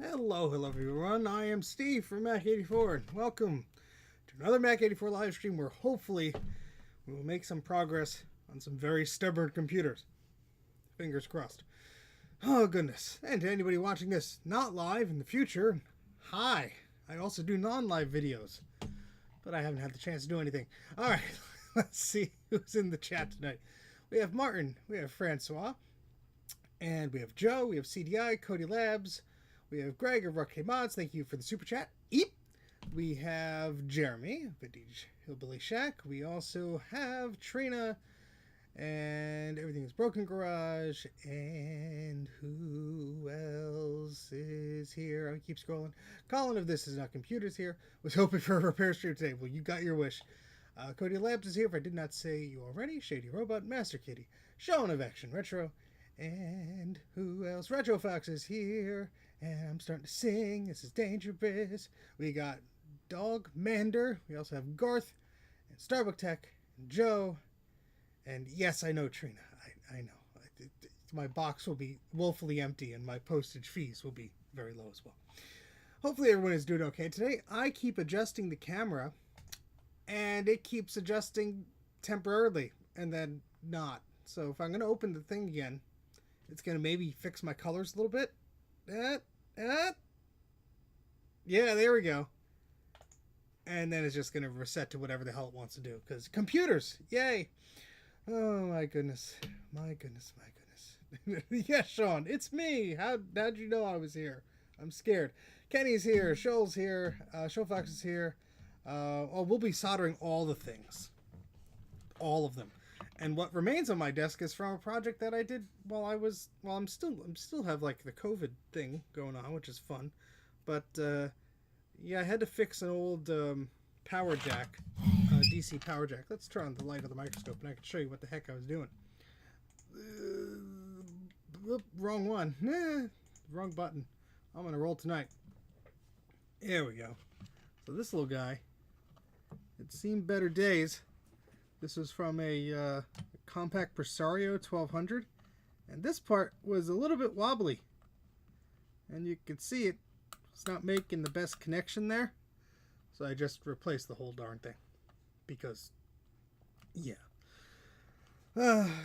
Hello everyone. I am Steve from Mac84 and welcome to another Mac84 live stream where hopefully we will make some progress on some very stubborn computers. Fingers crossed. Oh goodness. And to anybody watching this not live in the future, hi. I also do non-live videos, but I haven't had the chance to do anything. Alright, let's see who's in the chat tonight. We have Martin, we have Francois, and we have Joe, we have CDI, Cody Labs, we have Greg of Rock Mods. Thank you for the super chat. Eep. We have Jeremy, Vintage Hillbilly Shack. We also have Trina, and Everything is Broken Garage. And who else is here? I keep scrolling. Colin of This Is Not Computers here. Was hoping for a repair stream today. Well, you got your wish. Cody Labs is here. If I did not say you already, Shady Robot, Master Kitty, Sean of Action Retro, and who else? Retro Fox is here. And I'm starting to sing. This is dangerous. We got Dog Mander. We also have Garth and Starbuck Tech and Joe. And yes, I know Trina. I know. My box will be woefully empty and my postage fees will be very low as well. Hopefully everyone is doing okay today. I keep adjusting the camera and it keeps adjusting temporarily and then not. So if I'm going to open the thing again, it's going to maybe fix my colors a little bit. Yeah, there we go. And then it's just going to reset to whatever the hell it wants to do. Because computers, yay. Oh, my goodness. My goodness, my goodness. Yes, Sean, it's me. How'd you know I was here? I'm scared. Kenny's here. Shoal's here. Showfox is here. We'll be soldering all the things. All of them. And what remains on my desk is from a project that I did while I'm still have like the COVID thing going on, which is fun. But yeah, I had to fix an old power jack, DC power jack. Let's turn on the light of the microscope and I can show you what the heck I was doing. Wrong one. Wrong button. I'm gonna roll tonight. There we go. So this little guy, it's seen better days. This was from a compact Presario 1200, and this part was a little bit wobbly, and you can see it's not making the best connection there, so I just replaced the whole darn thing, because, yeah.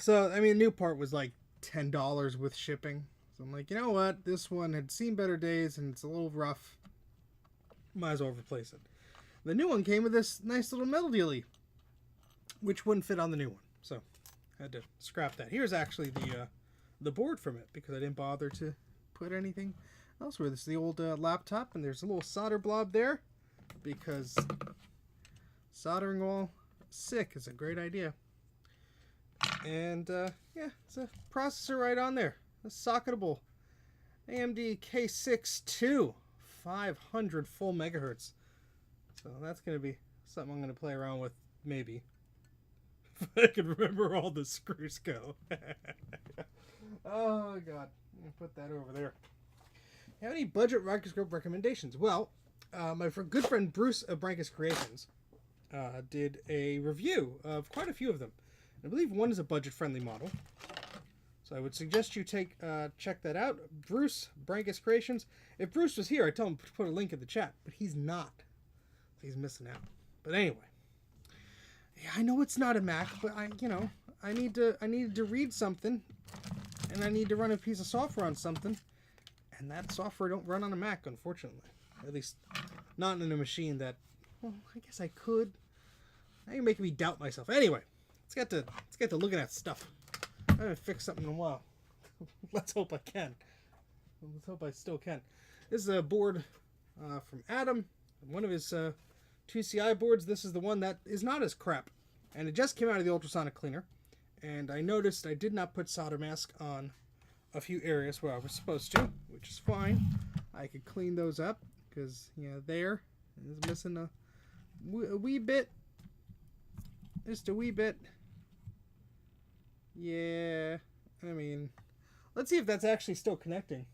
So, I mean, the new part was like $10 with shipping, so I'm like, you know what, this one had seen better days, and it's a little rough, might as well replace it. The new one came with this nice little metal dealie, which wouldn't fit on the new one, so I had to scrap that. Here's actually the board from it, because I didn't bother to put anything elsewhere. This is the old laptop, and there's a little solder blob there, because soldering while sick is a great idea. And yeah, it's a processor right on there, a socketable AMD K6-2 500 full megahertz. So that's going to be something I'm going to play around with, maybe. I can remember all the screws go. Oh god, I'm gonna put that over there. Have any budget microscope recommendations? Well, my good friend Bruce of Brankus Creations did a review of quite a few of them. I believe one is a budget-friendly model. So I would suggest you check that out. Bruce, Brankus Creations. If Bruce was here, I'd tell him to put a link in the chat, but he's not. So he's missing out. But anyway. Yeah, I know it's not a Mac, but I needed to read something, and I need to run a piece of software on something, and that software don't run on a Mac, unfortunately. At least, not in a machine that, well, I guess I could. Now you're making me doubt myself. Anyway, let's get to looking at stuff. I haven't fixed something in a while. Let's hope I can. Let's hope I still can. This is a board from Adam, one of his 2CI boards. This is the one that is not as crap, and it just came out of the ultrasonic cleaner, and I noticed I did not put solder mask on a few areas where I was supposed to, which is fine. I could clean those up because there is missing a wee bit, just a wee bit. Yeah, I mean, let's see if that's actually still connecting.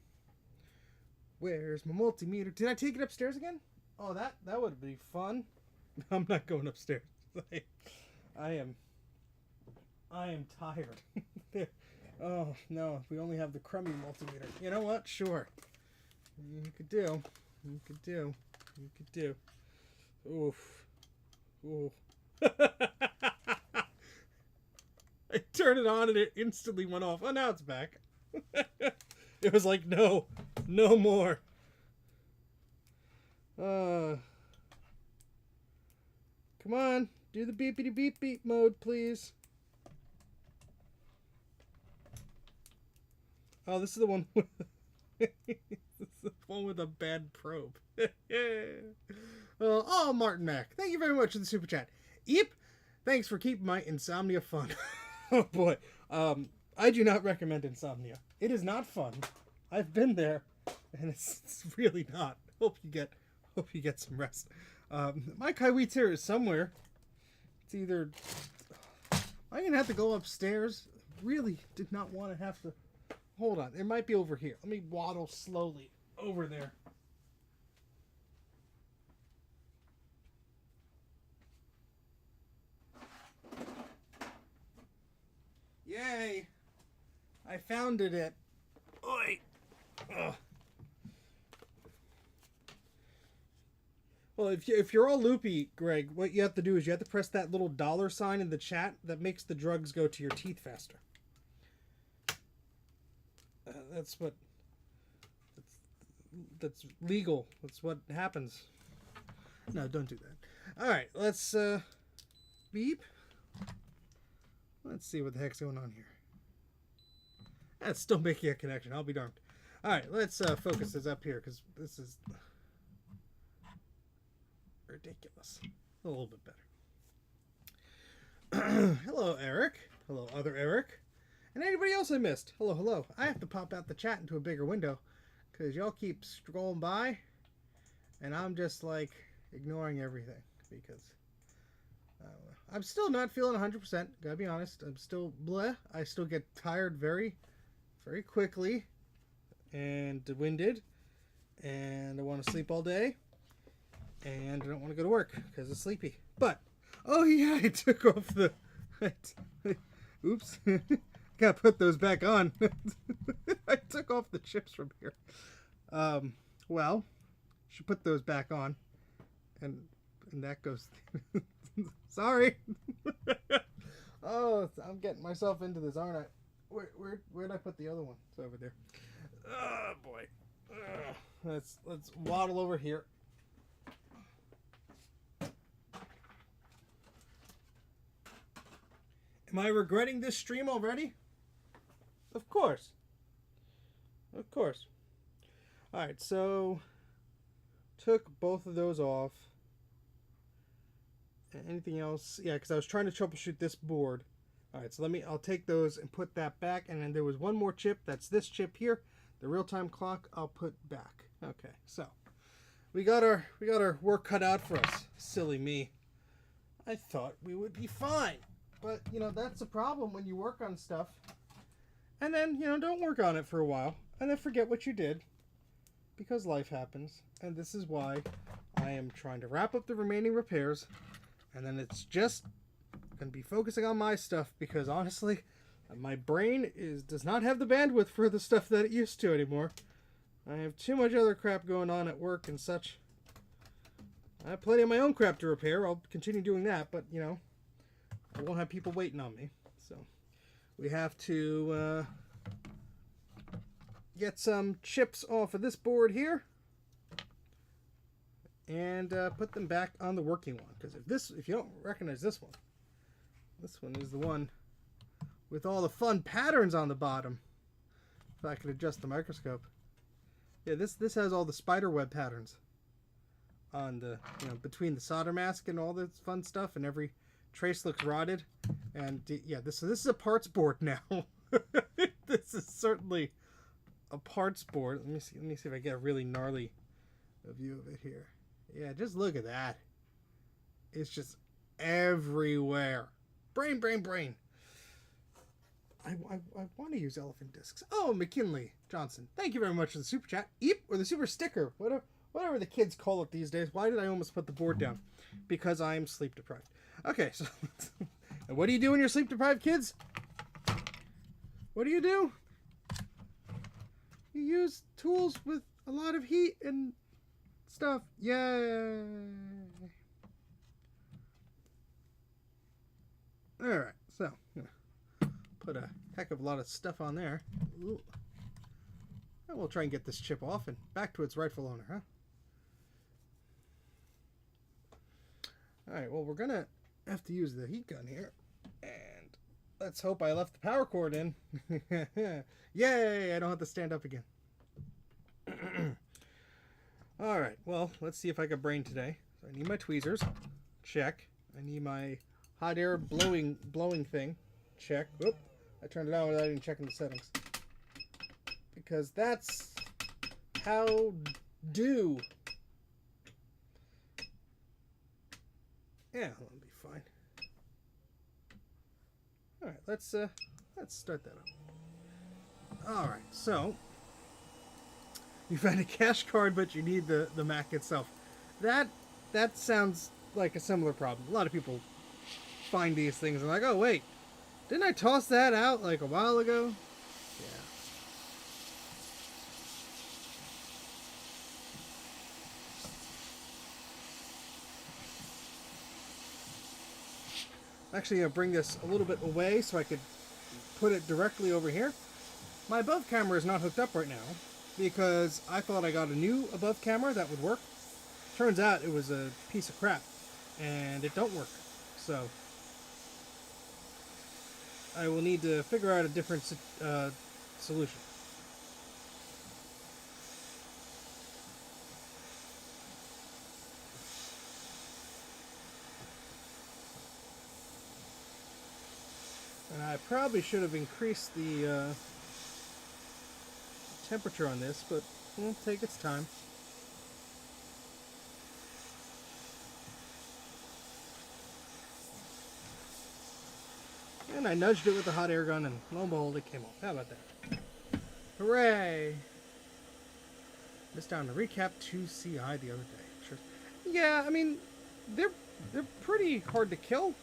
Where's my multimeter? Did I take it upstairs again? Oh, that would be fun. I'm not going upstairs. I am tired. Oh no, we only have the crummy multimeter. You know what? Sure. You could do. Oof. Ooh. I turned it on and it instantly went off. Oh, now it's back. It was like, no more. Come on, do the beepity beep beep mode, please. Oh, this is the one with this is the one with a bad probe. Well, oh, Martin Mac, thank you very much for the super chat. Eep, thanks for keeping my insomnia fun. Oh boy, I do not recommend insomnia. It is not fun. I've been there, and it's really not. Hope you get some rest. My Kaiwitz here is somewhere. It's either I'm gonna have to go upstairs. Really did not want to have to. Hold on, it might be over here. Let me waddle slowly over there. Yay! I found it. Oi! Ugh. Well, if you're all loopy, Greg, what you have to do is you have to press that little $sign in the chat that makes the drugs go to your teeth faster. That's legal. That's what happens. No, don't do that. All right, let's beep. Let's see what the heck's going on here. That's still making a connection. I'll be darned. All right, let's focus this up here because this is ridiculous. A little bit better. Hello, Eric. Hello, other Eric. And anybody else I missed. Hello, hello. I have to pop out the chat into a bigger window because y'all keep scrolling by and I'm just like ignoring everything because I'm still not feeling 100%. Gotta be honest. I'm still bleh. I still get tired very, very quickly and winded, and I want to sleep all day, and I don't want to go to work because I'm sleepy. But oh yeah, I took off the. Oops, gotta put those back on. I took off the chips from here. Well, should put those back on, and that goes. Sorry. Oh, I'm getting myself into this, aren't I? Where'd I put the other one? It's over there. Oh boy. Let's waddle over here. Am I regretting this stream already? Of course. Of course. All right, so took both of those off. Anything else? Yeah, because I was trying to troubleshoot this board. All right, so I'll take those and put that back. And then there was one more chip. That's this chip here. The real-time clock I'll put back. Okay, so we got our work cut out for us. Silly me. I thought we would be fine. But, that's the problem when you work on stuff. And then, don't work on it for a while. And then forget what you did. Because life happens. And this is why I am trying to wrap up the remaining repairs. And then it's just going to be focusing on my stuff. Because honestly, My brain does not have the bandwidth for the stuff that it used to anymore. I have too much other crap going on at work and such. I have plenty of my own crap to repair. I'll continue doing that, but, you know, I won't have people waiting on me. So, we have to get some chips off of this board here and put them back on the working one. Because if you don't recognize this one is the one with all the fun patterns on the bottom. If I could adjust the microscope. Yeah, this has all the spider web patterns on the, you know, between the solder mask and all this fun stuff, and every trace looks rotted. And yeah, this is a parts board now. This is certainly a parts board. Let me see if I get a really gnarly view of it here. Yeah, just look at that. It's just everywhere. Brain. I want to use elephant discs. Oh, McKinley Johnson, thank you very much for the super chat. Eep, or the super sticker, whatever the kids call it these days. Why did I almost put the board down? Because I'm sleep deprived. Okay, so and what do you do when you're sleep deprived, kids? What do? You use tools with a lot of heat and stuff. Yay! All right, so put a heck of a lot of stuff on there. Ooh. And we'll try and get this chip off and back to its rightful owner, huh? Alright, well, we're gonna have to use the heat gun here. And let's hope I left the power cord in. Yay! I don't have to stand up again. Alright, well, let's see if I can brain today. So I need my tweezers. Check. I need my hot air blowing thing. Check. Whoop. I turned it on without even checking the settings. Because that's how do. Yeah, that'll be fine. Alright, let's start that up. Alright, so you found a cache card, but you need the Mac itself. That sounds like a similar problem. A lot of people find these things and like, oh wait, didn't I toss that out like a while ago? Yeah. I'm actually going to bring this a little bit away so I could put it directly over here. My above camera is not hooked up right now because I thought I got a new above camera that would work. Turns out it was a piece of crap and it don't work. So I will need to figure out a different solution. And I probably should have increased the temperature on this, but it'll take its time. And I nudged it with the hot air gun, and lo and behold, it came off. How about that? Hooray! Missed out on the recap 2CI the other day. Sure. Yeah, I mean, they're pretty hard to kill.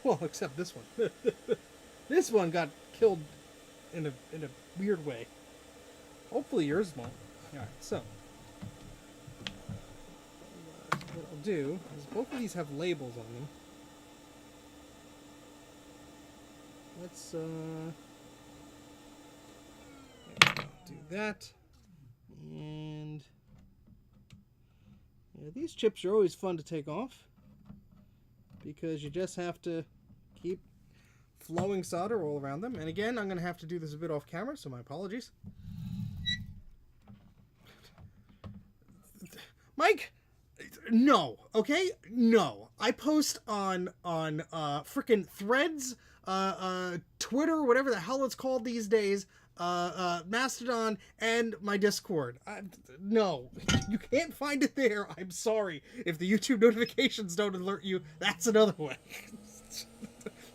Well, except this one. This one got killed in a weird way. Hopefully yours won't. Alright, so what I'll do is both of these have labels on them. Let's do that. And yeah, these chips are always fun to take off because you just have to keep flowing solder all around them. And again, I'm going to have to do this a bit off camera, so my apologies. Mike, no, okay? No. I post on frickin' Threads, Twitter, whatever the hell it's called these days, Mastodon, and my Discord. No, you can't find it there. I'm sorry. If the YouTube notifications don't alert you, that's another way.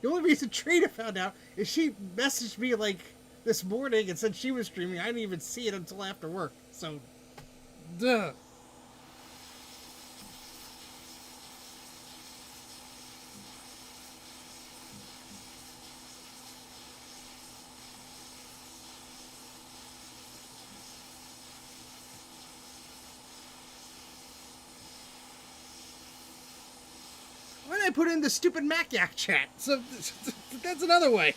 The only reason Trina found out is she messaged me like this morning and said she was streaming. I didn't even see it until after work. So, duh. Why did I put in the stupid Mac Yak chat? So that's another way.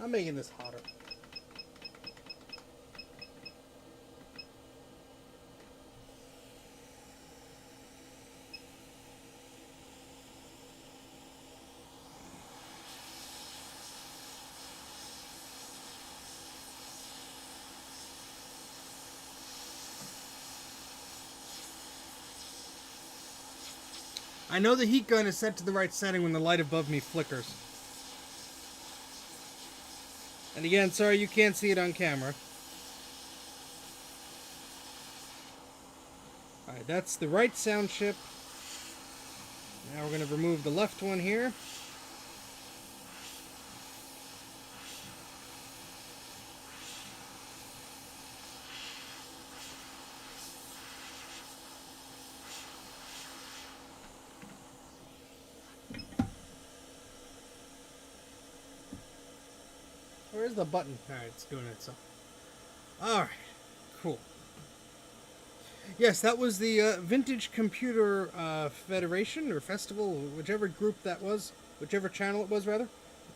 I'm making this hotter. I know the heat gun is set to the right setting when the light above me flickers. And again, sorry you can't see it on camera. Alright, that's the right sound chip. Now we're going to remove the left one here. Where's the button? Alright, it's doing it so. Alright, cool. Yes, that was the Vintage Computer Federation or Festival, whichever group that was, whichever channel it was, rather.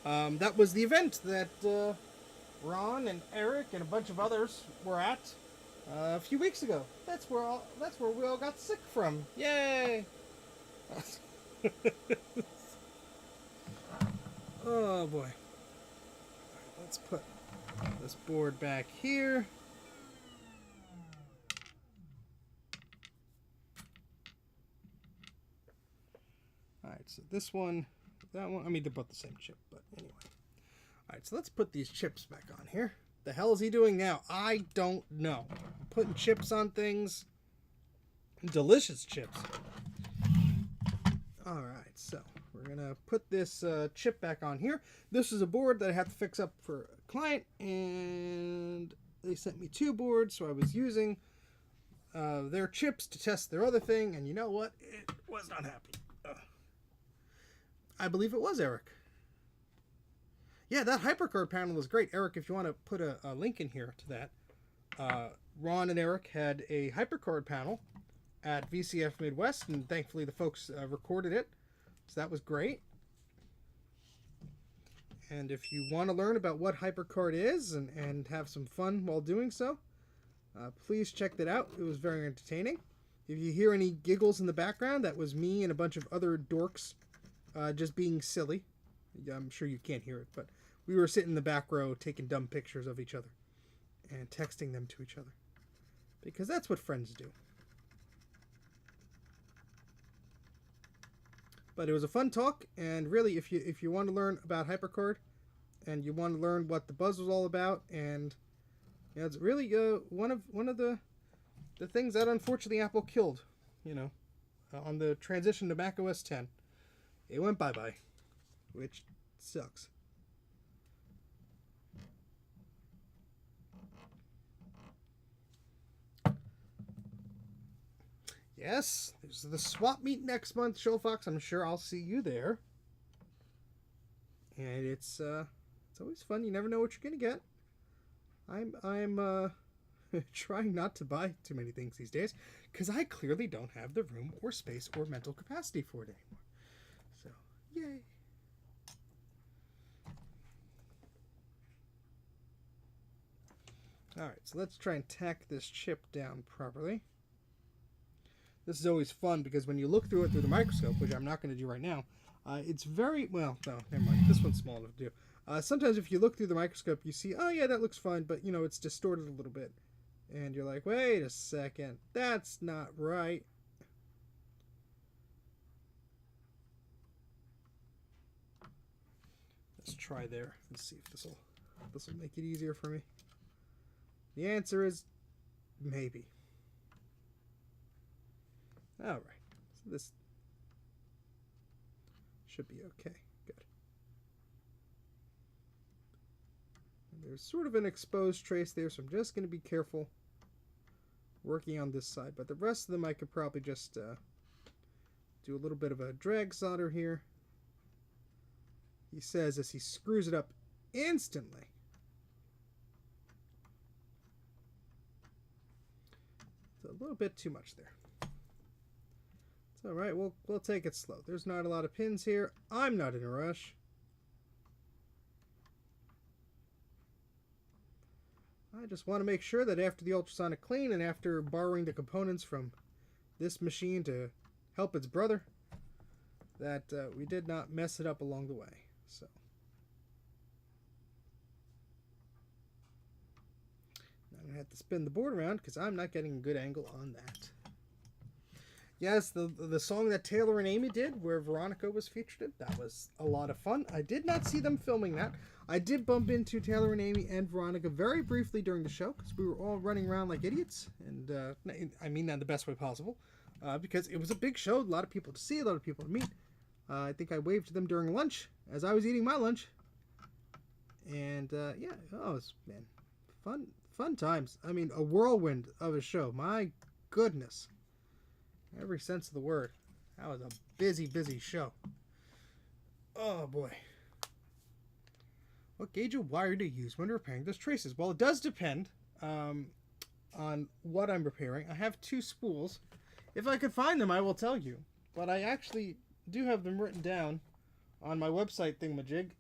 That was the event that Ron and Eric and a bunch of others were at a few weeks ago. That's where we all got sick from. Yay! Oh boy. Let's put this board back here. Alright, so this one, that one, I mean, they're both the same chip, but anyway. Alright, so let's put these chips back on here. The hell is he doing now? I don't know. Putting chips on things. Delicious chips. Alright, so we're going to put this chip back on here. This is a board that I have to fix up for a client, and they sent me 2 boards, so I was using their chips to test their other thing, and you know what? It was not happy. I believe it was Eric. Yeah, that HyperCard panel was great. Eric, if you want to put a link in here to that. Ron and Eric had a HyperCard panel at VCF Midwest, and thankfully the folks recorded it. So that was great. And if you want to learn about what HyperCard is and have some fun while doing so, please check that out. It was very entertaining. If you hear any giggles in the background, that was me and a bunch of other dorks just being silly. I'm sure you can't hear it, but we were sitting in the back row taking dumb pictures of each other and texting them to each other. Because that's what friends do. But it was a fun talk, and really, if you want to learn about HyperCard, and you want to learn what the buzz was all about, and you know, it's really one of the things that unfortunately Apple killed, you know, on the transition to Mac OS X. It went bye-bye, which sucks. Yes, there's the swap meet next month, Showfox. I'm sure I'll see you there. And it's always fun. You never know what you're gonna get. I'm trying not to buy too many things these days because I clearly don't have the room or space or mental capacity for it anymore. So, yay. Alright, so let's try and tack this chip down properly. This is always fun because when you look through it through the microscope, which I'm not going to do right now, it's very, well, no, never mind. This one's small enough to do. Sometimes if you look through the microscope, you see, oh yeah, that looks fine, but you know, it's distorted a little bit. And you're like, wait a second, that's not right. Let's try there. Let's see if this will make it easier for me. The answer is maybe. Alright, so this should be okay. Good. And there's sort of an exposed trace there, so I'm just going to be careful working on this side. But the rest of them I could probably just do a little bit of a drag solder here. He says as he screws it up instantly. It's a little bit too much there. It's alright, we'll take it slow. There's not a lot of pins here. I'm not in a rush. I just want to make sure that after the ultrasonic clean and after borrowing the components from this machine to help its brother, that we did not mess it up along the way. So now I'm going to have to spin the board around because I'm not getting a good angle on that. Yes, the song that Taylor and Amy did where Veronica was featured in, that was a lot of fun. I did not see them filming that. I did bump into Taylor and Amy and Veronica very briefly during the show because we were all running around like idiots. And I mean that in the best way possible because it was a big show, a lot of people to see, a lot of people to meet. I think I waved to them during lunch as I was eating my lunch. And yeah, oh, it's, man, fun times. I mean, a whirlwind of a show. My goodness. Every sense of the word. That was a busy, busy show. Oh, boy. What gauge of wire to use when repairing those traces? Well, it does depend on what I'm repairing. I have 2 spools. If I could find them, I will tell you. But I actually do have them written down on my website thingamajig.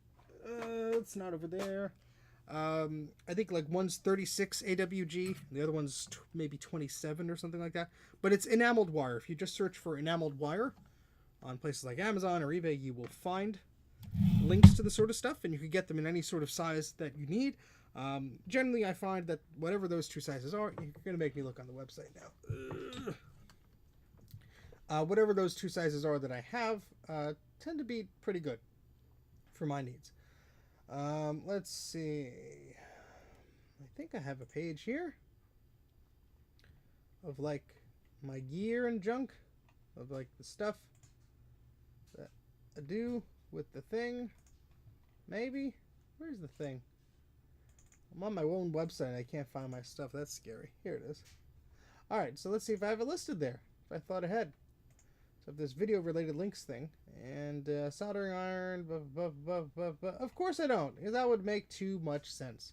It's not over there. I think like one's 36 AWG, the other one's maybe 27 or something like that. But it's enameled wire. If you just search for enameled wire on places like Amazon or eBay, you will find links to the sort of stuff, and you can get them in any sort of size that you need. Generally, I find that whatever those 2 sizes are, you're going to make me look on the website now. Whatever those 2 sizes are that I have tend to be pretty good for my needs. Let's see. I think I have a page here of like my gear and junk, of like the stuff that I do with the thing. Maybe? Where's the thing? I'm on my own website. I can't find my stuff. That's scary. Here it is. Alright, so let's see if I have it listed there. If I thought ahead. So this video related links thing. And soldering iron. Of course I don't. Because that would make too much sense.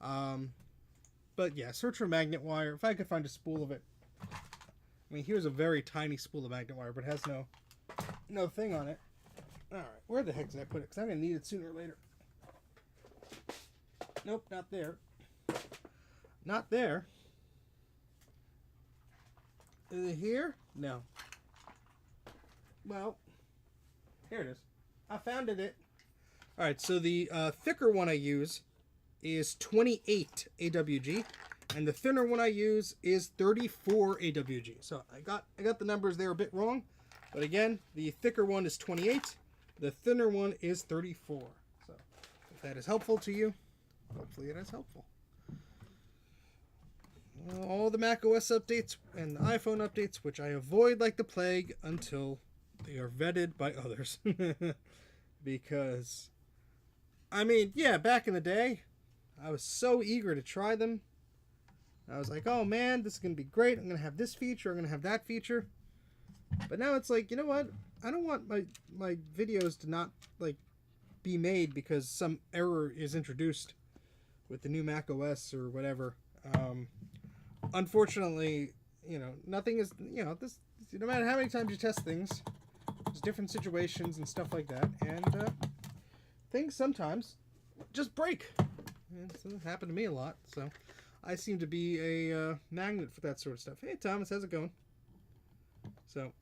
But yeah, search for magnet wire. If I could find a spool of it. I mean, here's a very tiny spool of magnet wire, but it has no thing on it. Alright, where the heck did I put it? Because I'm going to need it sooner or later. Nope, not there. Not there. Is it here? No. Well, here it is. I found it. Alright, so the thicker one I use is 28 AWG, and the thinner one I use is 34 AWG. So I got the numbers there a bit wrong, but again, the thicker one is 28, the thinner one is 34. So if that is helpful to you, hopefully it is helpful. All the macOS updates and the iPhone updates, which I avoid like the plague until they are vetted by others. Because, I mean, yeah, back in the day, I was so eager to try them. I was like, oh man, this is going to be great. I'm going to have this feature. I'm going to have that feature. But now it's like, you know what? I don't want my videos to not, like, be made because some error is introduced with the new macOS or whatever. Unfortunately, you know, nothing is, you know, this, no matter how many times you test things, there's different situations and stuff like that, and things sometimes just break. And so it happened to me a lot, so I seem to be a magnet for that sort of stuff. Hey Thomas, how's it going? So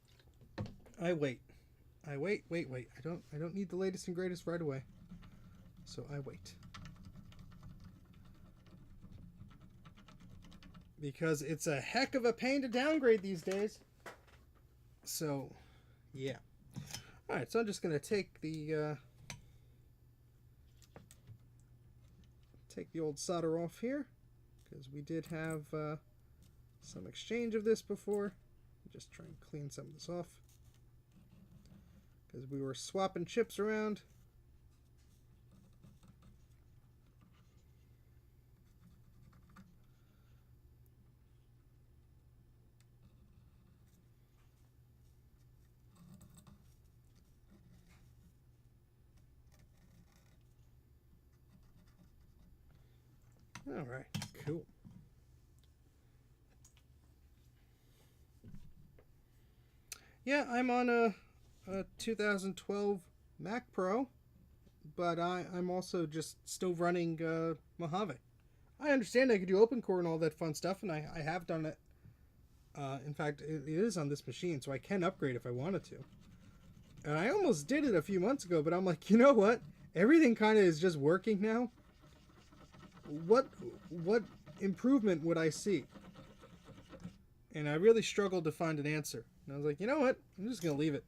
I wait. I wait. I don't need the latest and greatest right away. So I wait. Because it's a heck of a pain to downgrade these days. So, yeah. Alright, so I'm just going to take the old solder off here. because we did have some exchange of this before. Just try and clean some of this off because we were swapping chips around. All right, cool. Yeah, I'm on a 2012 Mac Pro, but I'm also just still running Mojave. I understand I could do open core and all that fun stuff, and I have done it. In fact, it is on this machine, so I can upgrade if I wanted to. And I almost did it a few months ago, but I'm like, you know what? Everything kind of is just working now. What improvement would I see? And I really struggled to find an answer. And I was like, you know what? I'm just going to leave it.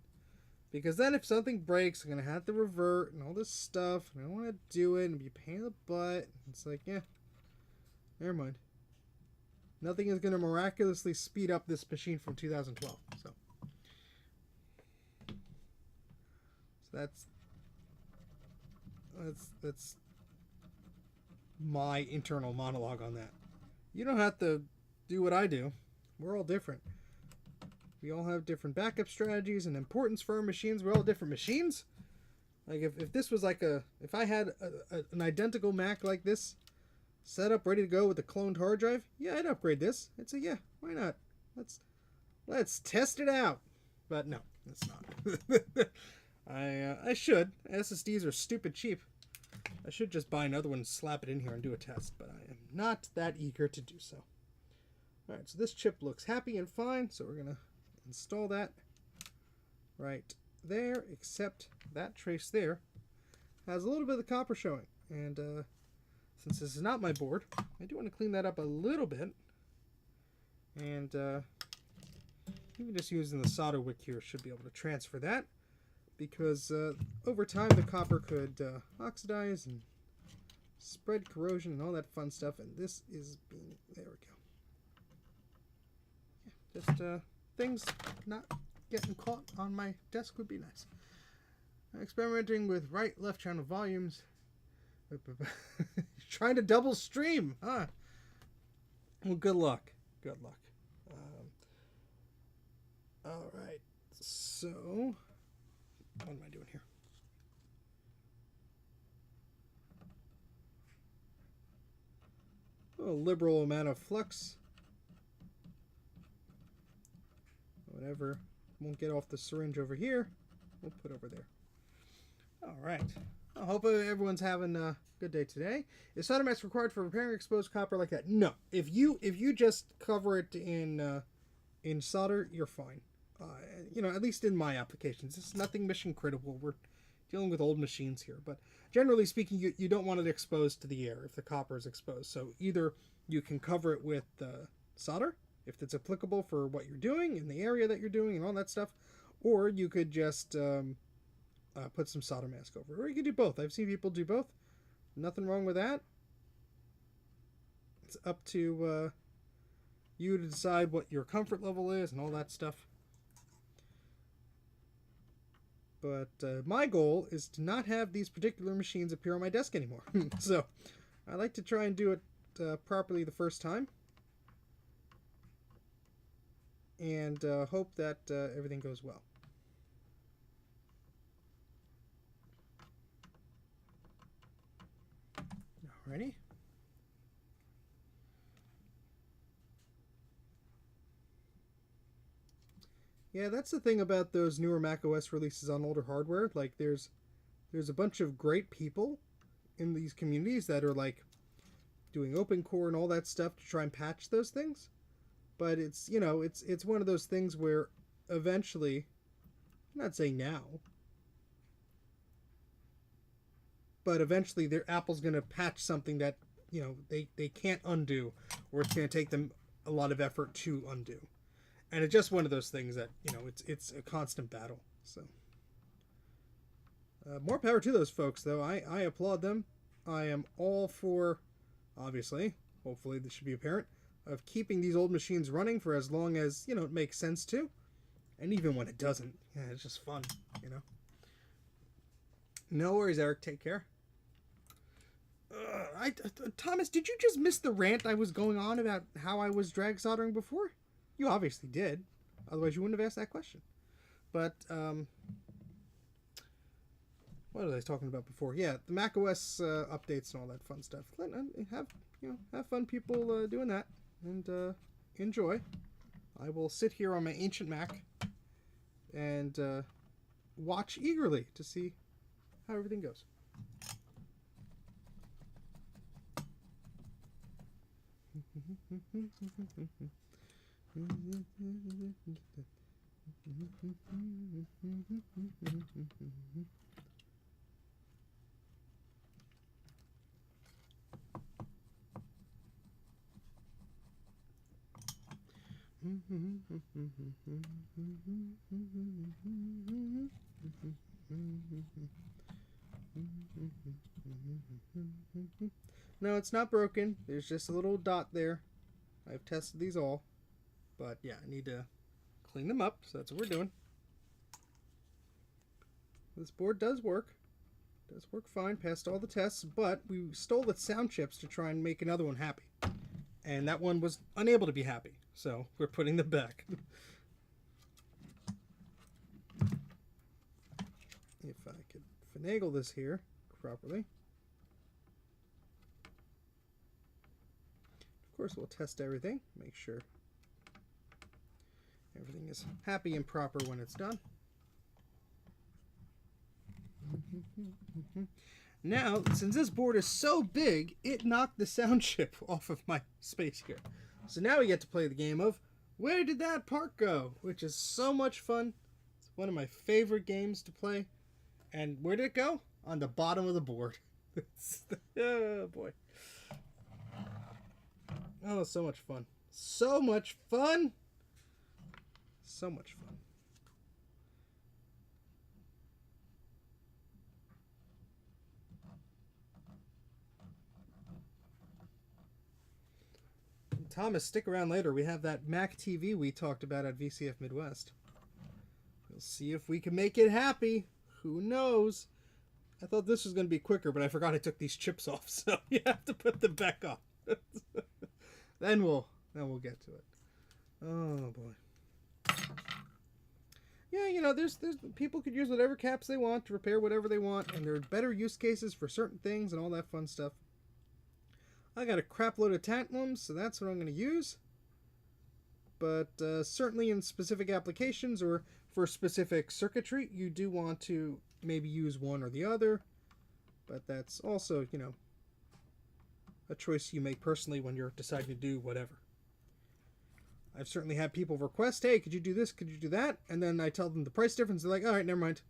Because then if something breaks, I'm going to have to revert and all this stuff. And I don't want to do it and be a pain in the butt. It's like, yeah, never mind. Nothing is going to miraculously speed up this machine from 2012. So that's my internal monologue on that. You don't have to do what I do. We're all different. We all have different backup strategies and importance for our machines. We're all different machines. Like if this was like if I had an identical Mac like this set up ready to go with a cloned hard drive, yeah, I'd upgrade this. I'd say, yeah, why not? Let's test it out. But no, it's not. I should. SSDs are stupid cheap. I should just buy another one and slap it in here and do a test, but I am not that eager to do so. Alright, so this chip looks happy and fine, so we're going to install that right there, except that trace there has a little bit of the copper showing. And since this is not my board, I do want to clean that up a little bit. And even just using the solder wick here should be able to transfer that. Because over time the copper could oxidize and spread corrosion and all that fun stuff. And this is being... There we go. Yeah, just things not getting caught on my desk would be nice. Experimenting with right, left channel volumes. Trying to double stream, huh? Well, good luck. Good luck. All right. So... what am I doing here? A liberal amount of flux. Whatever won't get off the syringe over here, we'll put over there. All right. I hope everyone's having a good day today. Is solder mask required for repairing exposed copper like that? No. If you just cover it in solder, you're fine. You know, at least in my applications. It's nothing mission critical. We're dealing with old machines here. But generally speaking, you don't want it exposed to the air if the copper is exposed. So either you can cover it with solder, if it's applicable for what you're doing in the area that you're doing and all that stuff, or you could just put some solder mask over it. Or you can do both. I've seen people do both. Nothing wrong with that. It's up to you to decide what your comfort level is and all that stuff. But my goal is to not have these particular machines appear on my desk anymore. So I like to try and do it properly the first time. And hope that everything goes well. Alrighty. Yeah, that's the thing about those newer macOS releases on older hardware. Like, there's a bunch of great people in these communities that are like doing open core and all that stuff to try and patch those things. But it's, you know, it's one of those things where eventually, I'm not saying now, but eventually Apple's going to patch something that, you know, they can't undo, or it's going to take them a lot of effort to undo. And it's just one of those things that, you know, it's a constant battle. So more power to those folks, though. I applaud them. I am all for, obviously, hopefully this should be apparent, of keeping these old machines running for as long as, you know, it makes sense to. And even when it doesn't, yeah, it's just fun, you know. No worries, Eric. Take care. Thomas, did you just miss the rant I was going on about how I was drag soldering before? You obviously did. Otherwise, you wouldn't have asked that question. But, what was I talking about before? Yeah, the macOS updates and all that fun stuff. Have fun, people, doing that. And enjoy. I will sit here on my ancient Mac and watch eagerly to see how everything goes. No, it's not broken. There's just a little dot there. I've tested these all. But yeah, I need to clean them up, so that's what we're doing. This board does work. It does work fine, passed all the tests, but we stole its sound chips to try and make another one happy. And that one was unable to be happy, so we're putting them back. If I could finagle this here properly. Of course, we'll test everything, make sure everything is happy and proper when it's done. Now, since this board is so big, it knocked the sound chip off of my space here. So now we get to play the game of Where Did That Part Go? Which is so much fun. It's one of my favorite games to play. And where did it go? On the bottom of the board. Oh, boy. Oh, so much fun. So much fun! So much fun. Thomas, stick around later. We have that Mac TV we talked about at VCF Midwest. We'll see if we can make it happy. Who knows? I thought this was going to be quicker, but I forgot I took these chips off, so you have to put them back on. Then we'll get to it. Oh boy. Yeah, you know, there's people could use whatever caps they want to repair whatever they want, and there are better use cases for certain things and all that fun stuff. I got a crap load of tantalums, so that's what I'm going to use. But certainly in specific applications or for specific circuitry, you do want to maybe use one or the other. But that's also, you know, a choice you make personally when you're deciding to do whatever. I've certainly had people request, hey, could you do this, could you do that? And then I tell them the price difference, they're like, alright, never mind.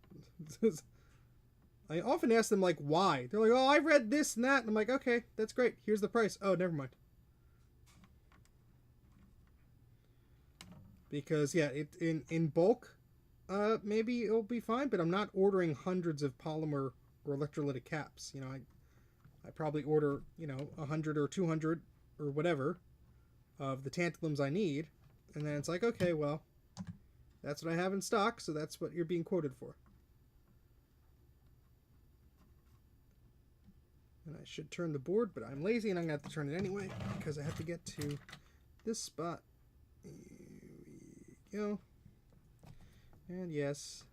I often ask them, like, why? They're like, oh, I read this and that. And I'm like, okay, that's great. Here's the price. Oh, never mind. Because, yeah, in bulk, maybe it'll be fine, but I'm not ordering hundreds of polymer or electrolytic caps. You know, I probably order, you know, 100 or 200 or whatever of the tantalums I need. And then it's like, okay, well, that's what I have in stock, so that's what you're being quoted for. And I should turn the board, but I'm lazy and I'm going to have to turn it anyway because I have to get to this spot. Here we go. And yes,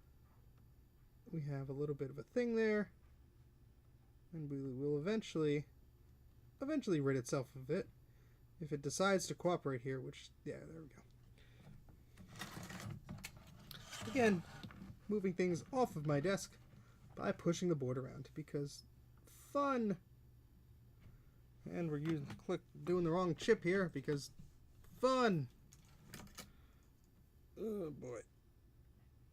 we have a little bit of a thing there. And we will eventually rid itself of it if it decides to cooperate here, which, yeah, there we go. Again, moving things off of my desk by pushing the board around because fun. And we're doing the wrong chip here because fun. Oh boy.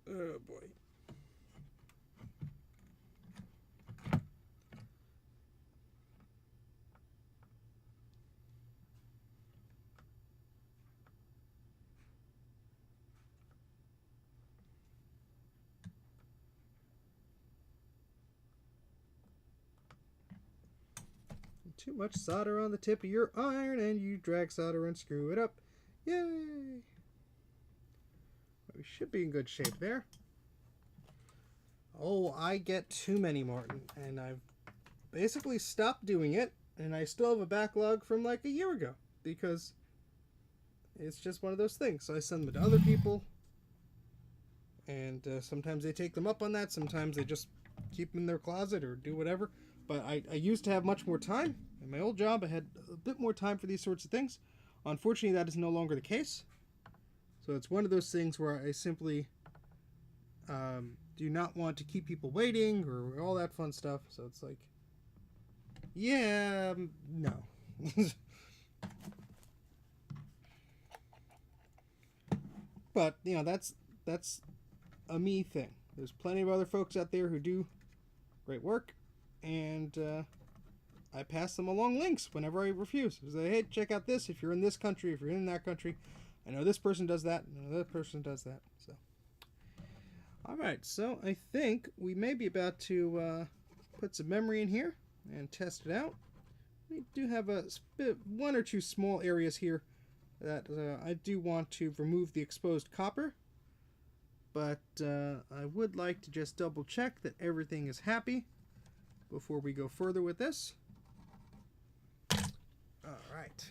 Oh boy. Too much solder on the tip of your iron, and you drag solder and screw it up. Yay! We should be in good shape there. Oh, I get too many, Martin, and I've basically stopped doing it, and I still have a backlog from like a year ago, because it's just one of those things. So I send them to other people, and sometimes they take them up on that, sometimes they just keep them in their closet or do whatever. But I used to have much more time. In my old job, I had a bit more time for these sorts of things. Unfortunately, that is no longer the case. So it's one of those things where I simply do not want to keep people waiting or all that fun stuff. So it's like, yeah, no. But, you know, that's a me thing. There's plenty of other folks out there who do great work, and I pass them along links whenever I refuse. I say, hey, check out this if you're in this country, if you're in that country. I know this person does that, and another person does that. So, all right, so I think we may be about to put some memory in here and test it out. We do have one or two small areas here that I do want to remove the exposed copper, but I would like to just double check that everything is happy before we go further with this. All right.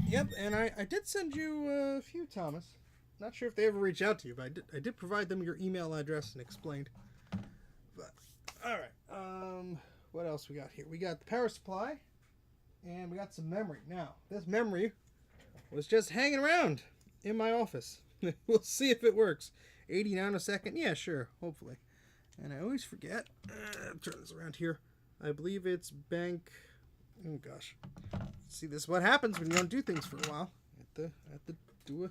Yep, and I did send you a few, Thomas. Not sure if they ever reached out to you, but I did provide them your email address and explained. But all right, what else we got here? We got the power supply, and we got some memory. Now, this memory was just hanging around in my office. We'll see if it works. 80 nanosecond, yeah, sure, hopefully. And I always forget. Turn this around here. I believe it's bank. Oh gosh. See, this is what happens when you don't do things for a while. I have to do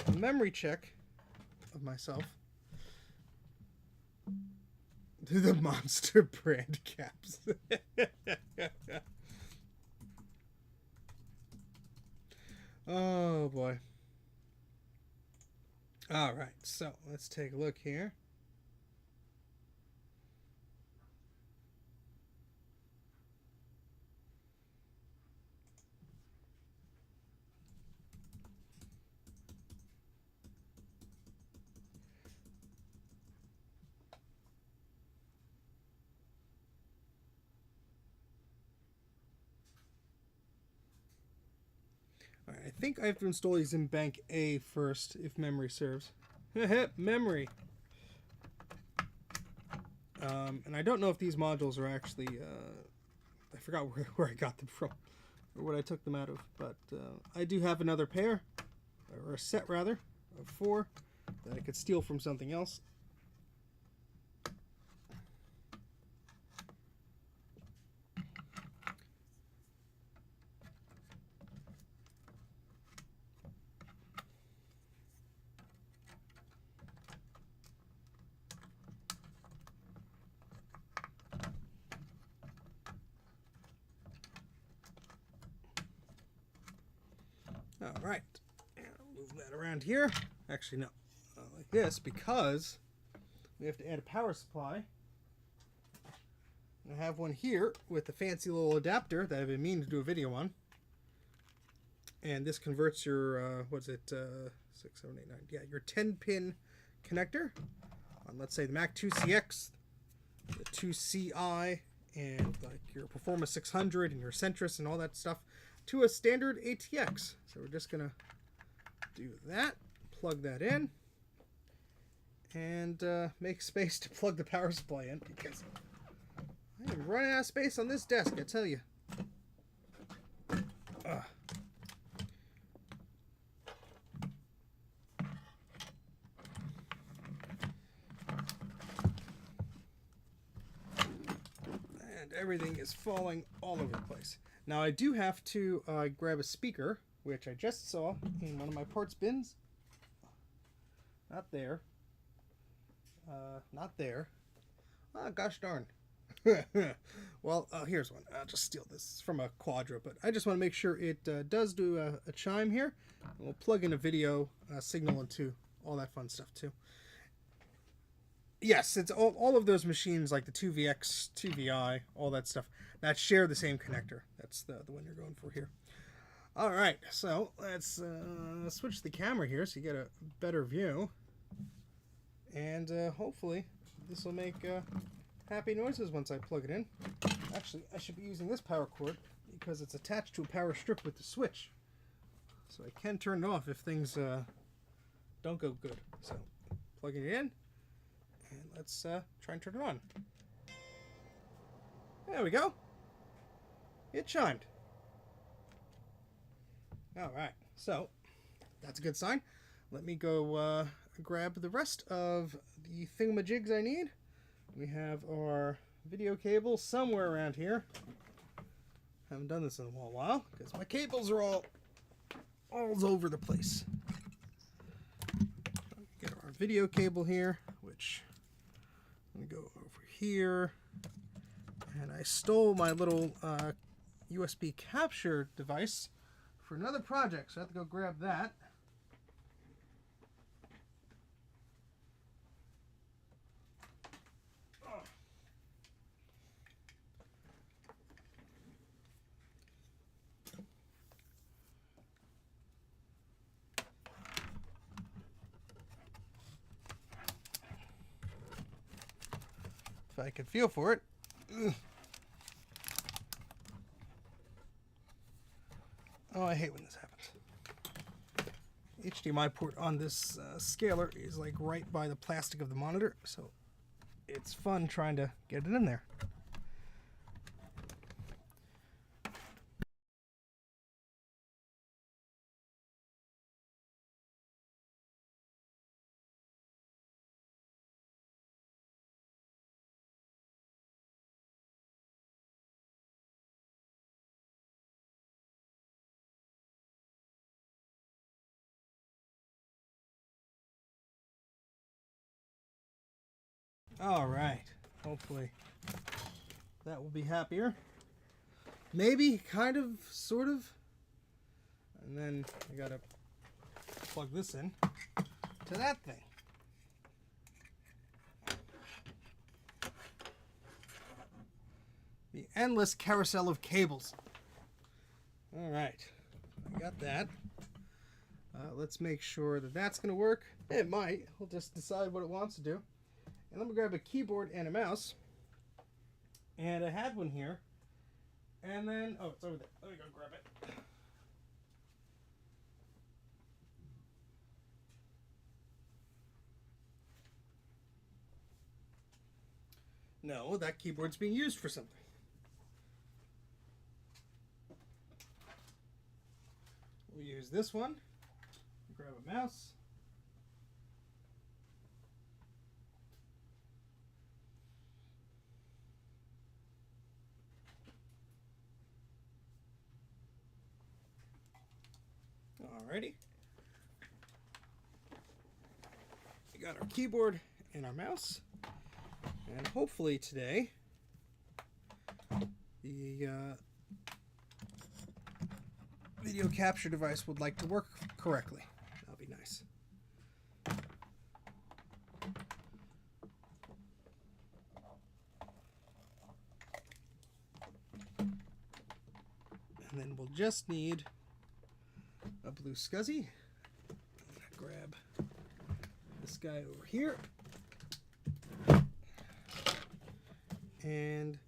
a memory check of myself. The Monster brand caps. Oh boy. All right, so let's take a look here. All right, I think I have to install these in Bank A first, if memory serves. Memory. And I don't know if these modules are actually, I forgot where I got them from, or what I took them out of, but I do have another pair, or a set rather, of 4 that I could steal from something else. All right, move that around here. Actually, no, like this, because we have to add a power supply. I have one here with a fancy little adapter that I've been meaning to do a video on. And this converts your, what's it, 6, 7, 8, 9, yeah, your 10-pin connector on, let's say, the Mac 2CX, the 2CI, and like your Performa 600 and your Centris and all that stuff, to a standard ATX. So we're just gonna do that, plug that in, and make space to plug the power supply in, because I am running out of space on this desk, I tell you. And everything is falling all over the place. Now I do have to grab a speaker, which I just saw in one of my parts bins. Not there. Not there. Ah, gosh darn. Well, here's one. I'll just steal this. It's from a Quadra, but I just want to make sure it does do a chime here. And we'll plug in a video signal into all that fun stuff too. Yes, it's all of those machines like the 2VX, 2VI, all that stuff that share the same connector. That's the one you're going for here. All right, so let's switch the camera here so you get a better view, and hopefully this will make happy noises once I plug it in. Actually, I should be using this power cord because it's attached to a power strip with the switch, so I can turn it off if things don't go good. So plugging it in. And let's try and turn it on. There we go. It chimed. Alright, so that's a good sign. Let me go grab the rest of the thingamajigs I need. We have our video cable somewhere around here. Haven't done this in a while because my cables are all over the place. Get our video cable here, which I'm going to go over here, and I stole my little USB capture device for another project, so I have to go grab that. If I can feel for it. Ugh. Oh, I hate when this happens. HDMI port on this scaler is like right by the plastic of the monitor, so it's fun trying to get it in there. All right, hopefully that will be happier. Maybe, kind of, sort of. And then I gotta plug this in to that thing. The endless carousel of cables. All right, I got that. Let's make sure that that's gonna work. It might. We'll just decide what it wants to do. And let me grab a keyboard and a mouse. And I had one here. And then, oh, it's over there. Let me go grab it. No, that keyboard's being used for something. We'll use this one. Grab a mouse. Alrighty. We got our keyboard and our mouse. And hopefully today the video capture device would like to work correctly. That'll be nice. And then we'll just need a blue SCSI. I'm gonna grab this guy over here. And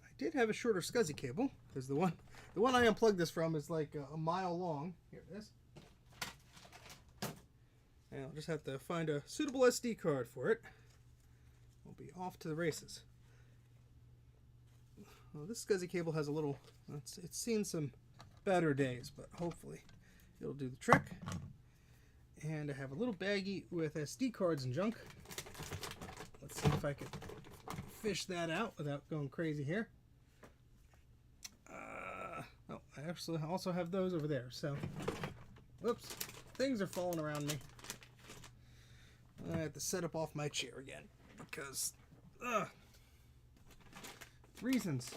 I did have a shorter SCSI cable because the one I unplugged this from is like a mile long. Here it is. And I'll just have to find a suitable SD card for it. We'll be off to the races. Well, this SCSI cable has a little, it's seen some better days, but hopefully it'll do the trick. And I have a little baggie with SD cards and junk. Let's see if I can fish that out without going crazy here. Oh, I actually also have those over there. So, whoops, things are falling around me. I have to set up off my chair again because reasons.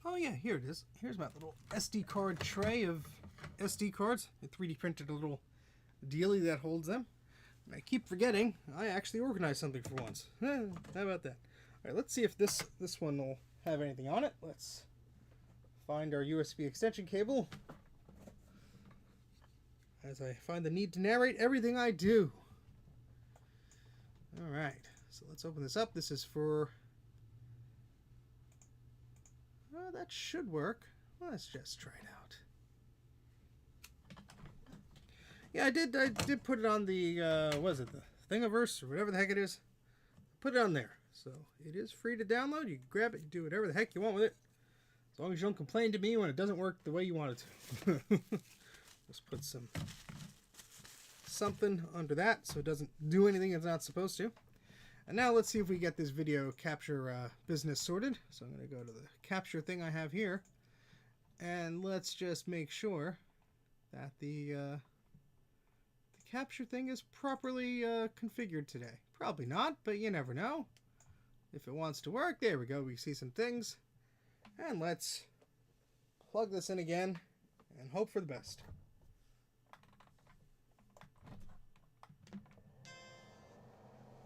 Oh yeah, here it is. Here's my little SD card tray of SD cards. I 3D printed a little dealie that holds them. And I keep forgetting I actually organized something for once. How about that? All right, let's see if this one will have anything on it. Let's find our USB extension cable as I find the need to narrate everything I do. All right, so let's open this up. This is for... Oh, that should work. Let's just try it out. Yeah, I did put it on the, what is it, the Thingiverse, or whatever the heck it is. Put it on there. So, it is free to download. You can grab it, you do whatever the heck you want with it. As long as you don't complain to me when it doesn't work the way you want it to. Just put something under that so it doesn't do anything it's not supposed to. And now let's see if we get this video capture business sorted. So I'm going to go to the capture thing I have here. And let's just make sure that the capture thing is properly configured today. Probably not, but you never know. If it wants to work, there we go. We see some things. And let's plug this in again and hope for the best.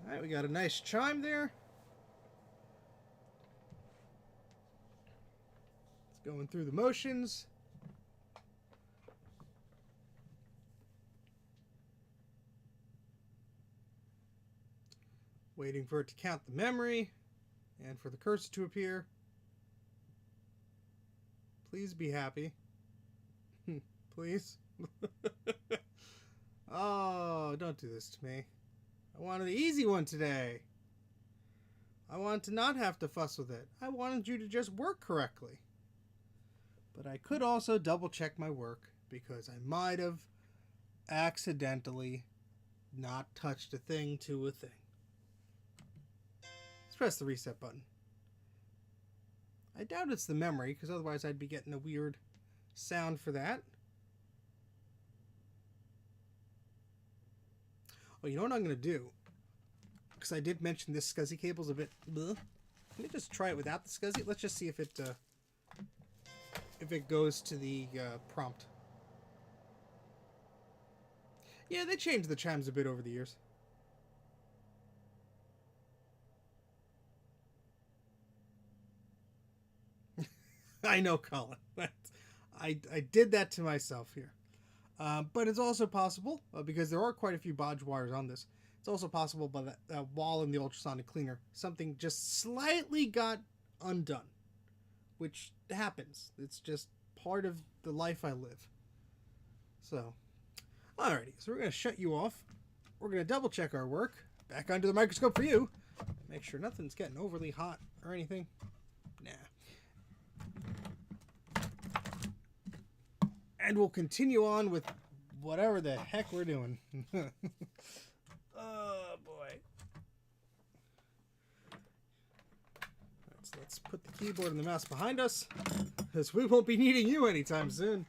Alright, we got a nice chime there. It's going through the motions. Waiting for it to count the memory and for the cursor to appear. Please be happy. Please. Oh, don't do this to me. I wanted the easy one today. I wanted to not have to fuss with it. I wanted you to just work correctly. But I could also double check my work because I might have accidentally not touched a thing to a thing. Let's press the reset button. I doubt it's the memory because otherwise I'd be getting a weird sound for that. Oh, you know what I'm going to do? Because I did mention this SCSI cable's a bit... Bleh. Let me just try it without the SCSI. Let's just see if it goes to the prompt. Yeah, they changed the chimes a bit over the years. I know, Colin. I did that to myself here. But it's also possible, because there are quite a few bodge wires on this, it's also possible by that while in the ultrasonic cleaner, something just slightly got undone. Which happens. It's just part of the life I live. So, alrighty. So we're going to shut you off. We're going to double check our work. Back under the microscope for you. Make sure nothing's getting overly hot or anything. Nah. And we'll continue on with whatever the heck we're doing. Oh, boy. Right, so let's put the keyboard and the mouse behind us, because we won't be needing you anytime soon.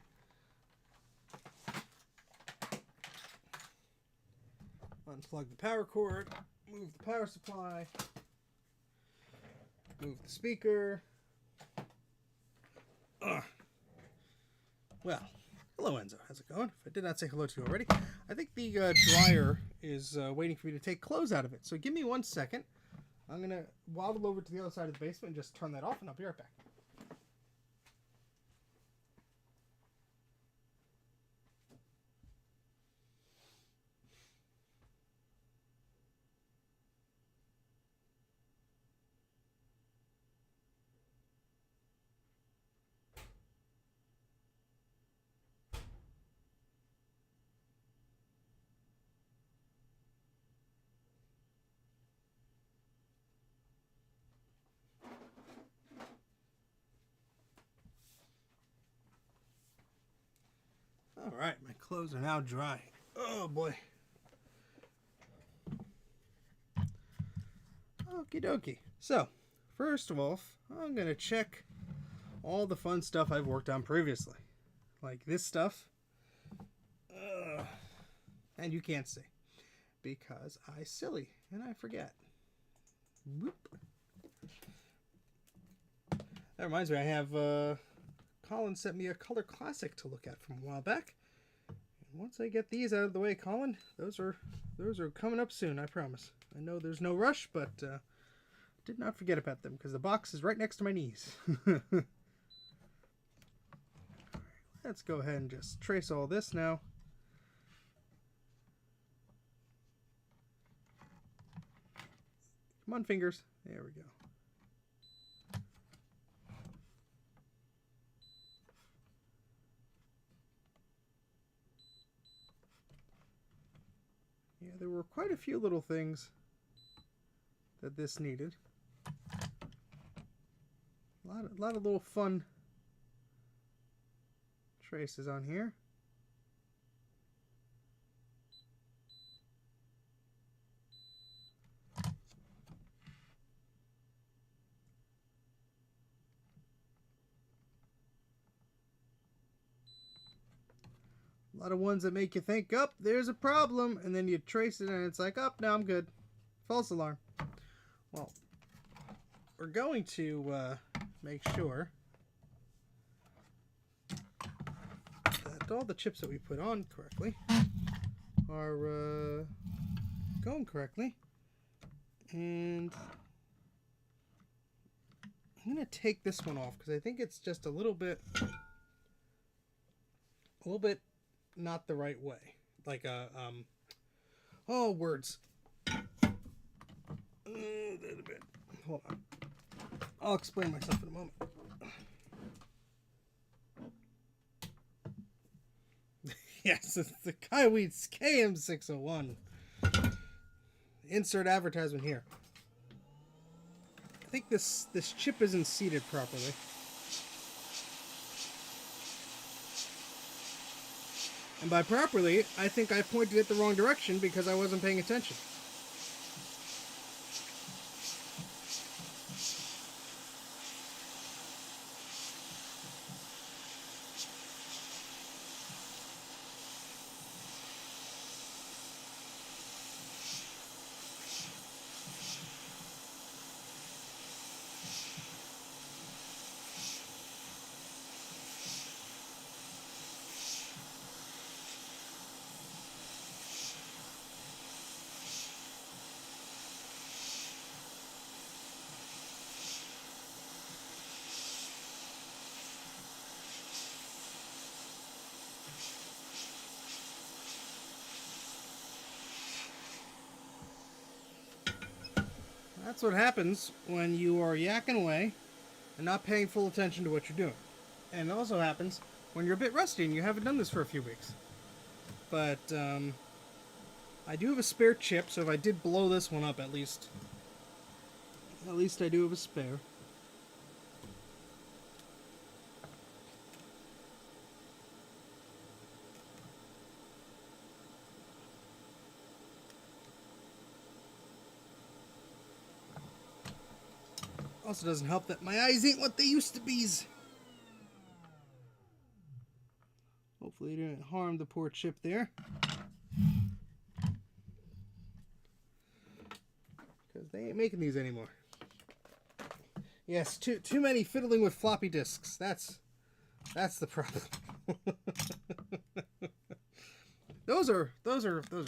Unplug the power cord, move the power supply, move the speaker. Well, hello Enzo, how's it going? If I did not say hello to you already, I think the dryer is waiting for me to take clothes out of it. So give me 1 second. I'm going to waddle over to the other side of the basement and just turn that off, and I'll be right back. Alright, my clothes are now dry. Oh boy. Okie dokie. So, first of all, I'm going to check all the fun stuff I've worked on previously. Like this stuff. And you can't see. Because I silly and I forget. Whoop. That reminds me, I have... Colin sent me a color classic to look at from a while back. once I get these out of the way, Colin, those are coming up soon, I promise. I know there's no rush, but did not forget about them because the box is right next to my knees. Let's go ahead and just trace all this now. Come on, fingers. There we go. Yeah, there were quite a few little things that this needed. A lot of little fun traces on here. A lot of ones that make you think, oh, there's a problem, and then you trace it and it's like, oh, no, I'm good. False alarm. Well, we're going to make sure that all the chips that we put on correctly are going correctly. And I'm going to take this one off because I think it's just a little bit not the right way. Like oh, words. Hold on. I'll explain myself in a moment. Yes, it's the IIci KM601. Insert advertisement here. I think this chip isn't seated properly. And by properly, I think I pointed it the wrong direction because I wasn't paying attention. That's what happens when you are yakking away and not paying full attention to what you're doing. And it also happens when you're a bit rusty and you haven't done this for a few weeks. But I do have a spare chip, so if I did blow this one up, at least I do have a spare. Also doesn't help that my eyes ain't what they used to be. Hopefully it didn't harm the poor chip there. Because they ain't making these anymore. Yes, too many fiddling with floppy disks. That's the problem. Those are fun.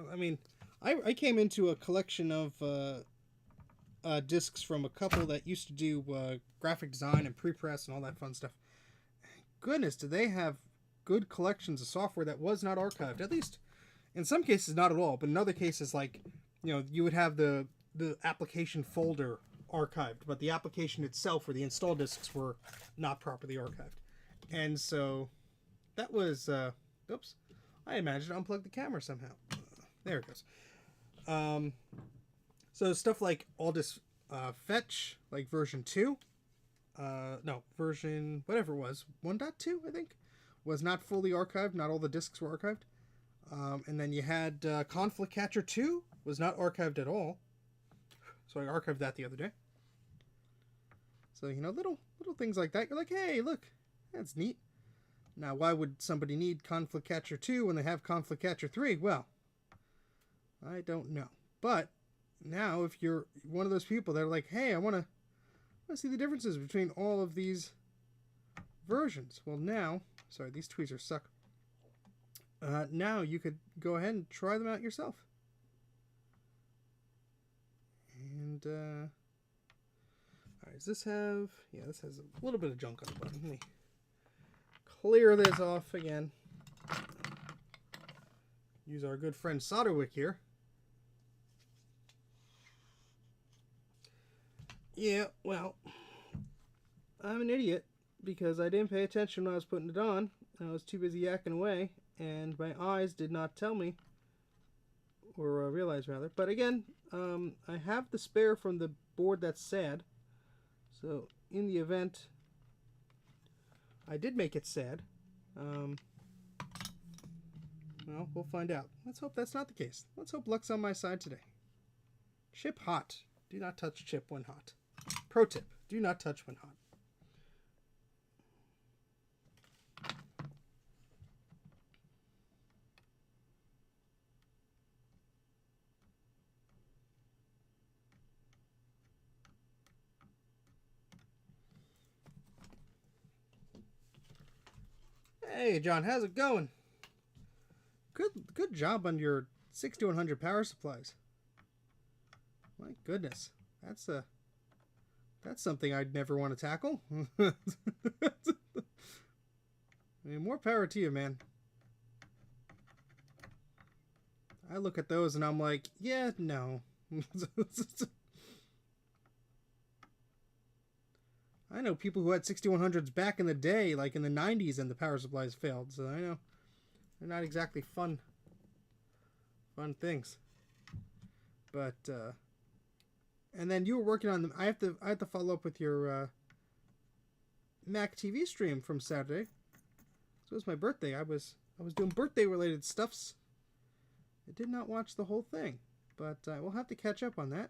I mean, I came into a collection of discs from a couple that used to do graphic design and pre-press and all that fun stuff. Goodness, do they have good collections of software that was not archived? At least in some cases not at all, but in other cases, like, you know, you would have the application folder archived, but the application itself or the install disks were not properly archived. And so that was oops, I imagined I unplugged the camera somehow. There it goes. So stuff like Aldis Fetch, like version 2, no, version, whatever it was, 1.2, I think, was not fully archived. Not all the disks were archived. And then you had Conflict Catcher 2, was not archived at all. So I archived that the other day. So, you know, little things like that. You're like, hey, look, that's neat. Now, why would somebody need Conflict Catcher 2 when they have Conflict Catcher 3? Well, I don't know. But now, if you're one of those people that are like, hey, I want to see the differences between all of these versions. Well, now, sorry, these tweezers suck. now you could go ahead and try them out yourself. And, alright, does this have... Yeah, this has a little bit of junk on the bottom. Let me clear this off again. Use our good friend Solderwick here. Yeah, well, I'm an idiot because I didn't pay attention when I was putting it on. I was too busy yakking away, and my eyes did not tell me, or realize rather. But again, I have the spare from the board that's sad. So in the event I did make it sad, well, we'll find out. Let's hope that's not the case. Let's hope luck's on my side today. Chip hot. Do not touch chip when hot. Pro tip, do not touch when hot. Hey, John, how's it going? Good job on your 6100 power supplies. My goodness, that's something I'd never want to tackle. I mean, more power to you, man. I look at those and I'm like, yeah, no. I know people who had 6100s back in the day, like in the 90s, and the power supplies failed. So I know they're not exactly fun things. But and then you were working on them. I have to follow up with your Mac TV stream from Saturday. So it was my birthday. I was doing birthday related stuffs. I did not watch the whole thing, but we'll have to catch up on that.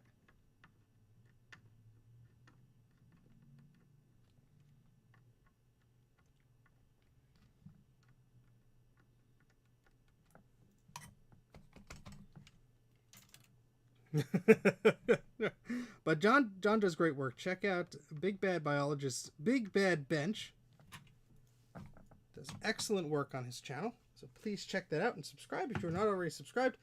But John does great work. Check out Big Bad Biologist, Big Bad Bench. Does excellent work on his channel. So please check that out and subscribe if you're not already subscribed.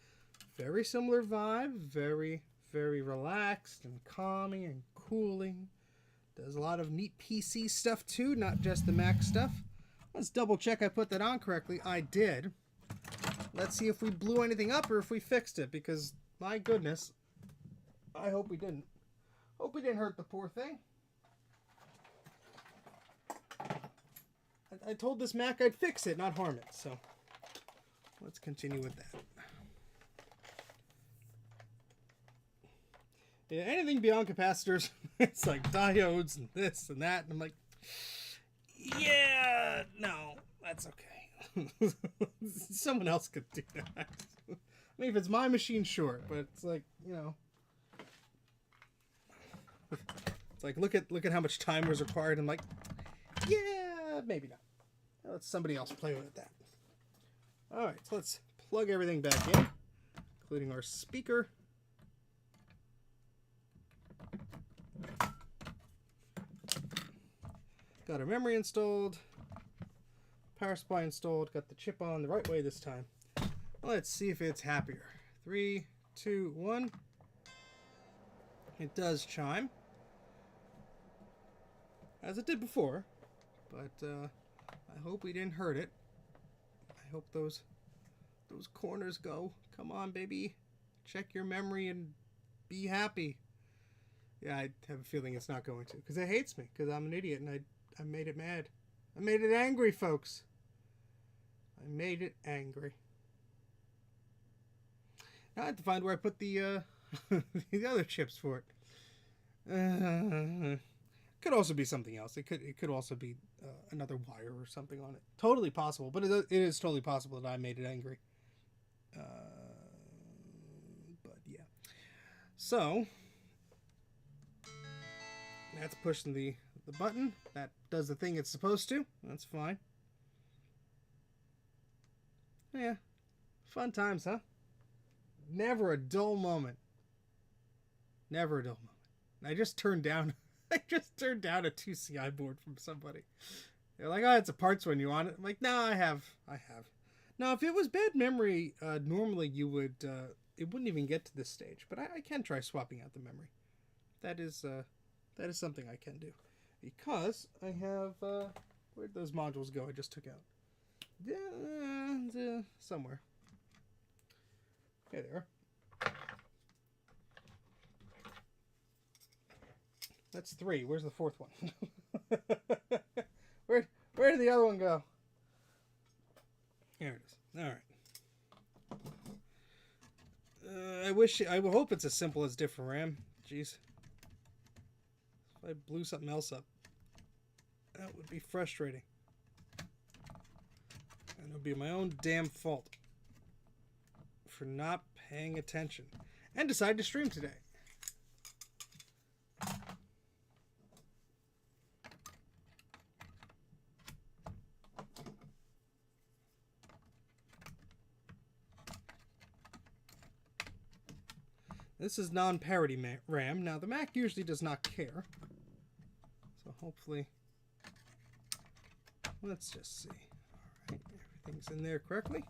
Very similar vibe, very, very relaxed and calming and cooling. Does a lot of neat PC stuff too, not just the Mac stuff. Let's double check I put that on correctly. I did. Let's see if we blew anything up or if we fixed it, because my goodness, I hope we didn't. Hope we didn't hurt the poor thing. I told this Mac I'd fix it, not harm it. So let's continue with that. Yeah, anything beyond capacitors, it's like diodes and this and that. And I'm like, yeah, no, that's okay. Someone else could do that. I mean, if it's my machine, sure. But it's like, you know. It's like, look at how much time was required. I'm like, yeah, maybe not. Let somebody else play with that. Alright, so let's plug everything back in, including our speaker. Got our memory installed, power supply installed, got the chip on the right way this time. Let's see if it's happier. 3, 2, 1. It does chime, as it did before, but I hope we didn't hurt it. I hope those corners go. Come on, baby. Check your memory and be happy. Yeah, I have a feeling it's not going to, because it hates me, because I'm an idiot, and I made it mad. I made it angry, folks. I made it angry. Now I have to find where I put the the other chips for it. Could also be something else. It could also be another wire or something on it. Totally possible, but it is totally possible that I made it angry. But yeah. So that's pushing the button. That does the thing it's supposed to. That's fine. Yeah. Fun times, huh? Never a dull moment. Never a dull moment. I just turned down a 2CI board from somebody. They're like, oh, it's a parts one, you want it? I'm like, no, I have. Now, if it was bad memory, normally you would it wouldn't even get to this stage. But I can try swapping out the memory. That is something I can do, because I have where'd those modules go? I just took out somewhere. Okay, there. That's 3. Where's the 4th one? Where did the other one go? Here it is. All right. I will hope it's as simple as different RAM. Jeez. If I blew something else up, that would be frustrating. And it would be my own damn fault for not paying attention and decide to stream today. This is non-parity RAM. Now, the Mac usually does not care. So, hopefully... Let's just see. Alright, everything's in there correctly.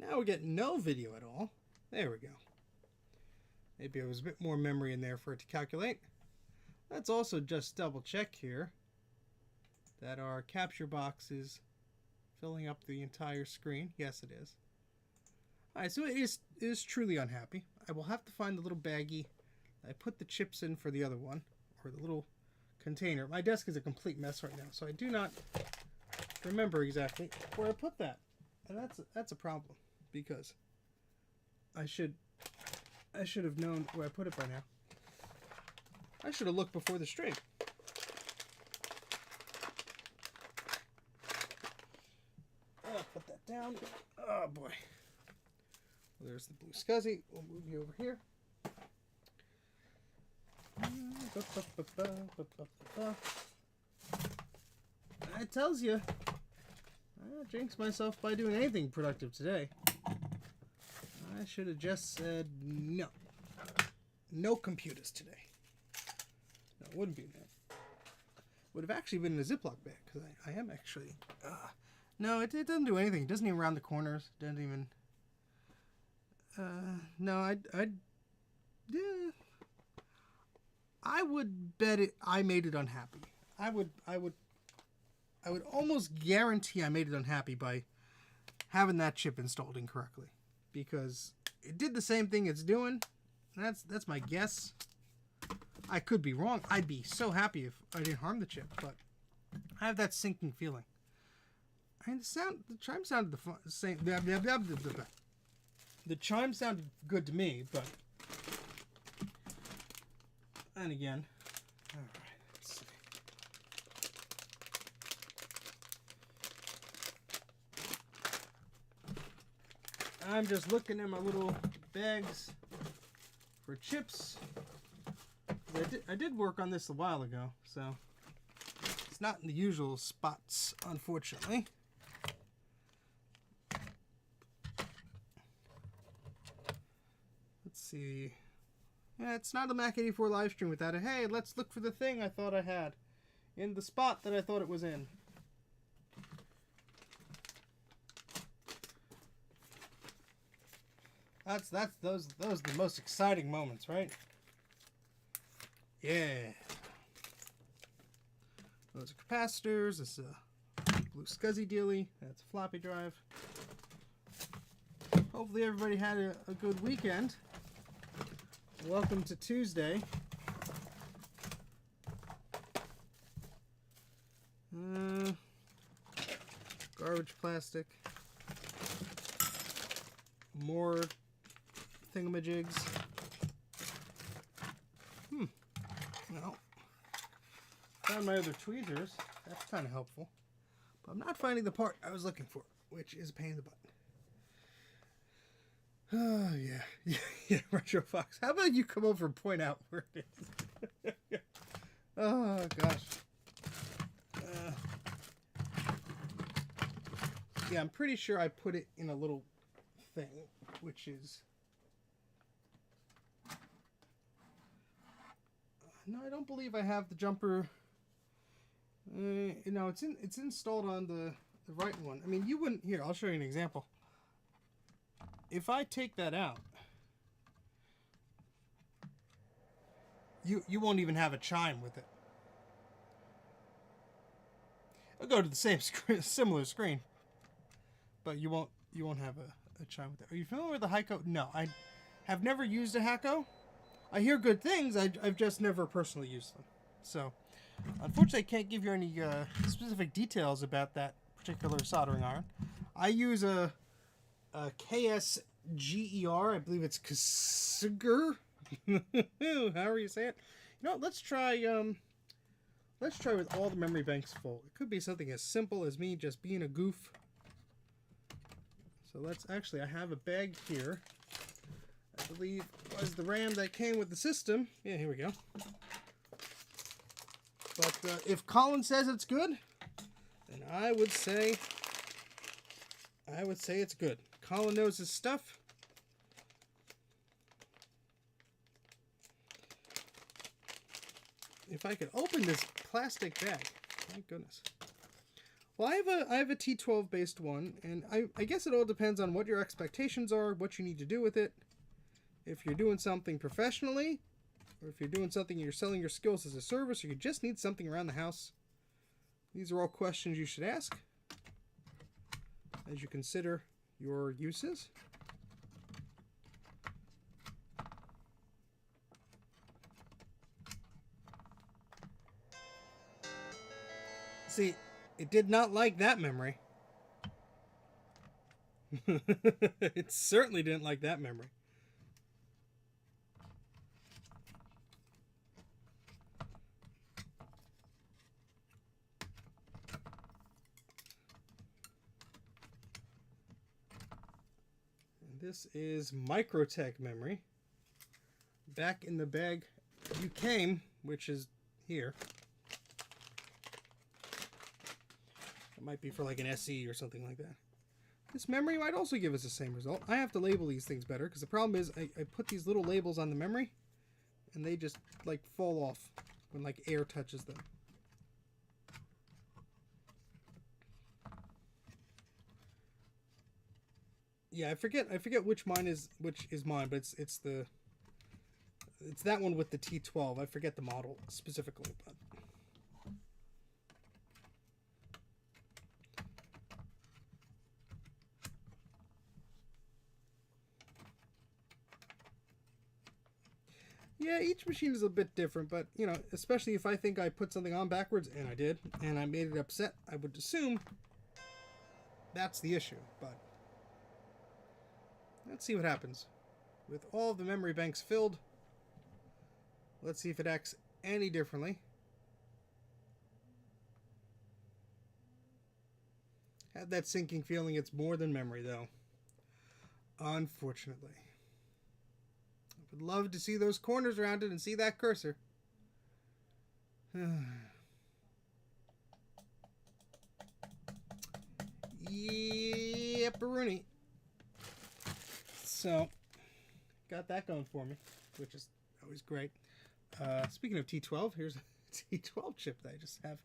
Now we get no video at all. There we go. Maybe there was a bit more memory in there for it to calculate. Let's also just double check here that our capture box is filling up the entire screen. Yes, it is. Alright, so it is truly unhappy. I will have to find the little baggie I put the chips in for the other one, or the little container. My desk is a complete mess right now, so I do not remember exactly where I put that. And that's a problem, because I should have known where I put it by now. I should have looked before the stream. I'll put that down. Oh boy. Well, there's the blue SCSI. We'll move you over here. That tells you. I jinxed myself by doing anything productive today. I should have just said no. No computers today. No, it wouldn't be that. Would have actually been in a Ziploc bag, because I am actually... no, it doesn't do anything. It doesn't even round the corners. It doesn't even... no, yeah. I would bet I made it unhappy. I would almost guarantee I made it unhappy by having that chip installed incorrectly, because it did the same thing it's doing. That's my guess. I could be wrong. I'd be so happy if I didn't harm the chip, but I have that sinking feeling. I mean, the chime sounded the same. The chime sounded good to me, but and again, all right. Let's see. I'm just looking at my little bags for chips. I did work on this a while ago, so it's not in the usual spots, unfortunately. Let's see. Yeah, it's not a Mac84 live stream without a, hey, let's look for the thing I thought I had in the spot that I thought it was in. Those are the most exciting moments, right? Yeah. Those are capacitors. This is a blue SCSI dealie. That's a floppy drive. Hopefully everybody had a good weekend. Welcome to Tuesday. Garbage plastic. More thingamajigs. Well, found my other tweezers. That's kind of helpful. But I'm not finding the part I was looking for, which is a pain in the butt. Oh, yeah, Retro Fox. How about you come over and point out where it is? Oh, gosh. Yeah, I'm pretty sure I put it in a little thing, which is... No, I don't believe I have the jumper. No, it's installed on the right one. I mean, you wouldn't... Here, I'll show you an example. If I take that out, you won't even have a chime with it. I'll go to the same similar screen, but you won't have a chime with it. Are you familiar with the Hyco? No, I have never used a Hyco. I hear good things. I've just never personally used them. So, unfortunately, I can't give you any specific details about that particular soldering iron. I use a KSGER. I believe it's Kasiger. However you say it. You know, let's try with all the memory banks full. It could be something as simple as me just being a goof. So let's actually, I have a bag here. I believe was the RAM that came with the system. Yeah, here we go. But if Colin says it's good, then I would say it's good. Colin knows his stuff. If I could open this plastic bag, thank goodness. Well, I have a T12 based one, and I guess it all depends on what your expectations are, what you need to do with it. If you're doing something professionally, or if you're doing something you're selling your skills as a service, or you just need something around the house, these are all questions you should ask as you consider your uses. See, it did not like that memory. It certainly didn't like that memory. And this is Microtech memory. Back in the bag you came, which is here. It might be for like an SE or something like that. This memory might also give us the same result. I have to label these things better because the problem is I put these little labels on the memory and they just like fall off when like air touches them. Yeah, I forget which is mine, but it's that one with the T12. I forget the model specifically, but yeah, each machine is a bit different, but, you know, especially if I think I put something on backwards, and I did, and I made it upset, I would assume that's the issue, but let's see what happens. With all the memory banks filled, let's see if it acts any differently. Had that sinking feeling it's more than memory, though. Unfortunately. Would love to see those corners around it and see that cursor. Yep, Rooney. So, got that going for me, which is always great. Speaking of T12, here's a T12 chip that I just have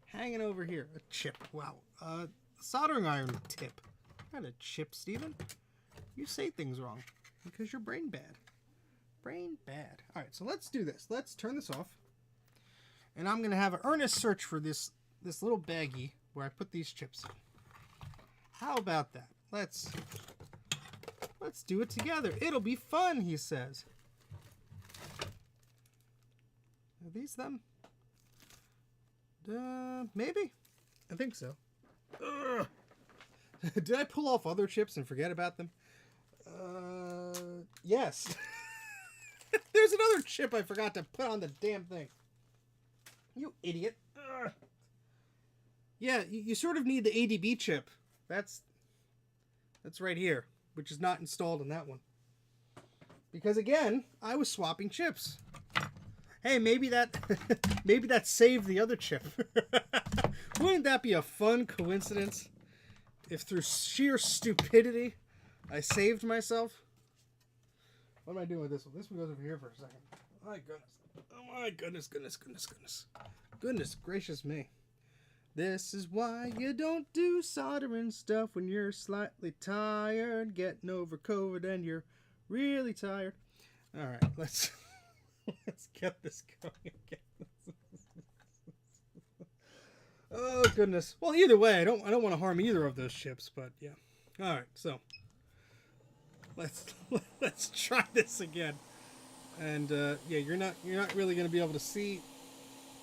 hanging over here. A chip, wow. Soldering iron tip. Not a chip, Steven. You say things wrong because you're brain bad. Brain bad. All right, so let's do this. Let's turn this off. And I'm going to have an earnest search for this little baggie where I put these chips in. How about that? Let's do it together. It'll be fun, he says. Are these them? Maybe. I think so. Did I pull off other chips and forget about them? Yes. There's another chip I forgot to put on the damn thing. You idiot. Ugh. Yeah, you sort of need the ADB chip. That's right here, which is not installed in that one. Because again, I was swapping chips. Hey, maybe that saved the other chip. Wouldn't that be a fun coincidence? if through sheer stupidity I saved myself. What am I doing with this one? This one goes over here for a second. My goodness. Oh my goodness, goodness. Goodness gracious me. This is why you don't do soldering stuff when you're slightly tired, getting over COVID and you're really tired. All right, let's get this going again. Oh goodness. Well, either way, I don't want to harm either of those ships, but yeah. All right, so let's try this again. And yeah, you're not really going to be able to see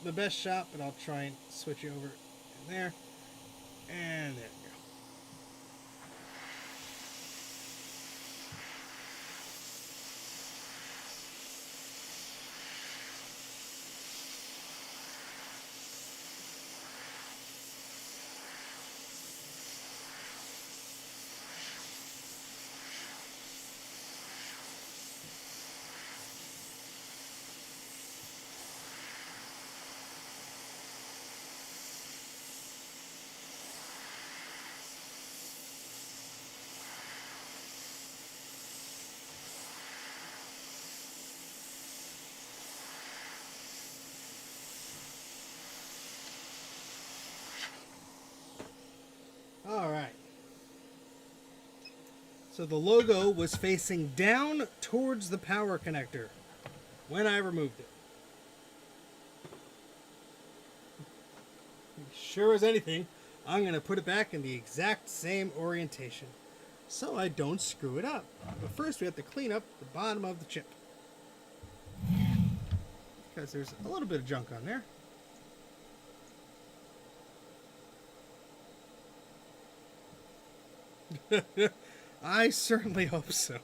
the best shot, but I'll try and switch you over in there. And there you go. All right. So the logo was facing down towards the power connector when I removed it. Sure as anything, I'm going to put it back in the exact same orientation so I don't screw it up. But first we have to clean up the bottom of the chip, because there's a little bit of junk on there. I certainly hope so.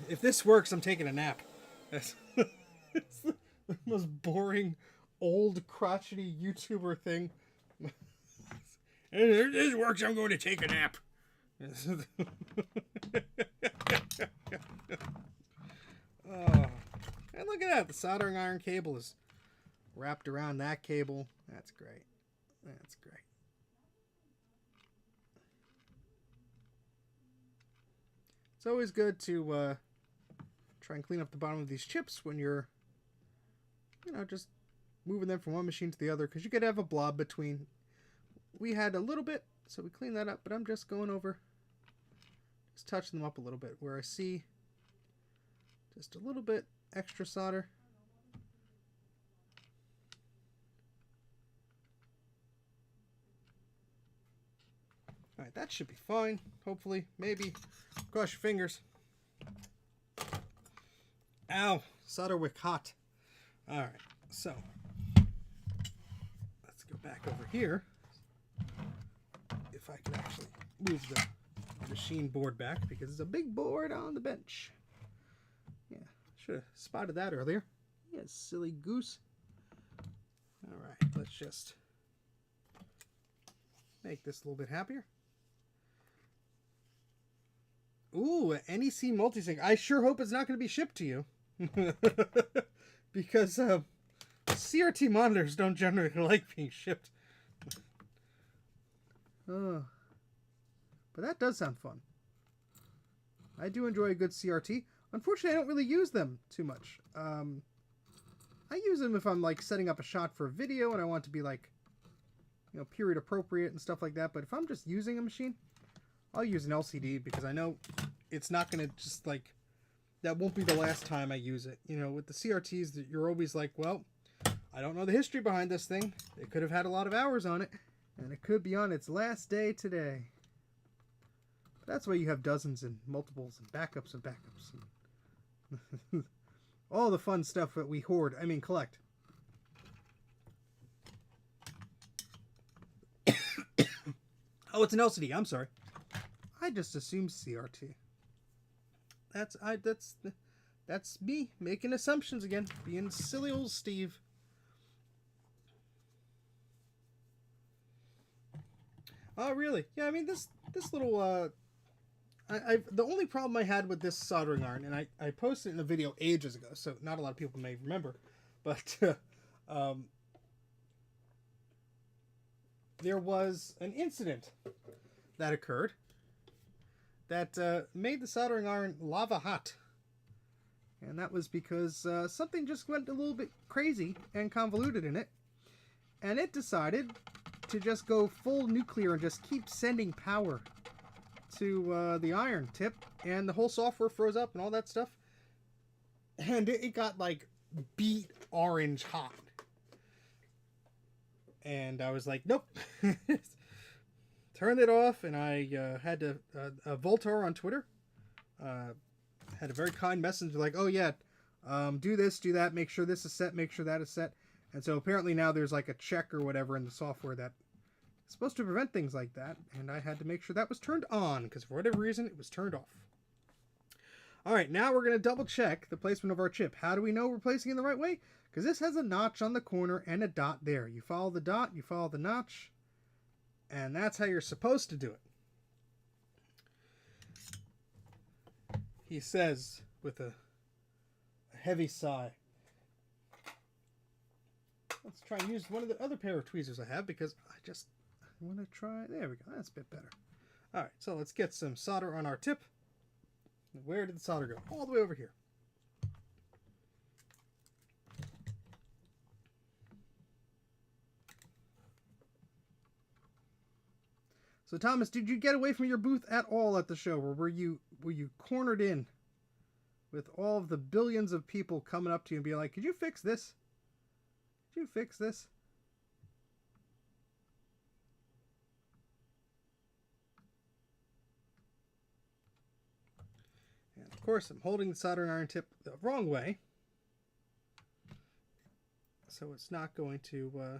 If this works, I'm taking a nap. It's the most boring, old, crotchety YouTuber thing. If this works, I'm going to take a nap. Oh. And look at that. The soldering iron cable is wrapped around that cable. That's great. That's great. It's always good to try and clean up the bottom of these chips when you're, just moving them from one machine to the other, because you could have a blob between. We had a little bit, so we cleaned that up, but I'm just going over, just touching them up a little bit where I see just a little bit extra solder. All right, that should be fine. Hopefully, maybe. Cross your fingers. Ow, solder wick hot. All right, so let's go back over here. If I can actually move the machine board back, because it's a big board on the bench. Yeah, should have spotted that earlier. Yeah, silly goose. All right, let's just make this a little bit happier. Ooh, an NEC multisync. I sure hope it's not going to be shipped to you. Because CRT monitors don't generally like being shipped. But that does sound fun. I do enjoy a good CRT. Unfortunately, I don't really use them too much. I use them if I'm like setting up a shot for a video and I want to be like, period appropriate and stuff like that. But if I'm just using a machine, I'll use an LCD, because I know it's not going to just like, that won't be the last time I use it. With the CRTs, that you're always like, well, I don't know the history behind this thing. It could have had a lot of hours on it, and it could be on its last day today. But that's why you have dozens and multiples and backups and backups. And all the fun stuff that we collect. Oh, it's an LCD. I'm sorry. I just assumed CRT. That's me making assumptions again, being silly old Steve. Oh, really? Yeah, I mean this little the only problem I had with this soldering iron, and I posted it in a video ages ago, so not a lot of people may remember, but there was an incident that occurred that made the soldering iron lava hot. And that was because something just went a little bit crazy and convoluted in it. And it decided to just go full nuclear and just keep sending power to the iron tip. And the whole software froze up and all that stuff. And it got like beet orange hot. And I was like, nope. Turned it off, and I had to Voltar on Twitter had a very kind message like, oh yeah, do this, do that, make sure this is set, make sure that is set. And so apparently now there's like a check or whatever in the software that is supposed to prevent things like that, and I had to make sure that was turned on because for whatever reason it was turned off. All right, now we're going to double check the placement of our chip. How do we know we're placing it in the right way? Because this has a notch on the corner and a dot there. You follow the dot, you follow the notch, and that's how you're supposed to do it. He says with a heavy sigh. Let's try and use one of the other pair of tweezers I have because I want to try. There we go. That's a bit better. All right, so let's get some solder on our tip. Where did the solder go? All the way over here. So Thomas, did you get away from your booth at all at the show, or were you cornered in with all of the billions of people coming up to you and being like, "Could you fix this? Could you fix this?" And of course, I'm holding the soldering iron tip the wrong way, so it's not going to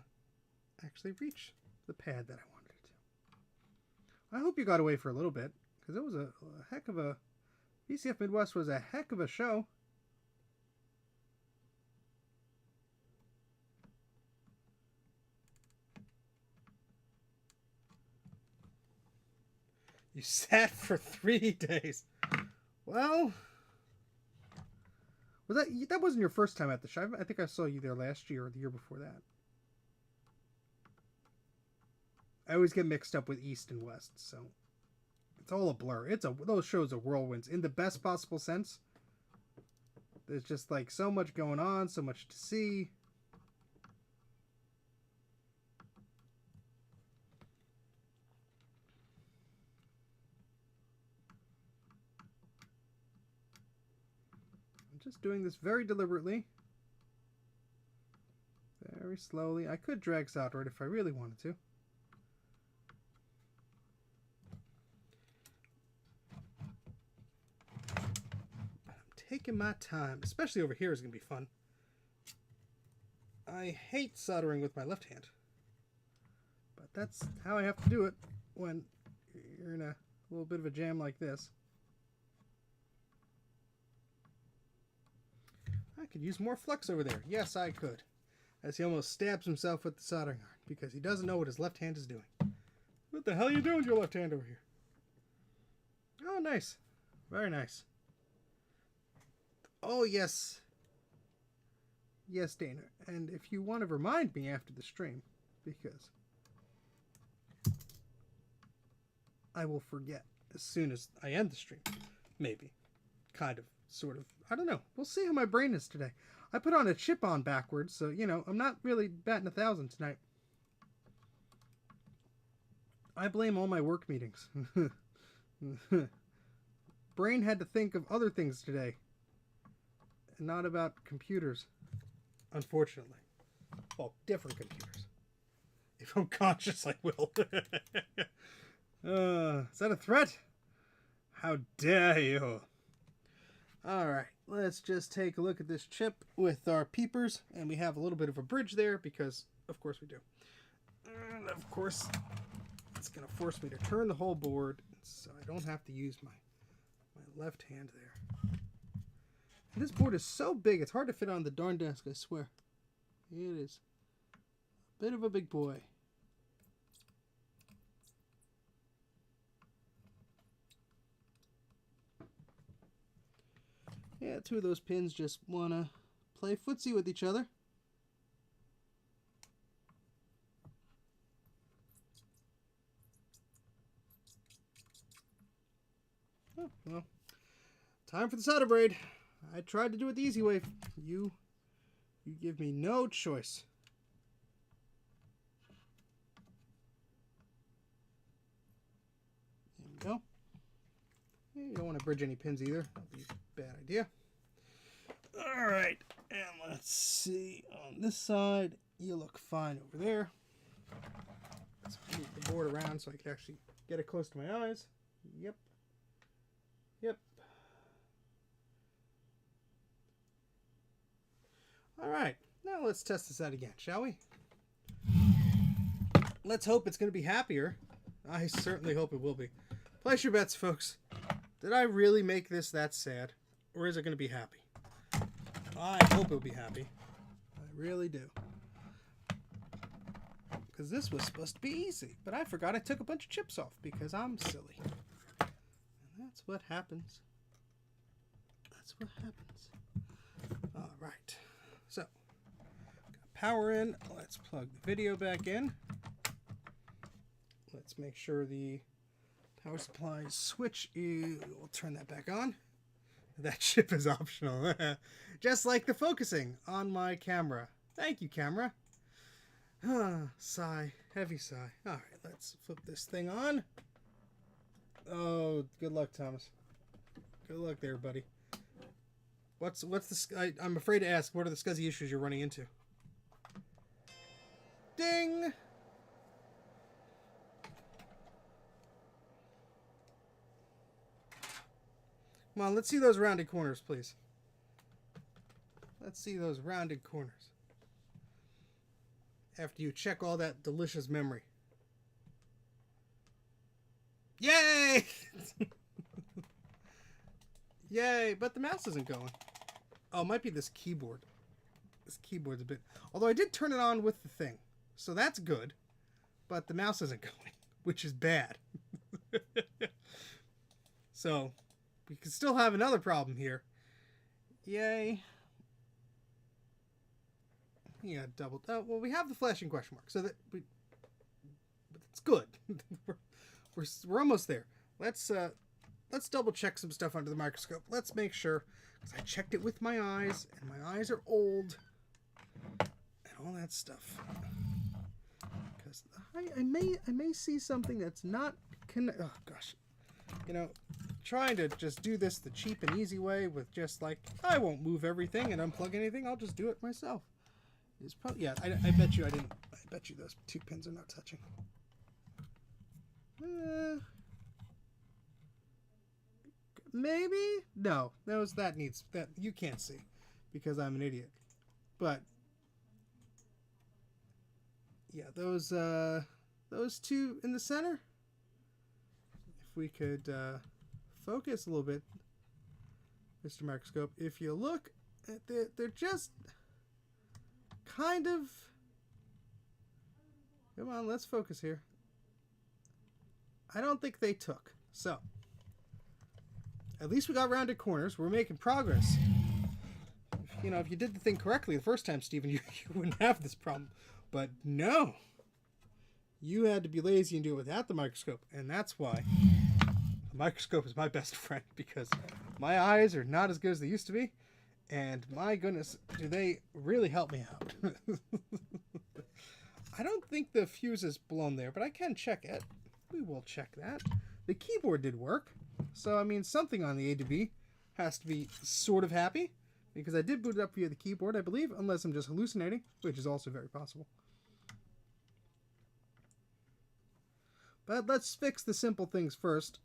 actually reach the pad that I wanted it to. I hope you got away for a little bit, because it was a heck of a... VCF Midwest was a heck of a show. You sat for 3 days. Well, was that wasn't your first time at the show? I think I saw you there last year or the year before that. I always get mixed up with East and West, so it's all a blur. Those shows are whirlwinds in the best possible sense. There's just like so much going on, so much to see. I'm just doing this very deliberately. Very slowly. I could drag solder it if I really wanted to. Taking my time, especially over here is going to be fun. I hate soldering with my left hand, but that's how I have to do it when you're in a little bit of a jam like this. I could use more flux over there. Yes, I could. As he almost stabs himself with the soldering iron because he doesn't know what his left hand is doing. What the hell are you doing with your left hand over here? Oh, nice. Very nice. Oh, yes. Yes, Dana. And if you want to remind me after the stream, because I will forget as soon as I end the stream. Maybe. Kind of. Sort of. I don't know. We'll see how my brain is today. I put on a chip on backwards, so, you know, I'm not really batting 1,000 tonight. I blame all my work meetings. Brain had to think of other things today. Not about computers, unfortunately. Well, different computers. If I'm conscious, I will. Is that a threat? How dare you? Alright, let's just take a look at this chip with our peepers. And we have a little bit of a bridge there because, of course, we do. And, of course, it's going to force me to turn the whole board so I don't have to use my left hand there. And this board is so big, it's hard to fit on the darn desk, I swear. It is a bit of a big boy. Yeah, two of those pins just want to play footsie with each other. Oh, well, time for the solder braid. I tried to do it the easy way. You give me no choice. There we go. You don't want to bridge any pins either. That'd be a bad idea. All right, and let's see. On this side, you look fine over there. Let's move the board around so I can actually get it close to my eyes. Yep. Yep. All right, now let's test this out again, shall we? Let's hope it's going to be happier. I certainly hope it will be. Place your bets, folks. Did I really make this that sad? Or is it going to be happy? I hope it'll be happy. I really do. Because this was supposed to be easy. But I forgot I took a bunch of chips off because I'm silly. And that's what happens. That's what happens. All right. So, got power in. Let's plug the video back in. Let's make sure the power supply switch is... We'll turn that back on. That chip is optional. Just like the focusing on my camera. Thank you, camera. Sigh. Heavy sigh. All right, let's flip this thing on. Oh, good luck, Thomas. Good luck there, buddy. What's the... I'm afraid to ask, what are the SCSI issues you're running into? Ding! Come on, let's see those rounded corners, please. Let's see those rounded corners. After you check all that delicious memory. Yay! Yay, but the mouse isn't going. Oh, it might be this keyboard. This keyboard's a bit... Although I did turn it on with the thing. So that's good. But the mouse isn't going, which is bad. So... we can still have another problem here. Yay. Yeah, double. Well, we have the flashing question mark, so that we. But it's good. we're almost there. Let's double check some stuff under the microscope. Let's make sure, because I checked it with my eyes, and my eyes are old, and all that stuff. Because I may see something that's not. Oh gosh, you know. Trying to just do this the cheap and easy way with just like, I won't move everything and unplug anything, I'll just do it myself. Is probably, yeah, I bet you I bet you those two pins are not touching. Maybe? No, that needs, that you can't see because I'm an idiot. But yeah, those two in the center, if we could focus a little bit, Mr. Microscope. If you look at they're just kind of... Come on, let's focus here. I don't think they took. So, at least we got rounded corners. We're making progress. You know, if you did the thing correctly the first time, Stephen, you wouldn't have this problem. But no. You had to be lazy and do it without the microscope. And that's why the microscope is my best friend, because my eyes are not as good as they used to be, and my goodness, do they really help me out. I don't think the fuse is blown there, but I can check it. We will check that. The keyboard did work, so I mean something on the A to B has to be sort of happy, because I did boot it up via the keyboard, I believe, unless I'm just hallucinating, which is also very possible. But let's fix the simple things first.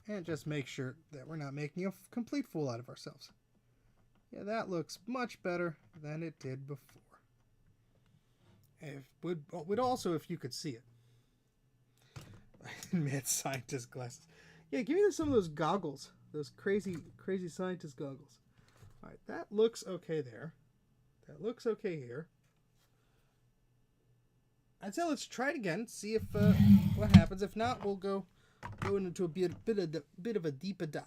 And just make sure that we're not making a complete fool out of ourselves. Yeah, that looks much better than it did before. Would also if you could see it. Mad scientist glasses. Yeah, give me some of those goggles. Those crazy scientist goggles. Alright, that looks okay there. That looks okay here. I'd say let's try it again, see if what happens. If not, we'll go into a bit of a deeper dive.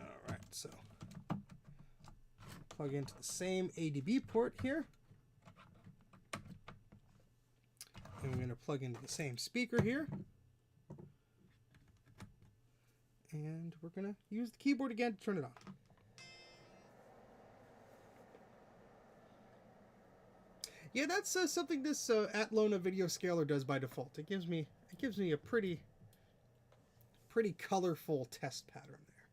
All right, so plug into the same ADB port here. And we're going to plug into the same speaker here. And we're going to use the keyboard again to turn it on. Yeah, that's something this Atlona video scaler does by default. It gives me a pretty colorful test pattern there.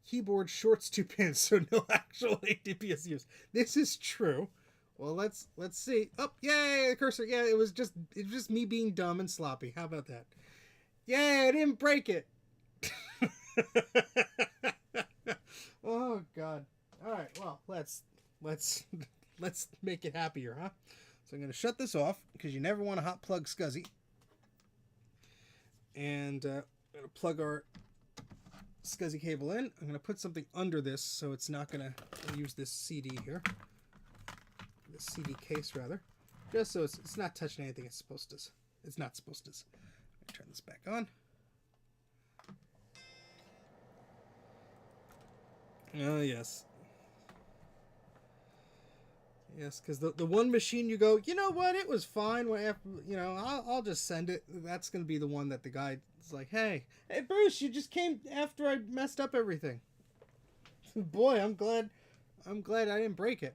Keyboard shorts 2 pins, so no actual ADB is used. This is true. Well, let's see. Oh, yay, the cursor. Yeah, it was just me being dumb and sloppy. How about that? Yay, I didn't break it. Oh God. All right. Well, let's make it happier, huh? So I'm going to shut this off because you never want to hot plug SCSI. And I'm going to plug our SCSI cable in. I'm going to put something under this so it's not going to use this CD here. This CD case, rather. Just so it's not touching anything it's supposed to. It's not supposed to. Let me turn this back on. Oh, yes. Yes, because the one machine you go, you know what, it was fine. I'll just send it. That's going to be the one that the guy is like, hey, Bruce, you just came after I messed up everything. Boy, I'm glad I didn't break it.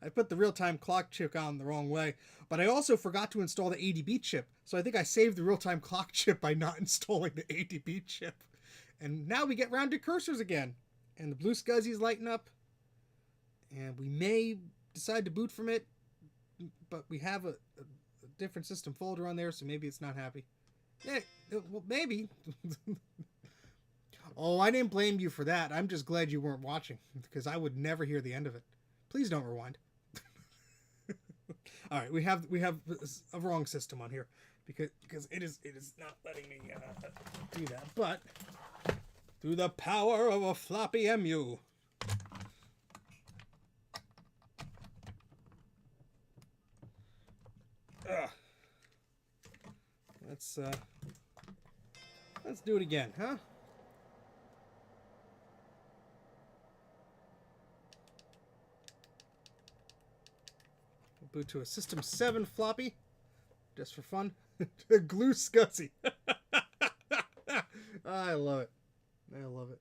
I put the real-time clock chip on the wrong way, but I also forgot to install the ADB chip. So I think I saved the real-time clock chip by not installing the ADB chip. And now we get round to cursors again. And the blue SCSI's lighting up. And we may decide to boot from it, but we have a different system folder on there, so maybe it's not happy. Yeah, well, maybe. Oh, I didn't blame you for that. I'm just glad you weren't watching, because I would never hear the end of it. Please don't rewind. All right, we have a wrong system on here because it is not letting me do that. But through the power of a floppy MU. Let's do it again, huh? Boot to a System 7 floppy, just for fun. Glue SCSI. I love it. I love it.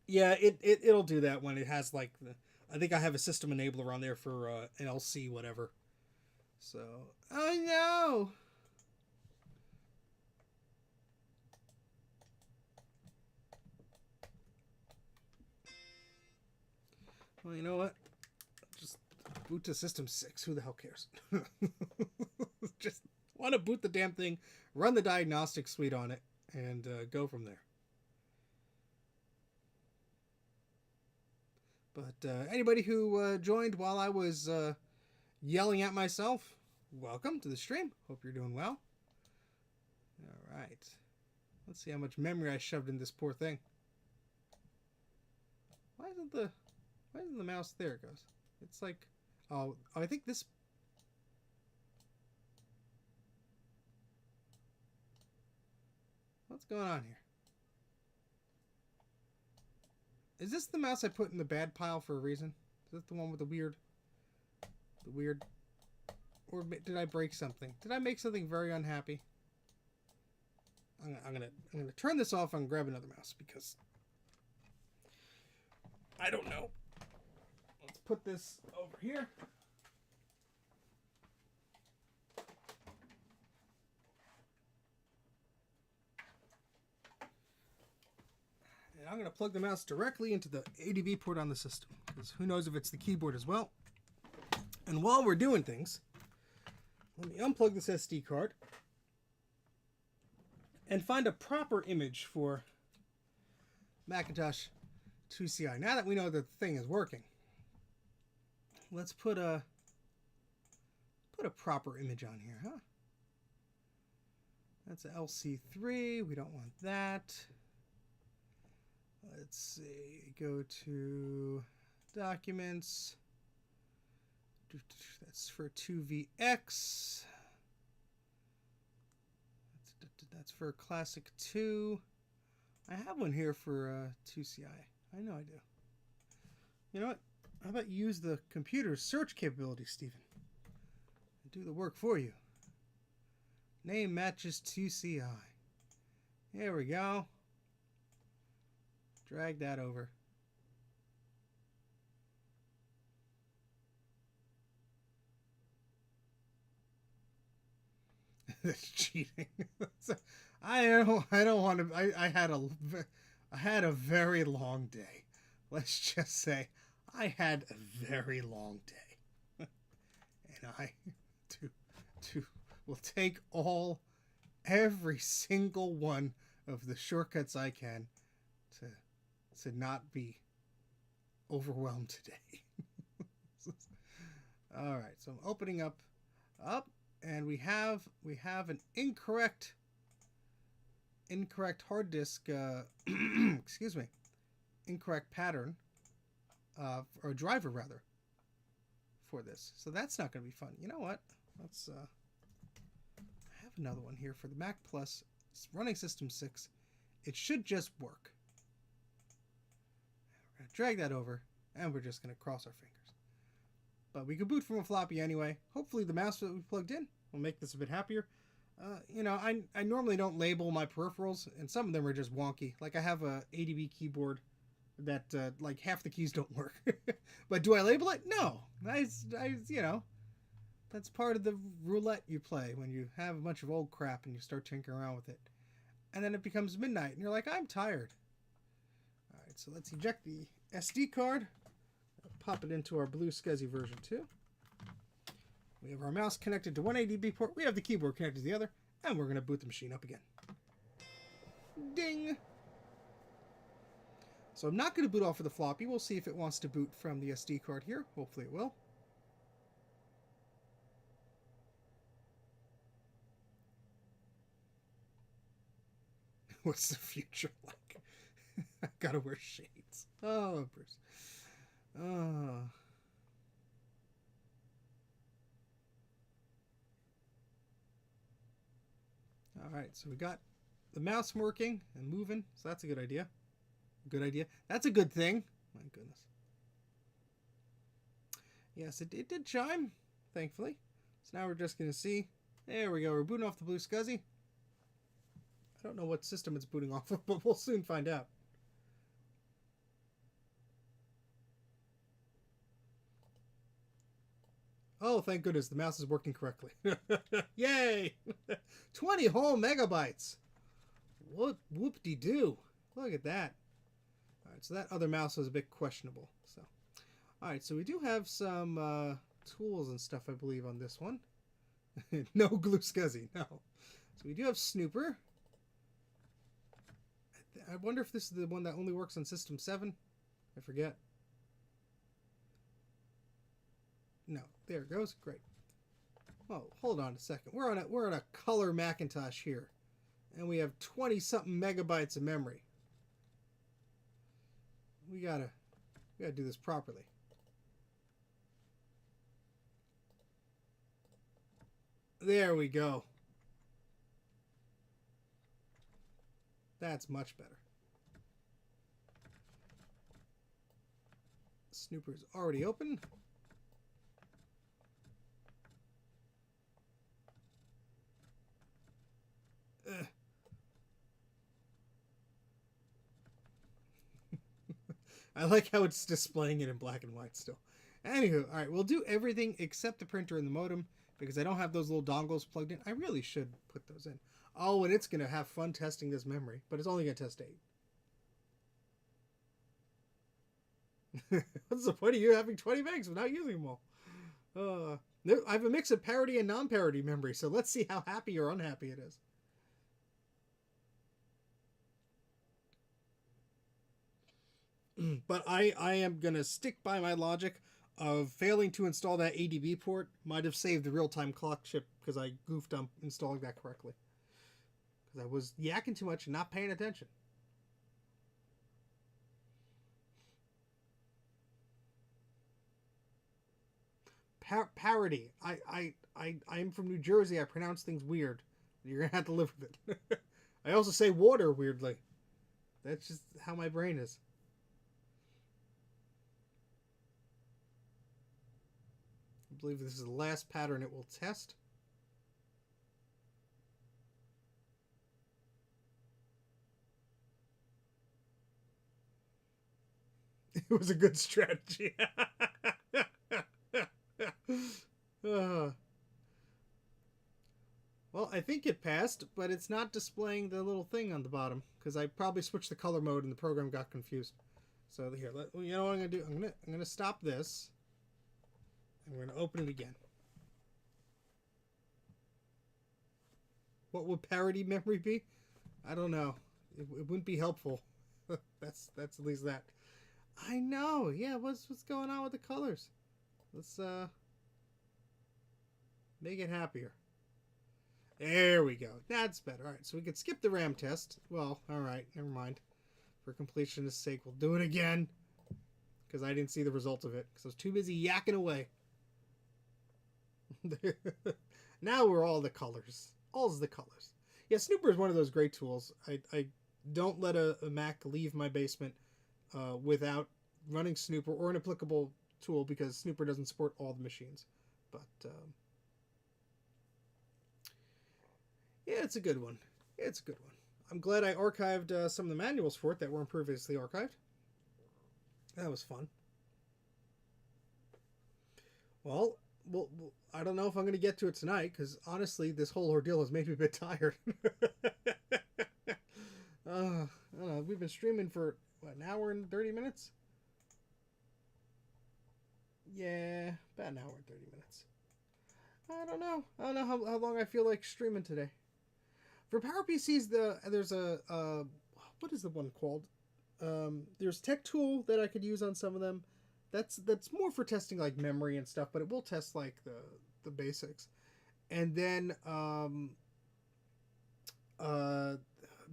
Yeah, it'll do that when it has like I think I have a system enabler on there for an LC whatever. So, oh no. Well, you know what? Just boot to System 6. Who the hell cares? Just want to boot the damn thing, run the diagnostic suite on it, and go from there. But anybody who joined while I was yelling at myself, welcome to the stream. Hope you're doing well. All right. Let's see how much memory I shoved in this poor thing. Why isn't the mouse there? It goes. It's like, oh, I think this. What's going on here? Is this the mouse I put in the bad pile for a reason? Is this the one with the weird, or did I break something? Did I make something very unhappy? I'm gonna turn this off and grab another mouse because I don't know. Let's put this over here. And I'm going to plug the mouse directly into the ADB port on the system, because who knows if it's the keyboard as well. And while we're doing things, let me unplug this SD card and find a proper image for Macintosh IIci. Now that we know that the thing is working, let's put a proper image on here, huh? That's a LC3. We don't want that. Let's see. Go to Documents. That's for 2VX. That's for Classic 2. I have one here for 2CI. I know I do. You know what? How about you use the computer's search capability, Stephen? And do the work for you. Name matches IIci. There we go. Drag that over. That's cheating. I don't want to. I had a very long day. Let's just say I had a very long day, and I will take every single one of the shortcuts I can to not be overwhelmed today. All right, so I'm opening up, and we have an incorrect hard disk. Excuse me, incorrect pattern, or driver rather, for this. So that's not going to be fun. You know what? Let's. I have another one here for the Mac Plus. It's running System 6. It should just work. We're going to drag that over, and we're just going to cross our fingers. But we can boot from a floppy anyway. Hopefully the mouse that we plugged in will make this a bit happier. You know, I normally don't label my peripherals, and some of them are just wonky. Like I have a ADB keyboard that like half the keys don't work. But do I label it? No. You know, that's part of the roulette you play when you have a bunch of old crap and you start tinkering around with it. And then it becomes midnight and you're like, I'm tired. All right, so let's eject the SD card. Pop it into our Blue SCSI version 2. We have our mouse connected to one ADB port. We have the keyboard connected to the other. And we're going to boot the machine up again. Ding! So I'm not going to boot off of the floppy. We'll see if it wants to boot from the SD card here. Hopefully it will. What's the future like? I gotta wear shades. Oh, Bruce. Oh. Alright, so we got the mouse working and moving, so that's a good idea. Good idea. That's a good thing. My goodness. Yes, it did chime, thankfully. So now we're just going to see. There we go. We're booting off the Blue SCSI. I don't know what system it's booting off of, but we'll soon find out. Oh, thank goodness, the mouse is working correctly. Yay! 20 whole megabytes. What whoop-de-doo. Look at that. All right, so that other mouse was a bit questionable. So, all right, so we do have some tools and stuff, I believe, on this one. No Blue SCSI, no. So we do have Snooper. I wonder if this is the one that only works on System 7. I forget. No, there it goes. Great. Oh, hold on a second. We're on a color Macintosh here, and we have 20-something megabytes of memory. We gotta do this properly. There we go. That's much better. Snooper's already open. I like how it's displaying it in black and white still. Anywho, alright, we'll do everything except the printer and the modem because I don't have those little dongles plugged in. I really should put those in. Oh, and it's going to have fun testing this memory, but it's only going to test 8. What's the point of you having 20 megs without using them all? I have a mix of parity and non-parity memory, so let's see how happy or unhappy it is. But I am going to stick by my logic of failing to install that ADB port. Might have saved the real-time clock chip because I goofed on installing that correctly. Because I was yakking too much and not paying attention. Parody. I'm from New Jersey. I pronounce things weird. You're going to have to live with it. I also say water weirdly. That's just how my brain is. believe this is the last pattern it will test. It was a good strategy. Well, I think it passed, but it's not displaying the little thing on the bottom because I probably switched the color mode and the program got confused. So here, you know what I'm gonna do? I'm gonna stop this, and we're gonna open it again. What would parity memory be? I don't know. It wouldn't be helpful. that's at least that. I know. Yeah, what's going on with the colors? Let's make it happier. There we go. That's better. All right, so we could skip the RAM test. Well, all right, never mind. For completionist sake, we'll do it again because I didn't see the result of it because I was too busy yakking away. Now we're all the colors. All's the colors. Yeah, Snooper is one of those great tools. I don't let a Mac leave my basement without running Snooper or an applicable tool because Snooper doesn't support all the machines. But yeah, it's a good one. It's a good one. I'm glad I archived some of the manuals for it that weren't previously archived. That was fun. Well, I don't know if I'm going to get to it tonight because honestly, this whole ordeal has made me a bit tired. I don't know. We've been streaming for what, an hour and 30 minutes? Yeah, about an hour and 30 minutes. I don't know. I don't know how long I feel like streaming today. For PowerPCs, there's a what is the one called? There's Tech Tool that I could use on some of them. That's more for testing like memory and stuff, but it will test like the basics. And then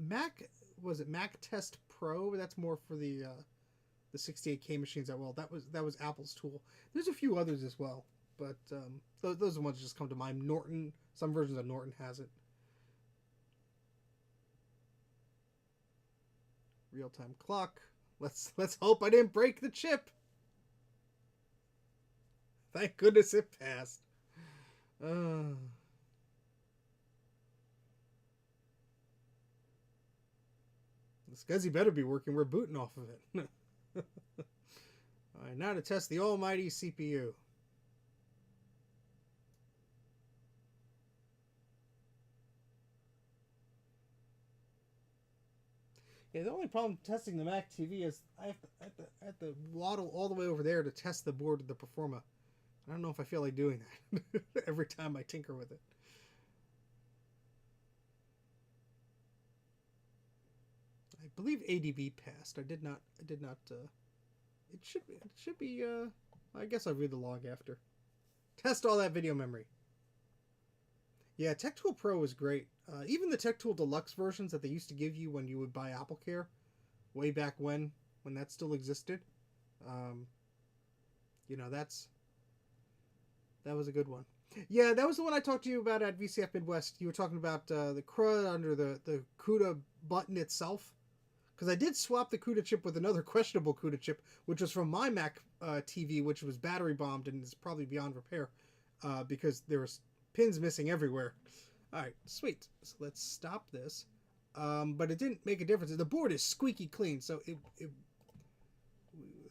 Mac Test Pro? That's more for the 68K machines. That was Apple's tool. There's a few others as well, but those are the ones that just come to mind. Norton, some versions of Norton has it. Real-time clock. Let's hope I didn't break the chip. Thank goodness it passed. The SCSI better be working. We're booting off of it. Alright, now to test the almighty CPU. Yeah, the only problem testing the Mac TV is I have to waddle all the way over there to test the board of the Performa. I don't know if I feel like doing that every time I tinker with it. I believe ADB passed. I did not. It should be. I guess I'll read the log after. Test all that video memory. Yeah, Tech Tool Pro is great. Even the Tech Tool Deluxe versions that they used to give you when you would buy AppleCare, way back when that still existed. You know, that was a good one. Yeah, that was the one I talked to you about at VCF Midwest. You were talking about the CUDA under the CUDA button itself. Because I did swap the CUDA chip with another questionable CUDA chip, which was from my Mac TV, which was battery bombed and is probably beyond repair because there was pins missing everywhere. Alright, sweet. So let's stop this. But it didn't make a difference. The board is squeaky clean, so it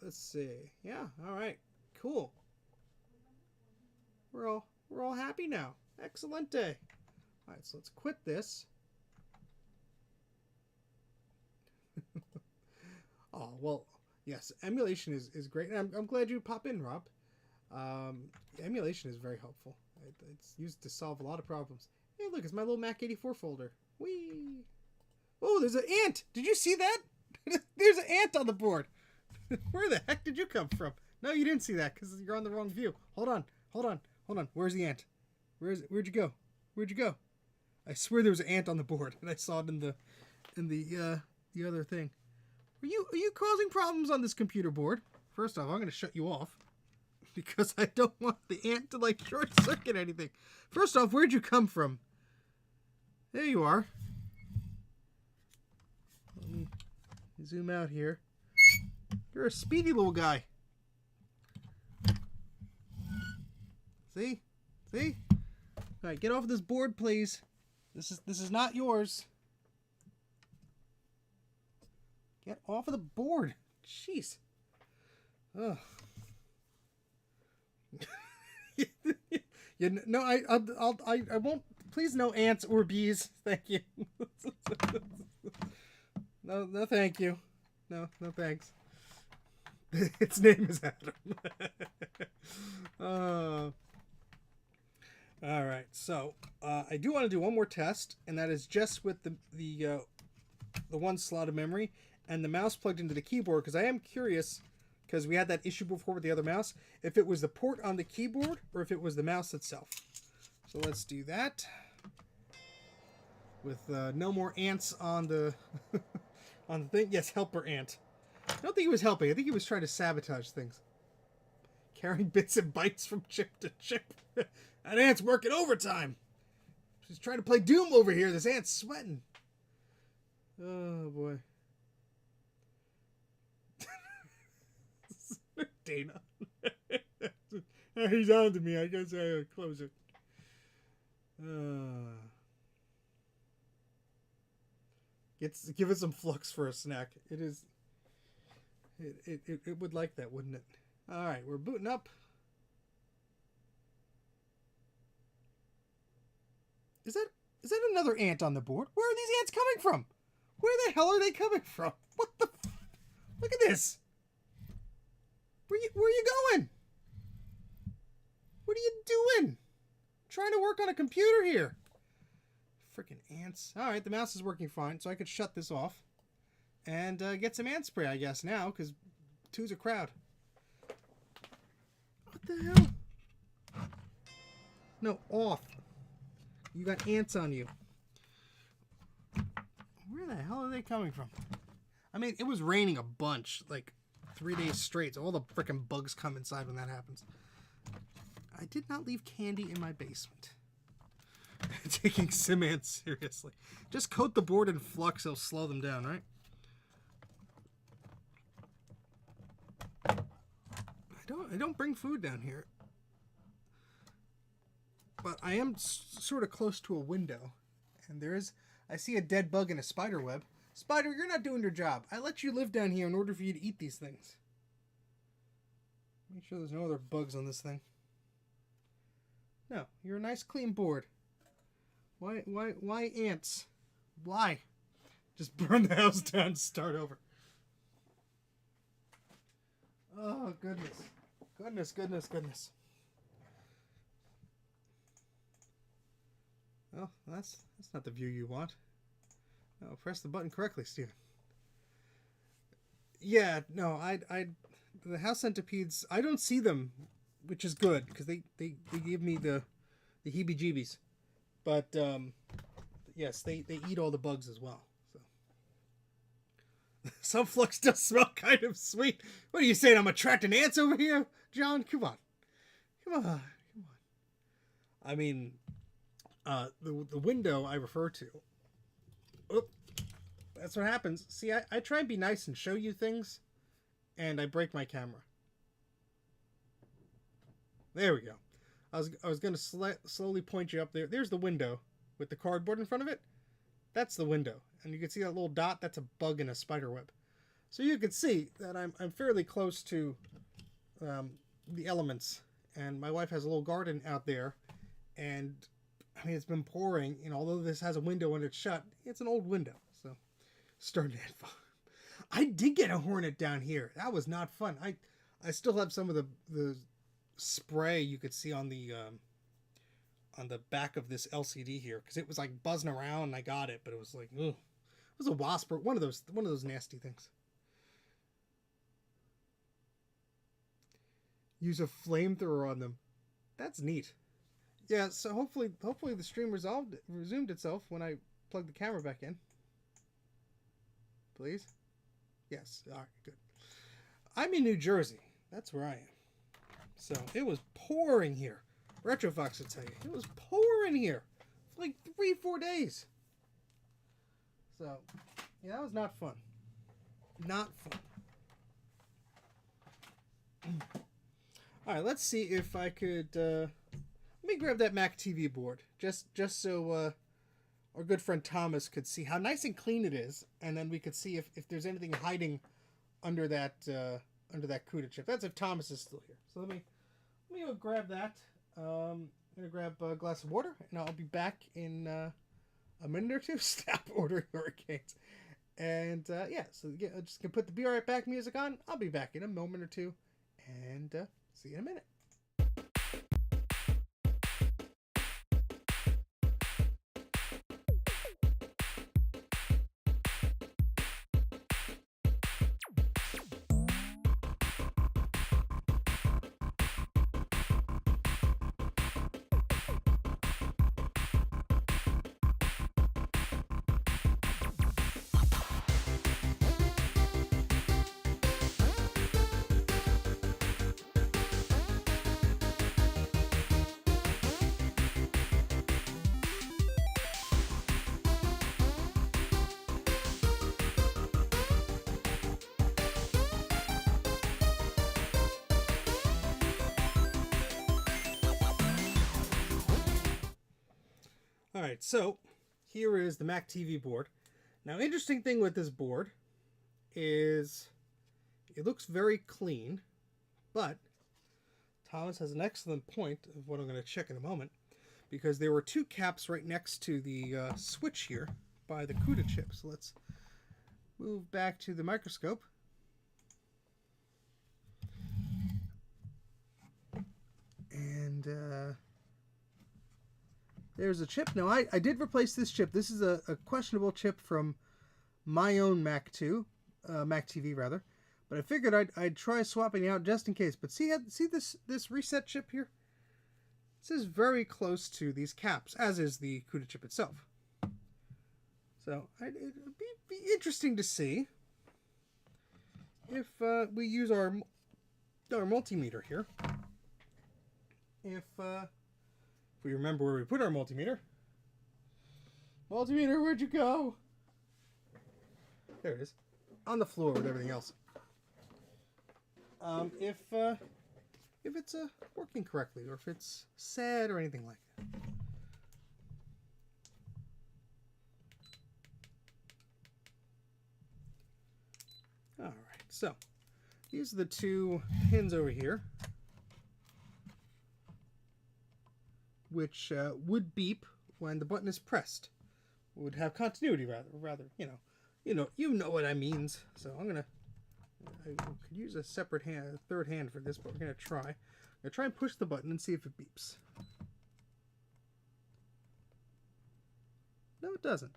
let's see. Yeah, alright. Cool. We're all happy now. Excellent day. Alright, so let's quit this. Oh, well, yes, emulation is great. And I'm glad you pop in, Rob. Emulation is very helpful. It's used to solve a lot of problems. Hey, look, it's my little Mac 84 folder. Whee! Oh, there's an ant! Did you see that? There's an ant on the board. Where the heck did you come from? No, you didn't see that because you're on the wrong view. Hold on. Where's the ant? Where'd you go? Where'd you go? I swear there was an ant on the board, and I saw it in the other thing. Are you causing problems on this computer board? First off, I'm going to shut you off because I don't want the ant to like short circuit anything. First off, where'd you come from? There you are. Let me zoom out here. You're a speedy little guy. See? See? All right, get off this board, please. This is not yours. Get off of the board. Jeez. Ugh. No, I won't. Please, no ants or bees. Thank you. No, thank you. No, thanks. Its name is Adam. All right, so I do want to do one more test, and that is just with the one slot of memory and the mouse plugged into the keyboard, because I am curious, because we had that issue before with the other mouse, if it was the port on the keyboard or if it was the mouse itself. So let's do that with no more ants on the on the thing. Yes, helper ant. I don't think he was helping. I think he was trying to sabotage things. Carrying bits and bytes from chip to chip. That ant's working overtime. She's trying to play Doom over here. This ant's sweating. Oh, boy. Dana. He's on to me. I guess I'll close it. Give it some flux for a snack. It is... It would like that, wouldn't it? All right, we're booting up. Is that another ant on the board? Where are these ants coming from? Where the hell are they coming from? What the? Look at this. Where are you going? What are you doing? I'm trying to work on a computer here. Freaking ants. All right, the mouse is working fine, so I could shut this off and get some ant spray, I guess, now, because two's a crowd. What the hell? No, off. You got ants on you. Where the hell are they coming from? I mean, it was raining a bunch, like 3 days straight, so all the frickin' bugs come inside when that happens. I did not leave candy in my basement. Taking sim ants seriously. Just coat the board in flux, it'll slow them down, right? I don't bring food down here. But I am sort of close to a window. And I see a dead bug in a spider web. Spider, you're not doing your job. I let you live down here in order for you to eat these things. Make sure there's no other bugs on this thing. No, you're a nice clean board. Why ants? Why? Just burn the house down and start over. Oh, goodness. Goodness. Well, that's not the view you want. No, press the button correctly, Steven. Yeah, no, the house centipedes, I don't see them, which is good, because they give me the heebie-jeebies. But, yes, they eat all the bugs as well. So. Some flux does smell kind of sweet. What are you saying? I'm attracting ants over here? John, come on. I mean, the window I refer to. Oop, that's what happens. See, I try and be nice and show you things, and I break my camera. There we go. I was going to slowly point you up there. There's the window with the cardboard in front of it. That's the window. And you can see that little dot. That's a bug in a spider web. So you can see that I'm fairly close to the elements. And my wife has a little garden out there. And, I mean, it's been pouring. And although this has a window and it's shut, it's an old window. So, starting to have fun. I did get a hornet down here. That was not fun. I still have some of the spray you could see on the back of this LCD here, because it was like buzzing around and I got it, but it was like, ugh. It was a wasp or one of those nasty things. Use a flamethrower on them. That's neat. Yeah, so hopefully the stream resumed itself when I plug the camera back in. Please? Yes. All right, good. I'm in New Jersey. That's where I am. So, it was pouring here. Retrofox will tell you. It was pouring here for like 3-4 days. So, yeah, that was not fun. Not fun. Alright, let's see if I could me grab that Mac TV board just so our good friend Thomas could see how nice and clean it is, and then we could see if there's anything hiding under that CUDA chip. That's if Thomas is still here. So let me go grab that. I'm gonna grab a glass of water, and I'll be back in a minute or two. Stop ordering hurricanes. And yeah, so I'm just gonna put the Be Right Back music on. I'll be back in a moment or two, and see you in a minute. Alright, so here is the Mac TV board. Now, interesting thing with this board is it looks very clean, but Thomas has an excellent point of what I'm going to check in a moment, because there were two caps right next to the switch here by the CUDA chip. So let's move back to the microscope. And there's a chip. Now, I did replace this chip. This is a questionable chip from my own Mac TV rather. But I figured I'd try swapping it out just in case. But see this reset chip here? This is very close to these caps, as is the CUDA chip itself. So it'd be interesting to see if we use our multimeter here. If we remember where we put our multimeter. Multimeter, where'd you go? There it is. On the floor with everything else. If it's working correctly, or if it's sad or anything like that. Alright, so these are the two pins over here, which would beep when the button is pressed. Would have continuity rather, you know what I means. So I could use a separate hand, a third hand for this, but we're gonna try and push the button and see if it beeps. No, it doesn't.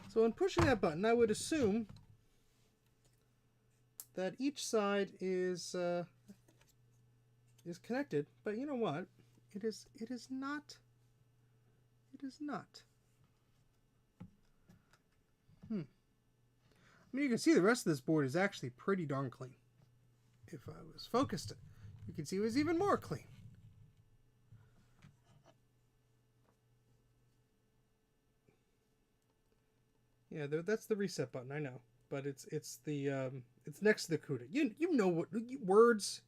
So in pushing that button, I would assume that each side is connected, but you know what? It is not. It is not. I mean, you can see the rest of this board is actually pretty darn clean. If I was focused, you can see it was even more clean. Yeah, that's the reset button. I know, but it's next to the CUDA. You know what words.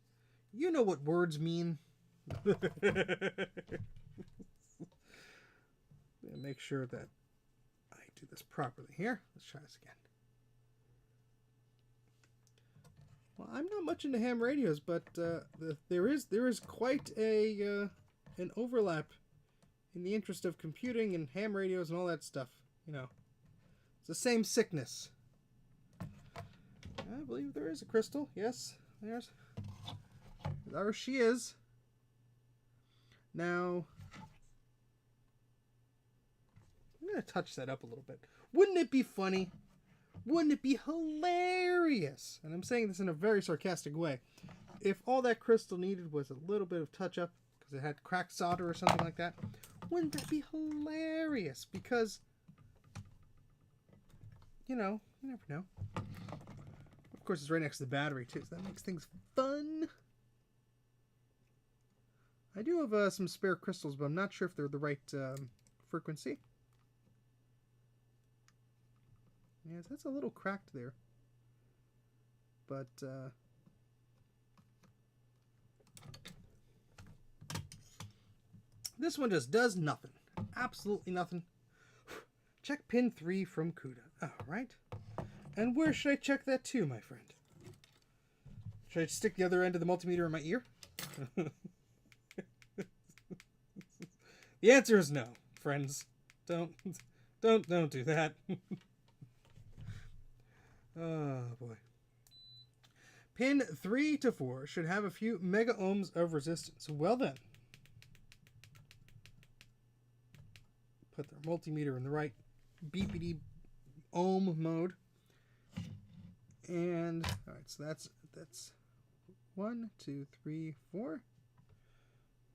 You know what words mean. Make sure that I do this properly here. Let's try this again. Well, I'm not much into ham radios, but there is quite an overlap in the interest of computing and ham radios and all that stuff. You know, it's the same sickness. I believe there is a crystal. Yes, there she is. Now, I'm going to touch that up a little bit. Wouldn't it be funny? Wouldn't it be hilarious? And I'm saying this in a very sarcastic way. If all that crystal needed was a little bit of touch up, because it had cracked solder or something like that, wouldn't that be hilarious? Because, you know, you never know. Of course, it's right next to the battery, too, so that makes things fun. I do have some spare crystals, but I'm not sure if they're the right frequency. Yes, that's a little cracked there. but this one just does nothing. Absolutely nothing. Check pin 3 from CUDA. Alright. And where should I check that to, my friend? Should I stick the other end of the multimeter in my ear? The answer is no, friends. Don't do that. Oh boy. Pin 3 to 4 should have a few mega ohms of resistance. Well then. Put the multimeter in the right beepity ohm mode. And alright, so that's 1, 2, 3, 4.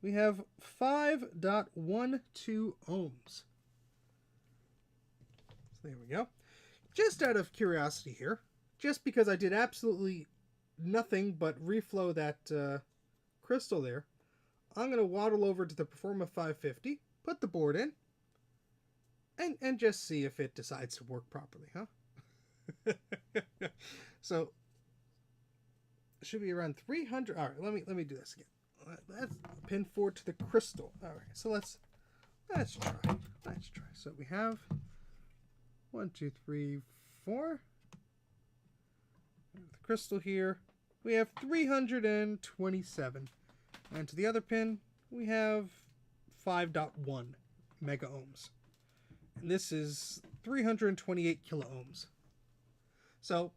We have 5.12 ohms. So there we go. Just out of curiosity here, just because I did absolutely nothing but reflow that crystal there, I'm going to waddle over to the Performa 550, put the board in, and just see if it decides to work properly, huh? So it should be around 300. All right, let me do this again. That's pin 4 to the crystal. All right, so let's try. So we have 1, 2, 3, 4. The crystal here, we have 327, and to the other pin we have 5.1 mega ohms, and this is 328 kilo ohms. So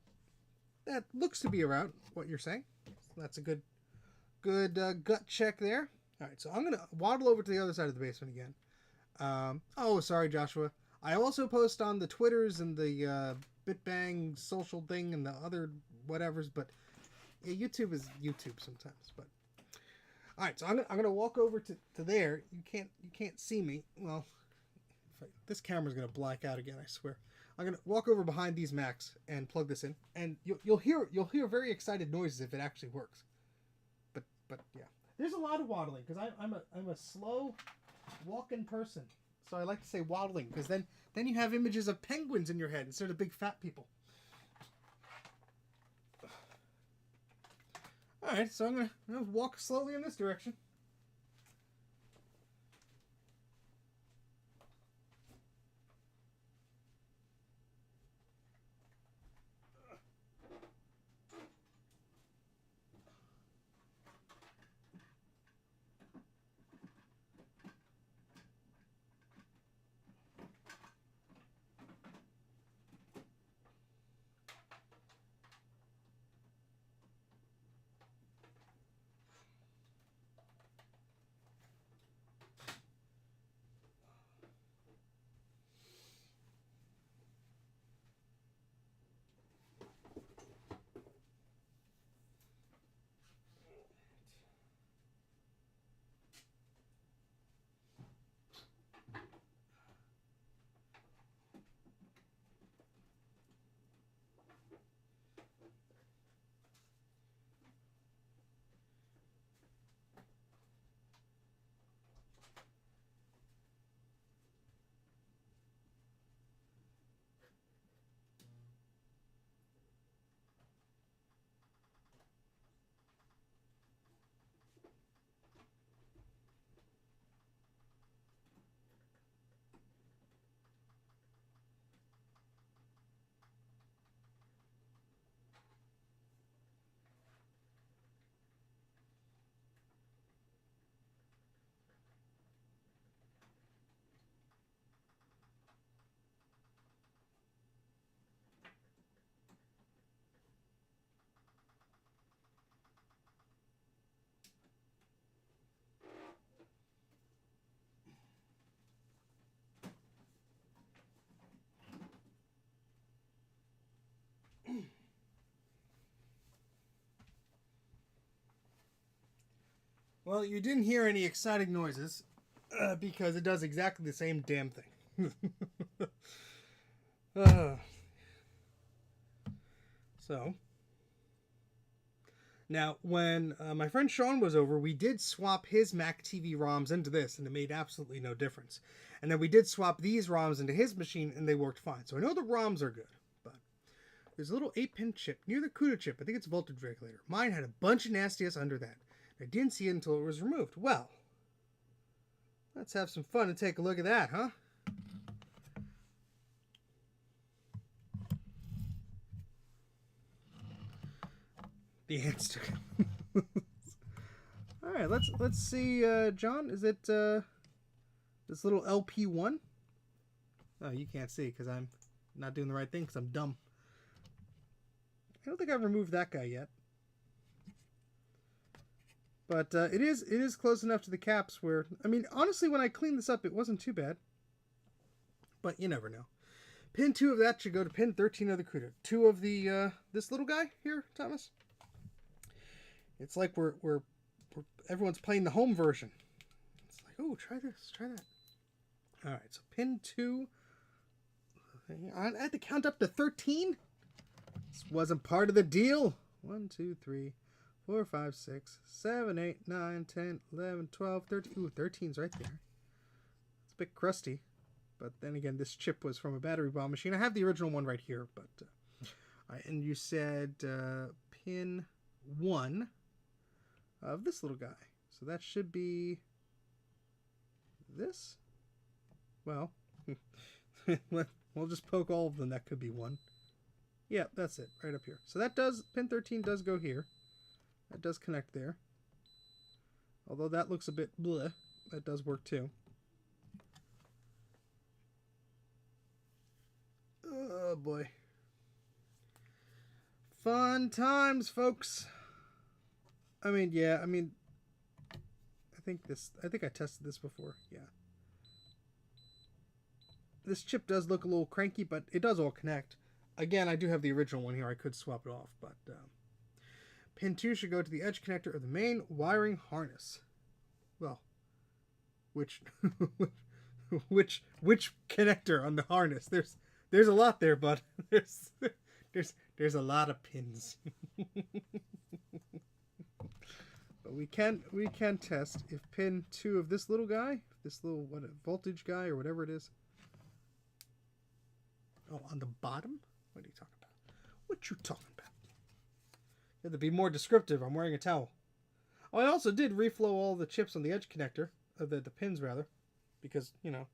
that looks to be around what you're saying. So that's a good gut check there. All right, so I'm gonna waddle over to the other side of the basement again. Oh, sorry, Joshua. I also post on the Twitters and the BitBang social thing and the other whatevers, but yeah, YouTube is YouTube sometimes. But all right, so I'm gonna walk over to there. You can't see me. Well, this camera's gonna black out again. I swear. I'm gonna walk over behind these Macs and plug this in, and you'll hear very excited noises if it actually works. But yeah, there's a lot of waddling because I'm a slow walking person, so I like to say waddling because then you have images of penguins in your head instead of big fat people. All right, so I'm gonna walk slowly in this direction. Well, you didn't hear any exciting noises because it does exactly the same damn thing. So, now when my friend Sean was over, we did swap his Mac TV ROMs into this, and it made absolutely no difference. And then we did swap these ROMs into his machine, and they worked fine. So I know the ROMs are good, but There's a little 8-pin chip near the CUDA chip. I think it's a voltage regulator. Mine had a bunch of nastiness under that. I didn't see it until it was removed. Well, let's have some fun and take a look at that, huh? The ants took it. All right, let's see, John. Is it this little LP1? Oh, you can't see because I'm not doing the right thing because I'm dumb. I don't think I've removed that guy yet. But it is close enough to the caps where, I mean, honestly, when I cleaned this up, it wasn't too bad. But you never know. Pin 2 of that should go to pin 13 of the CUDA. 2 of the this little guy here, Thomas. It's like we're everyone's playing the home version. It's like, oh, try this, try that. All right, so pin 2. I had to count up to 13. This wasn't part of the deal. 1, 2, 3, 4, 5, 6, 7, 8, 9, 10, 11, 12, 13. Ooh, 13's right there. It's a bit crusty. But then again, this chip was from a battery bomb machine. I have the original one right here. But all right, and you said pin 1 of this little guy. So that should be this. Well, we'll just poke all of them. That could be 1. Yeah, that's it, right up here. So that does, pin 13 does go here. That does connect there. Although that looks a bit bleh. That does work too. Oh boy. Fun times, folks. I mean, yeah, I mean, I think I tested this before, yeah. This chip does look a little cranky, but it does all connect. Again, I do have the original one here. I could swap it off, but pin 2 should go to the edge connector of the main wiring harness. Well, which connector on the harness? There's a lot there, but there's a lot of pins. But we can test if pin 2 of this little guy, this little voltage guy or whatever it is. Oh, on the bottom? What are you talking about? What you talking about? You have to be more descriptive. I'm wearing a towel. Oh, I also did reflow all the chips on the edge connector, the pins rather, because, you know,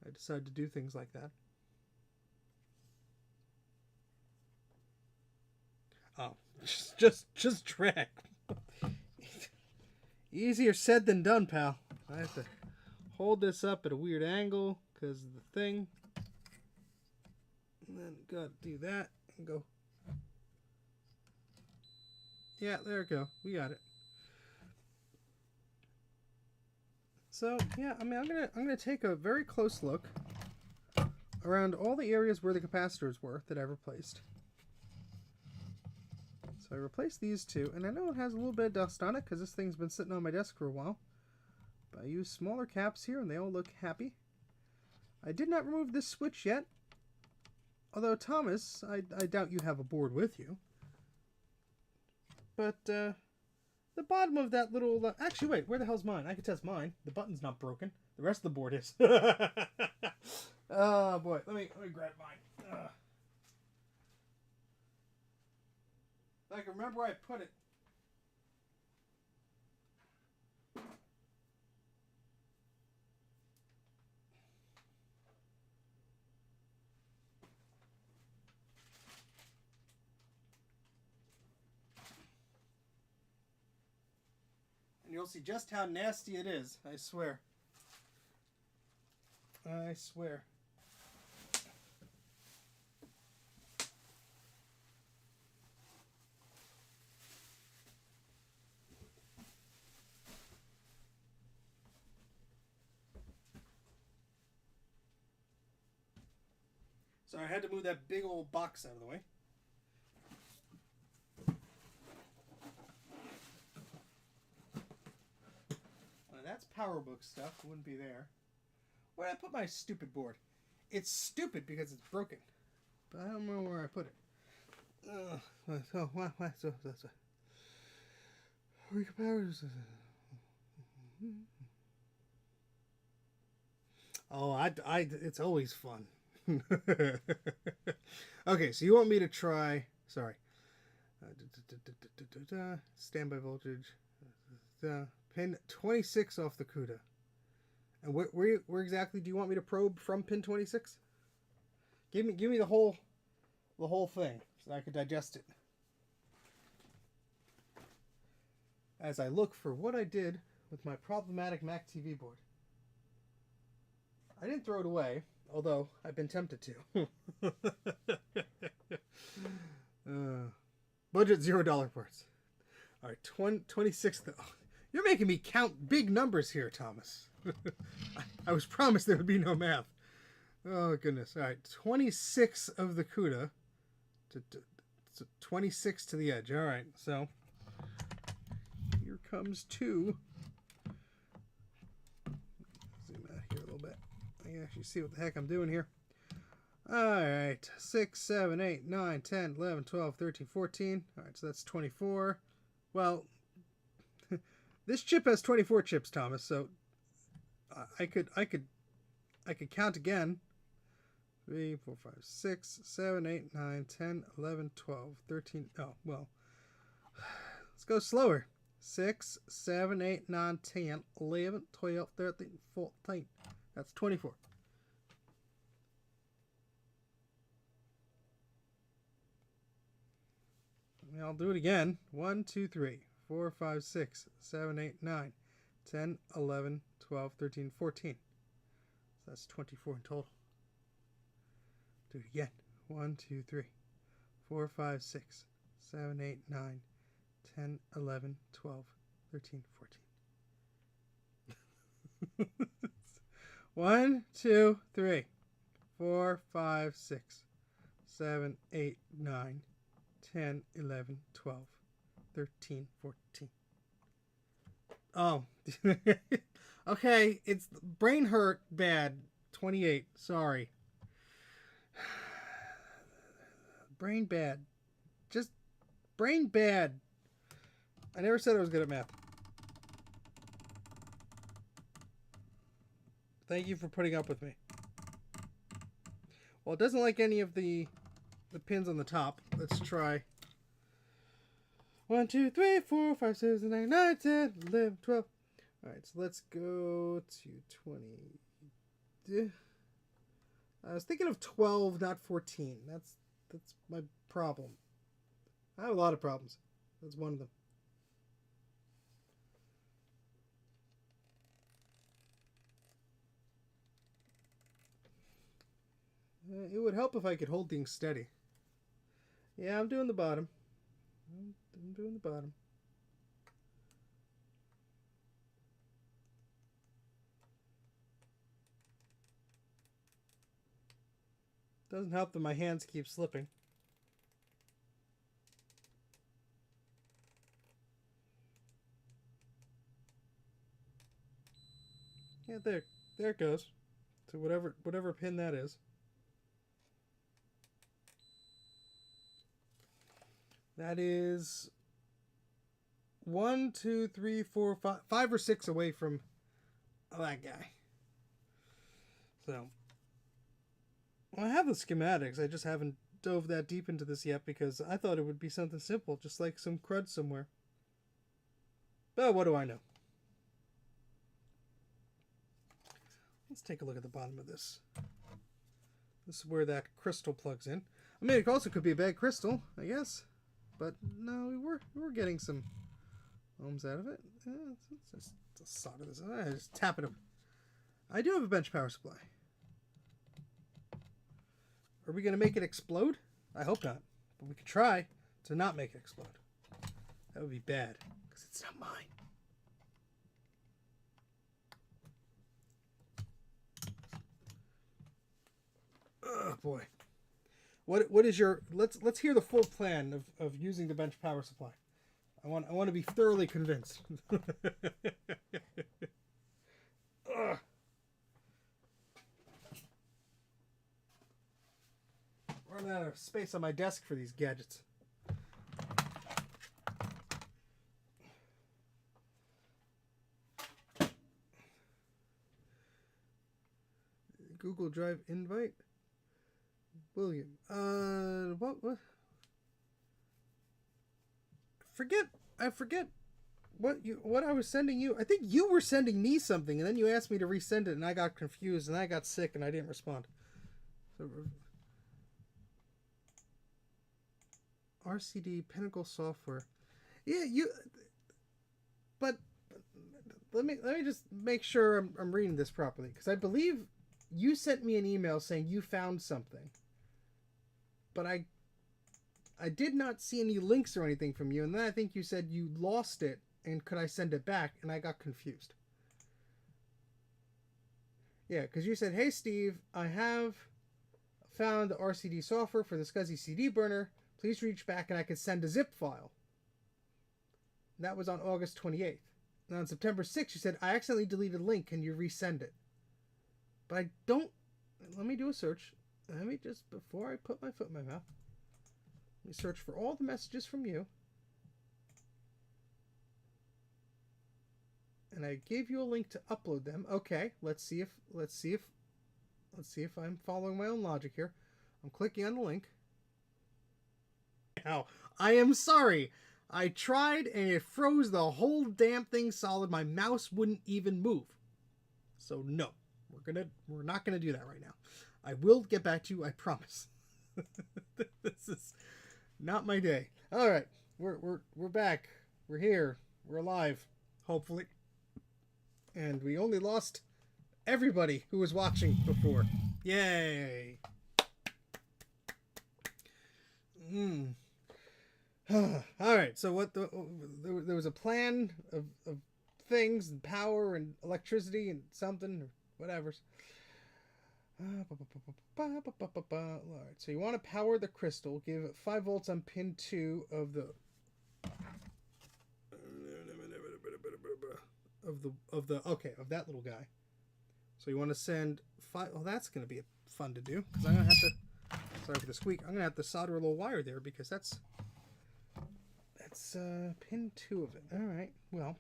I decided to do things like that. Oh, just drag. Easier said than done, pal. I have to hold this up at a weird angle because of the thing. And then gotta do that and go. Yeah, there we go. We got it. So yeah, I mean, I'm gonna take a very close look around all the areas where the capacitors were that I replaced. So I replaced these 2, and I know it has a little bit of dust on it because this thing's been sitting on my desk for a while. But I used smaller caps here, and they all look happy. I did not remove this switch yet. Although, Thomas, I doubt you have a board with you. But, the bottom of that little... actually, wait, where the hell's mine? I can test mine. The button's not broken. The rest of the board is. Oh, boy. Let me grab mine. I can remember where I put it. And you'll see just how nasty it is, I swear. I swear. So I had to move that big old box out of the way. Well, that's PowerBook stuff. It wouldn't be there. Where did I put my stupid board? It's stupid because it's broken. But I don't know where I put it. Oh, it's always fun. Okay, so you want me to try. Sorry. Standby voltage. Pin 26 off the CUDA. And where exactly do you want me to probe from pin 26? Give me the whole thing so I can digest it. As I look for what I did with my problematic Mac TV board. I didn't throw it away, although I've been tempted to. Budget $0 parts. All right, 26. Oh, you're making me count big numbers here, Thomas. I was promised there would be no math. Oh, goodness. All right, 26 of the CUDA to 26 to the edge. All right, so here comes 2. Zoom out here a little bit. I can actually see what the heck I'm doing here. Alright, 6, 7, 8, 9, 10, 11, 12, 13, 14. Alright, so that's 24. Well, this chip has 24 chips, Thomas, so I could count again. 3, 4, 5, 6, 7, 8, 9, 10, 11, 12, 13. Oh, well. Let's go slower. 6, 7, 8, 9, 10, 11, 12, 13, 14. That's 24. I'll do it again. 1, 2, 3, 4, 5, 6, 7, 8, 9, 10, 11, 12, 13, 14. So that's 24 in total. Do it again. 1, 2, 3, 4, 5, 6, 7, 8, 9, 10, 11, 12, 13, 14. 1, 2, 3, 4, 5, 6, 7, 8, 9, 10, 11, 12, 13, 14. Oh. Okay, it's brain hurt bad. 28. Sorry. Brain bad. Just brain bad. I never said I was good at math. Thank you for putting up with me. Well, it doesn't like any of the pins on the top. Let's try 1, 2, 3, 4, 5, 6, 7, 8, 9, 10, 11, 12. Alright, so let's go to 20. I was thinking of 12, not 14. That's my problem. I have a lot of problems. That's one of them. It would help if I could hold things steady. Yeah, I'm doing the bottom. I'm doing the bottom. Doesn't help that my hands keep slipping. Yeah, there it goes. To whatever pin that is. That is 1, 2, 3, 4, 5 or 6 away from that guy. So, well, I have the schematics. I just haven't dove that deep into this yet because I thought it would be something simple, just like some crud somewhere. But what do I know? Let's take a look at the bottom of this. This is where that crystal plugs in. I mean, it also could be a bad crystal, I guess. But no, we were getting some ohms out of it. Let's just solder this. Just tap it up. I do have a bench power supply. Are we going to make it explode? I hope not. But we could try to not make it explode. That would be bad because it's not mine. Oh boy. What is your let's hear the full plan of using the bench power supply. I want to be thoroughly convinced. Running out of space on my desk for these gadgets. Google Drive invite. William. What? I forget what I was sending you. I think you were sending me something, and then you asked me to resend it, and I got confused, and I got sick, and I didn't respond. So, RCD Pinnacle Software. Yeah, but let me just make sure I'm reading this properly, because I believe you sent me an email saying you found something, but I did not see any links or anything from you, and then I think you said you lost it and could I send it back, and I got confused. Yeah, because you said, "Hey Steve, I have found the RCD software for the SCSI CD burner. Please reach back and I can send a zip file." And that was on August 28th. And on September 6th, you said, "I accidentally deleted a link. Can you resend it?" But I don't. Let me do a search. Let me just, before I put my foot in my mouth, let me search for all the messages from you. And I gave you a link to upload them. Okay, let's see if I'm following my own logic here. I'm clicking on the link. Now, I am sorry. I tried and it froze the whole damn thing solid. My mouse wouldn't even move. So no, we're not gonna do that right now. I will get back to you, I promise. This is not my day. All right, we're back. We're here. We're alive, hopefully. And we only lost everybody who was watching before. Yay! All right. So there was a plan of things and power and electricity and something or whatever. All right. So you want to power the crystal. Give it 5 volts on pin 2 of the of that little guy. So you want to send 5. Well, that's going to be fun to do because I'm going to have to. Sorry for the squeak. I'm going to have to solder a little wire there because that's pin 2 of it. All right. Well.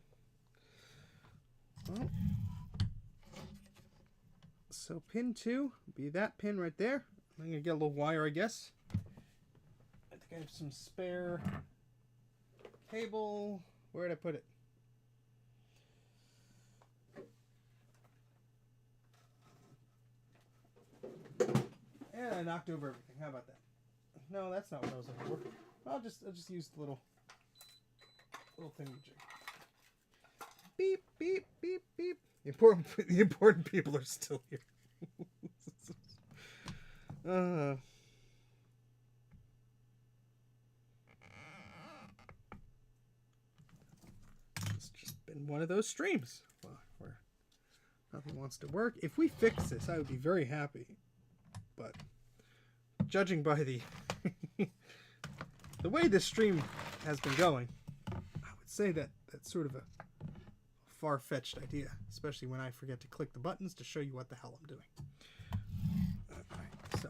So pin 2 be that pin right there. I'm going to get a little wire, I guess. I think I have some spare cable. Where did I put it? And I knocked over everything. How about that? No, that's not what I was looking for. I'll just use the little thingamajig. Beep, beep, beep, beep. The important people are still here. It's just been one of those streams where nothing wants to work. If we fix this, I would be very happy. But judging by the way this stream has been going, I would say that that's sort of a far-fetched idea, especially when I forget to click the buttons to show you what the hell I'm doing. Alright, so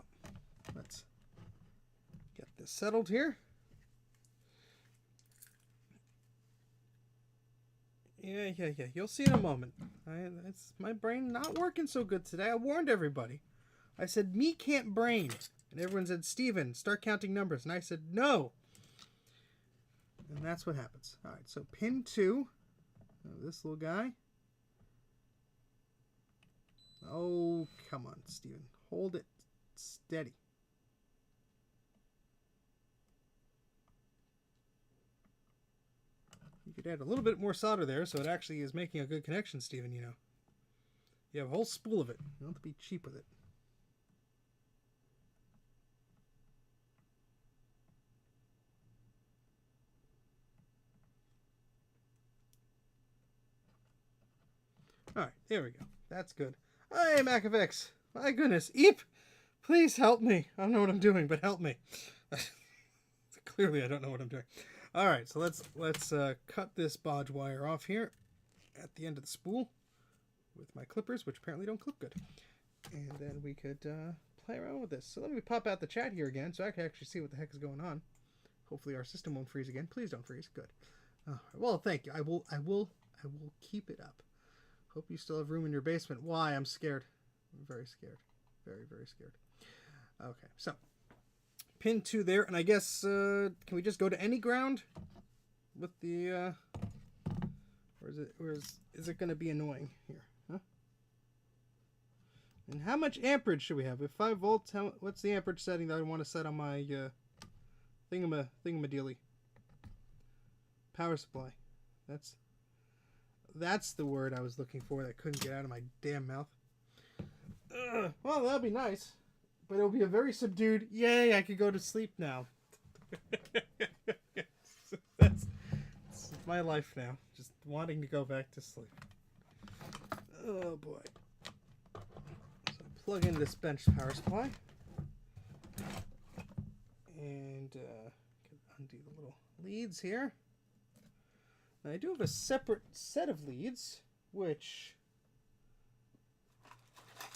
let's get this settled here. Yeah. You'll see in a moment. It's my brain not working so good today. I warned everybody. I said, me can't brain. And everyone said, Steven, start counting numbers. And I said, no. And that's what happens. All right, so pin 2. This little guy. Oh, come on, Steven. Hold it steady. You could add a little bit more solder there so it actually is making a good connection, Steven, you know. You have a whole spool of it. You don't have to be cheap with it. Alright, there we go. That's good. Hey, MacFX. My goodness. Eep! Please help me. I don't know what I'm doing, but help me. Clearly, I don't know what I'm doing. Alright, so let's cut this bodge wire off here at the end of the spool with my clippers, which apparently don't clip good. And then we could play around with this. So let me pop out the chat here again so I can actually see what the heck is going on. Hopefully our system won't freeze again. Please don't freeze. Good. Well, thank you. I will keep it up. Hope you still have room in your basement. Why? I'm scared. I'm very scared. Very, very scared. Okay, so pin 2 there, and I guess, can we just go to any ground with the, or is it going to be annoying here, huh? And how much amperage should we have? If 5 volts, what's the amperage setting that I want to set on my, thingamadealy? Power supply. That's the word I was looking for that I couldn't get out of my damn mouth. Well, that'll be nice. But it'll be a very subdued, yay, I could go to sleep now. That's my life now. Just wanting to go back to sleep. Oh, boy. So plug in this bench power supply. And undo the little leads here. Now, I do have a separate set of leads, which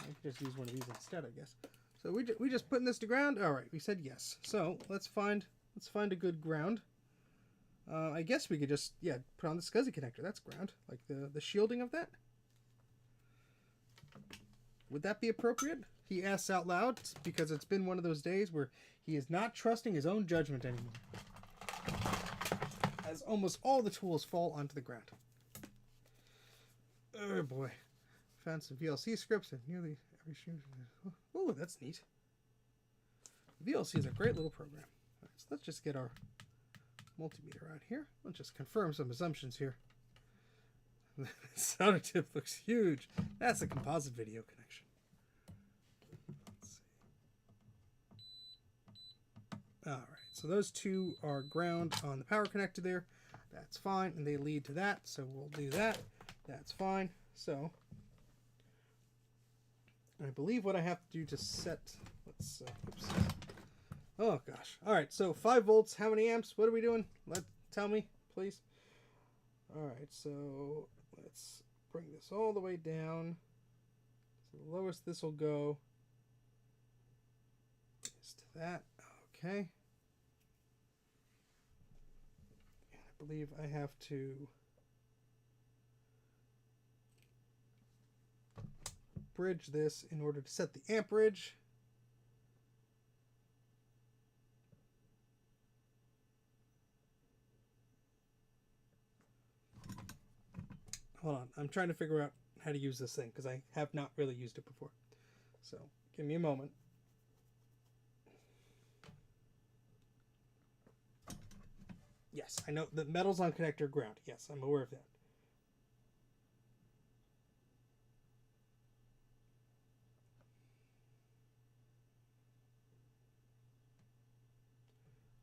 I can just use one of these instead, I guess. So we just putting this to ground? All right, we said yes. So let's find a good ground. I guess we could just, yeah, put on the SCSI connector. That's ground, like the shielding of that. Would that be appropriate? He asks out loud because it's been one of those days where he is not trusting his own judgment anymore, as almost all the tools fall onto the ground. Oh boy, found some VLC scripts and nearly every stream. Oh, that's neat. VLC is a great little program. All right, so let's just get our multimeter out here. Let's just confirm some assumptions here. The solder tip looks huge. That's a composite video connection. Let's see. All right, so those two are ground on the power connector there. That's fine, and they lead to that, so we'll do that. That's fine. So I believe what I have to do to set, let's, oops. Oh gosh. All right, so 5 volts, how many amps? What are we doing? Tell me, please. All right, so let's bring this all the way down. So the lowest this will go is to that. Okay. And I believe I have to bridge this in order to set the amperage. Hold on, I'm trying to figure out how to use this thing because I have not really used it before. So give me a moment. Yes, I know the metal's on connector ground. Yes, I'm aware of that.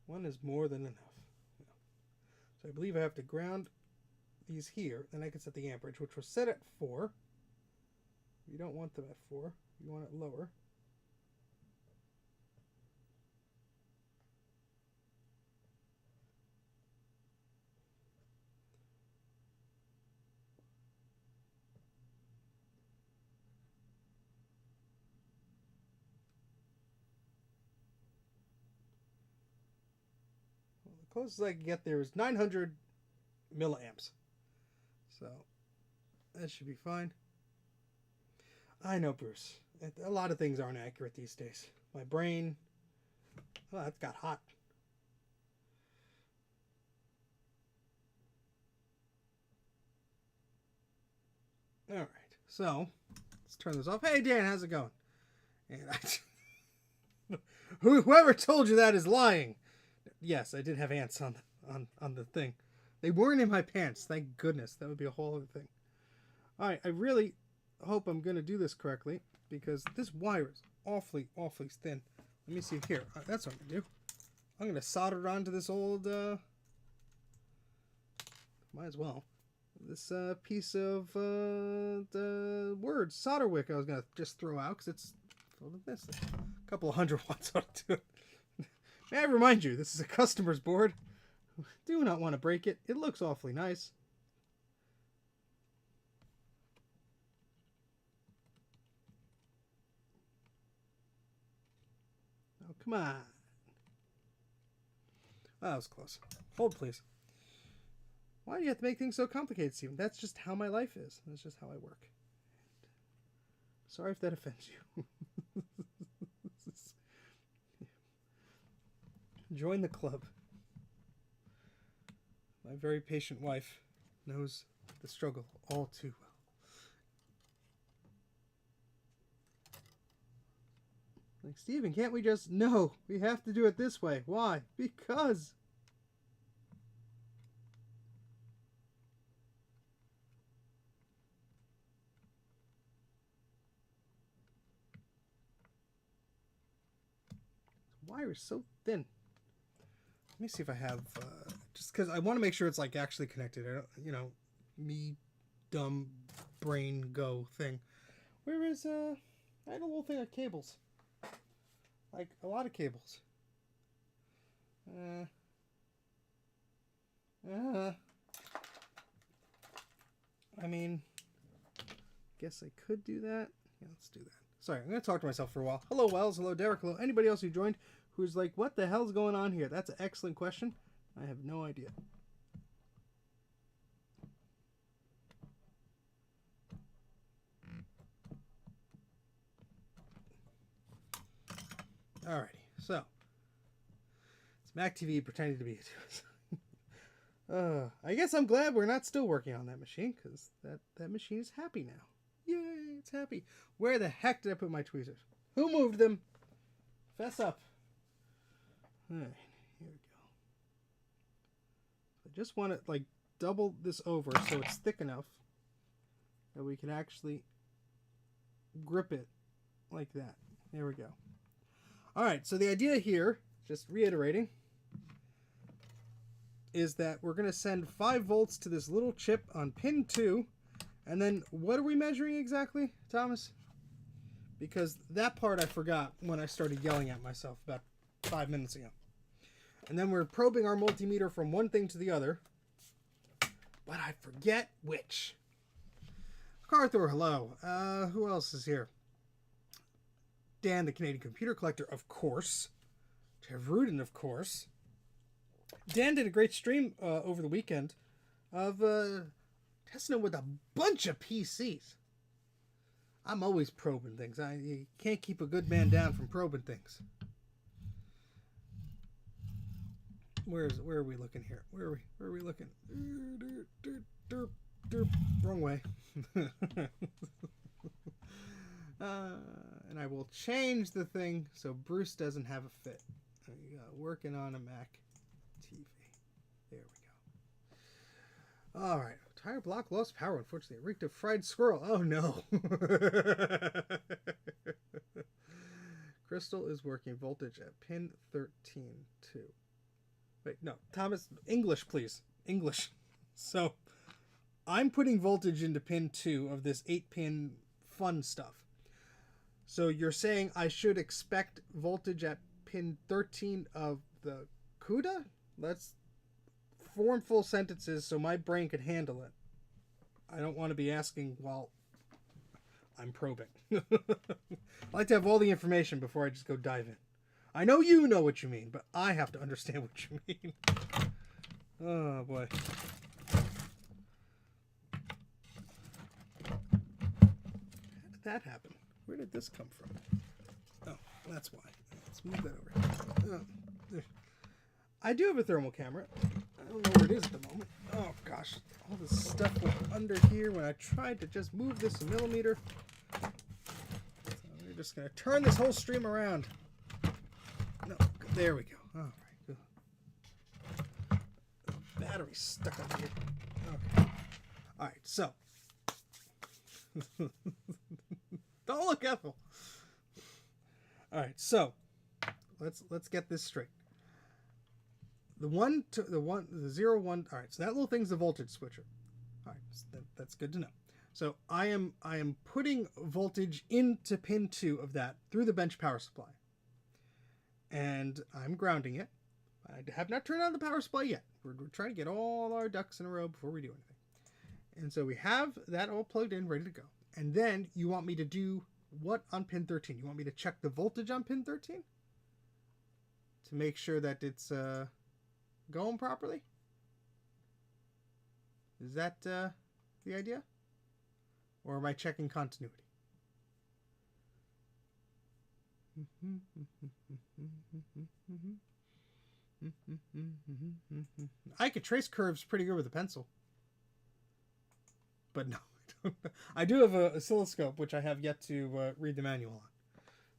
One is more than enough. Yeah. So I believe I have to ground these here. Then I can set the amperage, which was set at 4. You don't want them at 4. You want it lower. Well, the closest I can get there is 900 milliamps. So that should be fine. I know, Bruce. A lot of things aren't accurate these days. My brain, oh, that got hot. All right, so let's turn this off. Hey, Dan, how's it going? And whoever told you that is lying. Yes, I did have ants on the thing. They weren't in my pants, thank goodness. That would be a whole other thing. All right, I really hope I'm going to do this correctly because this wire is awfully thin. Let me see here. That's what I'm going to do. I'm going to solder it onto this old, might as well, this piece of the Word solder wick I was going to just throw out because it's full of this. A couple of 100 watts ought to do it. May I remind you, this is a customer's board. Do not want to break it. It looks awfully nice. Oh, come on. Oh, that was close. Hold, please. Why do you have to make things so complicated, Steven? That's just how my life is. That's just how I work. Sorry if that offends you. Join the club. My very patient wife knows the struggle all too well. Like, Steven, can't we just... No, we have to do it this way. Why? Because... the wire is so thin. Let me see if I have... just because I want to make sure it's, like, actually connected. I don't, you know, me, dumb, brain, go thing. Where is... I had a little thing of cables. Like, a lot of cables. I mean, guess I could do that. Yeah, let's do that. Sorry, I'm going to talk to myself for a while. Hello, Wells. Hello, Derek. Hello, anybody else who joined who's like, what the hell's going on here? That's an excellent question. I have no idea. Alrighty, so it's Mac TV pretending to be it. I guess I'm glad we're not still working on that machine, because that machine is happy now. Yay, it's happy. Where the heck did I put my tweezers? Who moved them? Fess up. Alright, here we go. I just want to like double this over so it's thick enough that we can actually grip it like that. There we go. Alright, so the idea here, just reiterating, is that we're going to send 5 volts to this little chip on pin 2. And then, what are we measuring exactly, Thomas? Because that part I forgot when I started yelling at myself about 5 minutes ago. And then we're probing our multimeter from one thing to the other. But I forget which. Carthor, hello. Who else is here? Dan, the Canadian Computer Collector, of course. Trev Rudin, of course. Dan did a great stream over the weekend of testing it with a bunch of PCs. I'm always probing things. You can't keep a good man down from probing things. Where are we looking here? Where are we looking? Wrong way. And I will change the thing so Bruce doesn't have a fit. There you go. Working on a Mac TV. There we go. All right. Tire block lost power, unfortunately. It reeked of fried squirrel. Oh, no. Crystal is working voltage at pin 13, too. Wait, no. Thomas, English, please. English. So, I'm putting voltage into pin 2 of this 8-pin fun stuff. So, you're saying I should expect voltage at pin 13 of the CUDA? Let's form full sentences so my brain could handle it. I don't want to be asking while I'm probing. I like to have all the information before I just go dive in. I know you know what you mean, but I have to understand what you mean. Oh, boy. How did that happen? Where did this come from? Oh, that's why. Let's move that over here. I do have a thermal camera. I don't know where it is at the moment. Oh, gosh. All this stuff went under here when I tried to just move this a millimeter. So we're just going to turn this whole stream around. No, there we go. All right, good. The battery's stuck on here. Okay. All right, so. Don't look, Ethel. All right, so let's get this straight. The 0, 1. All right, so that little thing's the voltage switcher. All right, so that's good to know. So I am putting voltage into pin 2 of that through the bench power supply. And I'm grounding it. I have not turned on the power supply yet. We're trying to get all our ducks in a row before we do anything. And so we have that all plugged in, ready to go. And then you want me to do what on pin 13? You want me to check the voltage on pin 13? To make sure that it's going properly? Is that the idea? Or am I checking continuity? I could trace curves pretty good with a pencil. But no, I don't. I do have a oscilloscope, which I have yet to read the manual on.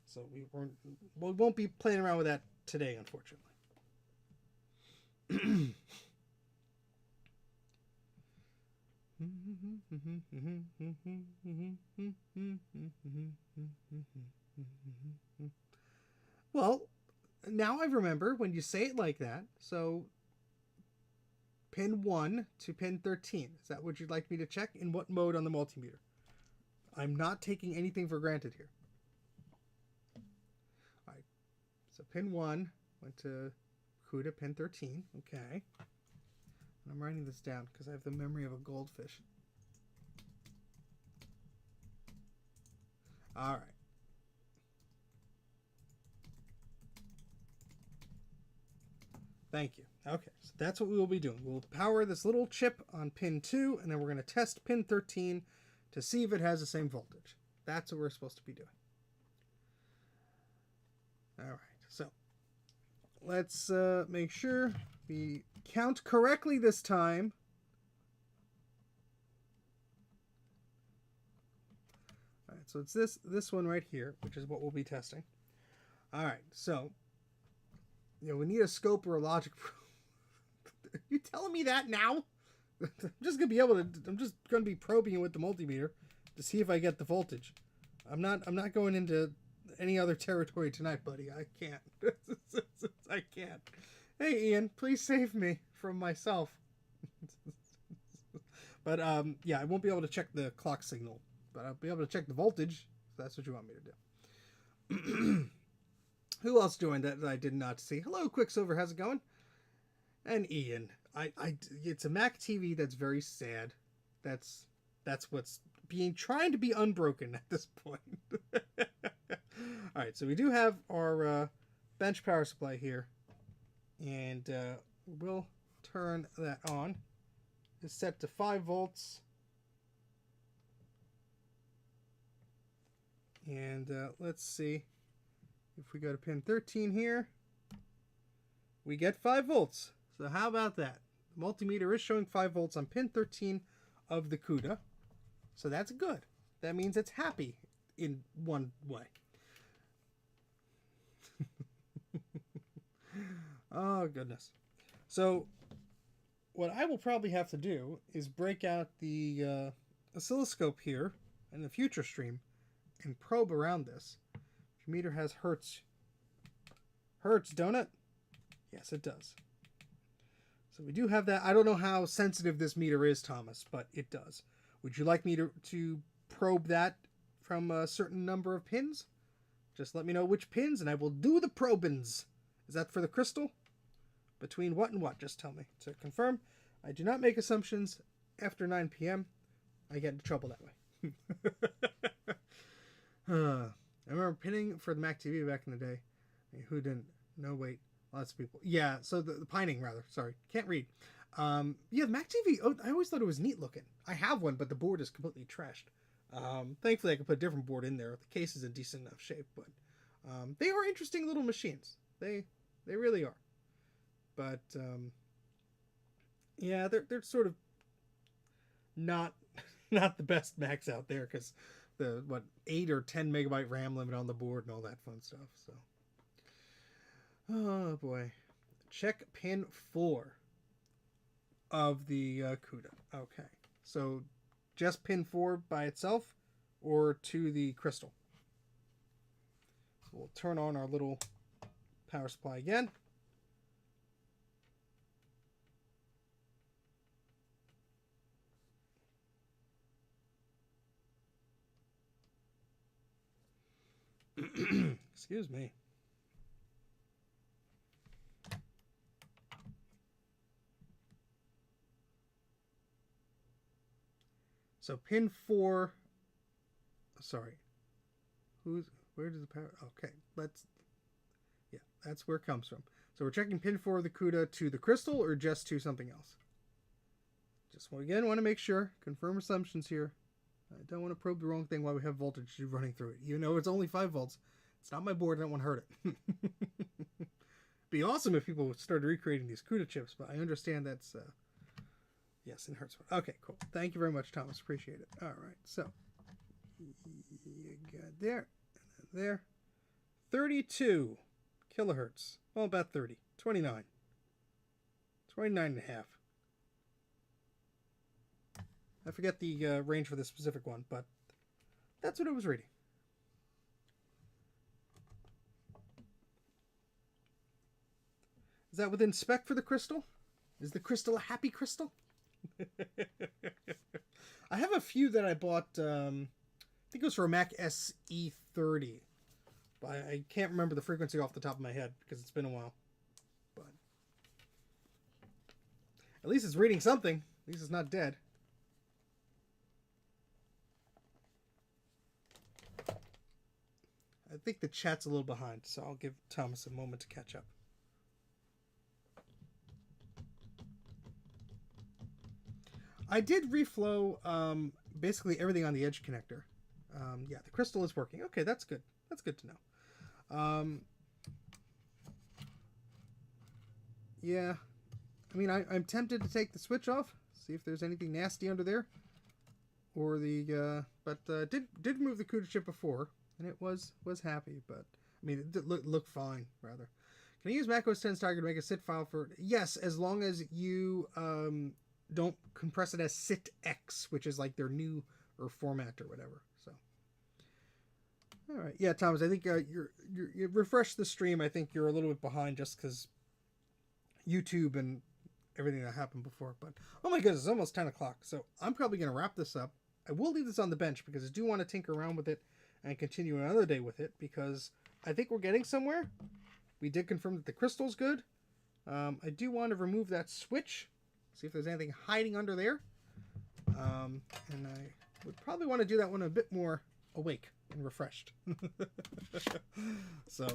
So we won't be playing around with that today, unfortunately. Well, now I remember when you say it like that. So pin 1 to pin 13. Is that what you'd like me to check? In what mode on the multimeter? I'm not taking anything for granted here. All right. So pin 1 went to CUDA pin 13. Okay. And I'm writing this down because I have the memory of a goldfish. All right. Thank you. Okay, so that's what we will be doing. We'll power this little chip on pin 2, and then we're going to test pin 13 to see if it has the same voltage. That's what we're supposed to be doing. All right, so let's make sure we count correctly this time. All right, so it's this one right here, which is what we'll be testing. All right, so we need a scope or a logic probe. Are you telling me that now? I'm just gonna be probing it with the multimeter to see if I get the voltage. I'm not going into any other territory tonight, buddy. I can't. I can't. Hey, Ian, please save me from myself. But yeah, I won't be able to check the clock signal, but I'll be able to check the voltage. If that's what you want me to do. Who else joined that I did not see? Hello, Quicksilver. How's it going? And Ian. It's a Mac TV that's very sad. That's what's trying to be unbroken at this point. All right, so we do have our bench power supply here, and we'll turn that on. It's set to 5 volts, and let's see. If we go to pin 13 here, we get 5 volts. So how about that? The multimeter is showing 5 volts on pin 13 of the CUDA. So that's good. That means it's happy in one way. Oh, goodness. So what I will probably have to do is break out the oscilloscope here in the future stream and probe around this. Your meter has hertz. Hertz, don't it? Yes, it does. So we do have that. I don't know how sensitive this meter is, Thomas, but it does. Would you like me to probe that from a certain number of pins? Just let me know which pins, and I will do the probings. Is that for the crystal? Between what and what? Just tell me. To confirm, I do not make assumptions after 9 p.m. I get into trouble that way. I remember pinning for the Mac TV back in the day. Who didn't? No, wait. Lots of people. Yeah, so the pining, rather. Sorry. Can't read. Yeah, the Mac TV, I always thought it was neat looking. I have one, but the board is completely trashed. Thankfully, I can put a different board in there. The case is in decent enough shape, but they are interesting little machines. They really are. But, yeah, they're sort of not the best Macs out there, because the 8 or 10 megabyte RAM limit on the board and all that fun stuff. So, oh boy, check pin 4 of the CUDA. Okay, so just pin 4 by itself, or to the crystal. So we'll turn on our little power supply again. Excuse me. So pin 4, sorry. Where does the power, okay, that's where it comes from. So we're checking pin 4 of the CUDA to the crystal, or just to something else? Just again, want to make sure, confirm assumptions here. I don't want to probe the wrong thing while we have voltage running through it. You know, it's only 5 volts. It's not my board. I don't want to hurt it. be awesome if people started recreating these CUDA chips, but I understand that's yes, in hertz. Okay, cool. Thank you very much, Thomas. Appreciate it. All right, so you got there and there, 32 kilohertz. Well, about 30, 29, 29 and a half. I forget the range for this specific one, but that's what it was reading. Is that within spec for the crystal? Is the crystal a happy crystal? I have a few that I bought, I think it was for a Mac SE30. But I can't remember the frequency off the top of my head because it's been a while. But at least it's reading something. At least it's not dead. I think the chat's a little behind, so I'll give Thomas a moment to catch up. I did reflow basically everything on the edge connector. Yeah, the crystal is working. Okay, that's good. That's good to know. Yeah, I mean, I'm tempted to take the switch off, see if there's anything nasty under there, or the but did remove the CUDA chip before, and it was happy. But I mean, it did look fine rather. Can I use macOS 10's Tiger to make a SIT file for? Yes, as long as you don't compress it as SITX, which is like their new or format or whatever. So, all right, yeah, Thomas, I think you refresh the stream. I think you're a little bit behind just because YouTube and everything that happened before. But oh my goodness, it's almost 10 o'clock. So I'm probably going to wrap this up. I will leave this on the bench because I do want to tinker around with it and continue another day with it because I think we're getting somewhere. We did confirm that the crystal's good. I do want to remove that switch. See if there's anything hiding under there. And I would probably want to do that one a bit more awake and refreshed. So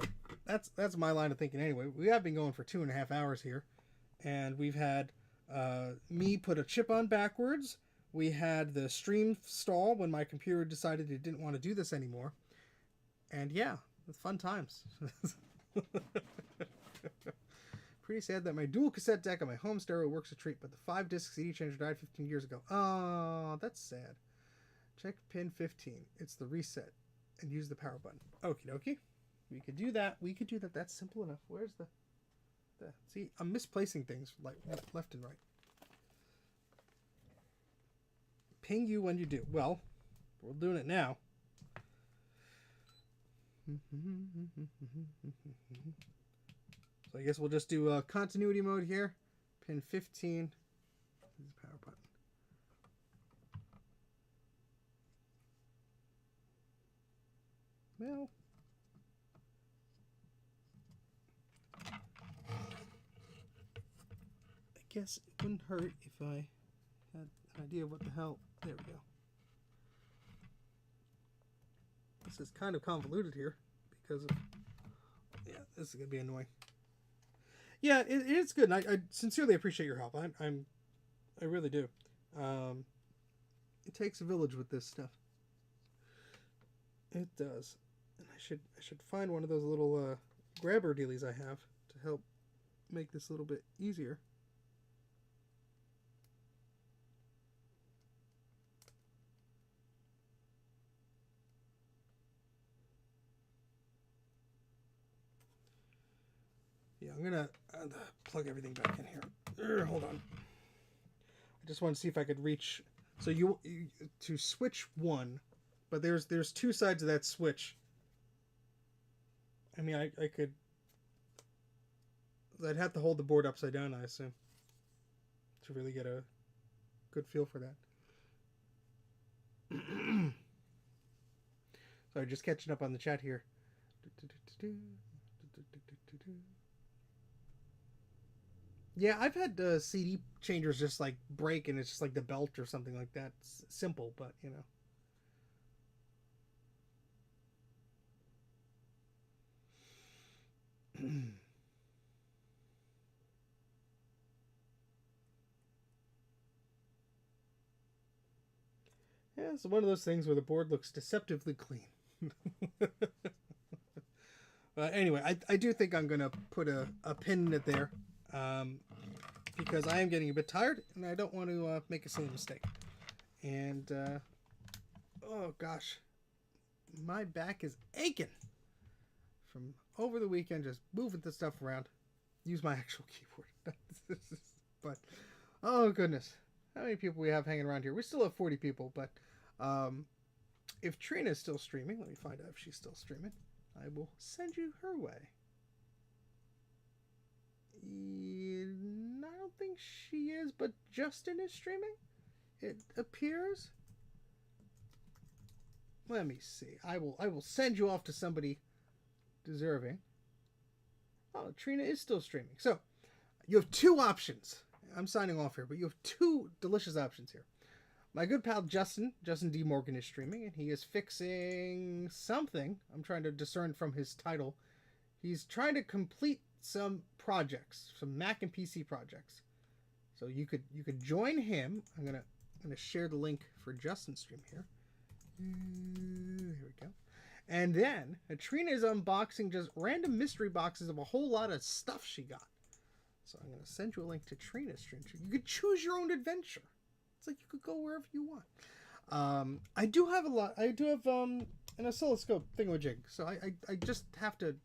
that's my line of thinking anyway. We have been going for 2.5 hours here. And we've had me put a chip on backwards. We had the stream stall when my computer decided it didn't want to do this anymore. And yeah, it's fun times. Pretty sad that my dual cassette deck on my home stereo works a treat, but the 5-disc CD changer died 15 years ago. Oh, that's sad. Check pin 15. It's the reset. And use the power button. Okie dokie. We could do that. We could do that. That's simple enough. Where's the... See, I'm misplacing things like left and right. Ping you when you do. Well, we're doing it now. So I guess we'll just do continuity mode here. Pin 15. This is the power button. Well, I guess it wouldn't hurt if I had an idea of what the hell. There we go. This is kind of convoluted here because of, yeah, this is gonna be annoying. Yeah, it is good. And I sincerely appreciate your help. I really do. It takes a village with this stuff. It does. And I should find one of those little grabber dealies I have to help make this a little bit easier. Yeah, I'm gonna plug everything back in here. Hold on. I just want to see if I could reach. So you to switch one, but there's two sides of that switch. I mean, I could. I'd have to hold the board upside down, I assume, to really get a good feel for that. Sorry, just catching up on the chat here. Yeah, I've had CD changers just like break and it's just like the belt or something like that. It's simple, but you know. Yeah, it's one of those things where the board looks deceptively clean. But anyway, I do think I'm going to put a pin in it there. Because I am getting a bit tired, and I don't want to make a silly mistake. And, oh gosh, my back is aching from over the weekend just moving the stuff around. Use my actual keyboard. But, oh goodness, how many people we have hanging around here? We still have 40 people, but if Trina is still streaming, let me find out if she's still streaming. I will send you her way. I don't think she is, but Justin is streaming, it appears. Let me see. I will send you off to somebody deserving. Oh, Trina is still streaming. So you have two options. I'm signing off here, but you have two delicious options here. My good pal Justin D. Morgan is streaming, and he is fixing something. I'm trying to discern from his title. He's trying to complete some projects, some Mac and PC projects. So you could join him. I'm gonna share the link for Justin's stream here. Here we go. And then Trina is unboxing just random mystery boxes of a whole lot of stuff she got. So I'm gonna send you a link to Trina's stream. You could choose your own adventure. It's like you could go wherever you want. I do have an oscilloscope thingamajig. So I just have to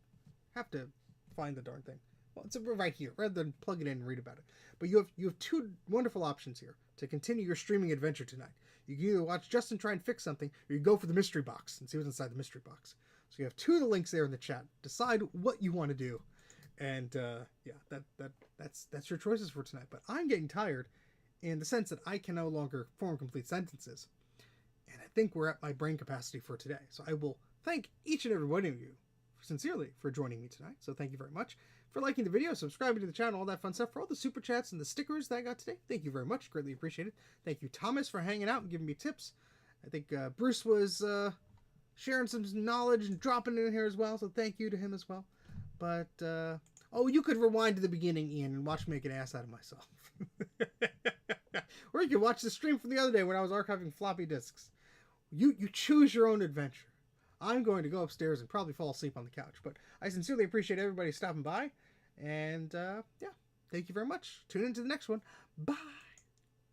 find the darn thing. Well, it's right here, rather than plug it in and read about it. But you have two wonderful options here to continue your streaming adventure tonight. You can either watch Justin try and fix something, or you go for the mystery box and see what's inside the mystery box. So you have two of the links there in the chat. Decide what you want to do, and yeah, that's your choices for tonight. But I'm getting tired, in the sense that I can no longer form complete sentences, and I think we're at my brain capacity for today. So I will thank each and every one of you sincerely for joining me tonight. So thank you very much for liking the video, subscribing to the channel, all that fun stuff. For all the super chats and the stickers that I got today, thank you very much. Greatly appreciate it. Thank you, Thomas, for hanging out and giving me tips. I think Bruce was sharing some knowledge and dropping it in here as well, so thank you to him as well. But, oh, you could rewind to the beginning, Ian, and watch me make an ass out of myself. Or you could watch the stream from the other day when I was archiving floppy disks. You choose your own adventure. I'm going to go upstairs and probably fall asleep on the couch. But I sincerely appreciate everybody stopping by. And, yeah, thank you very much. Tune into the next one. Bye.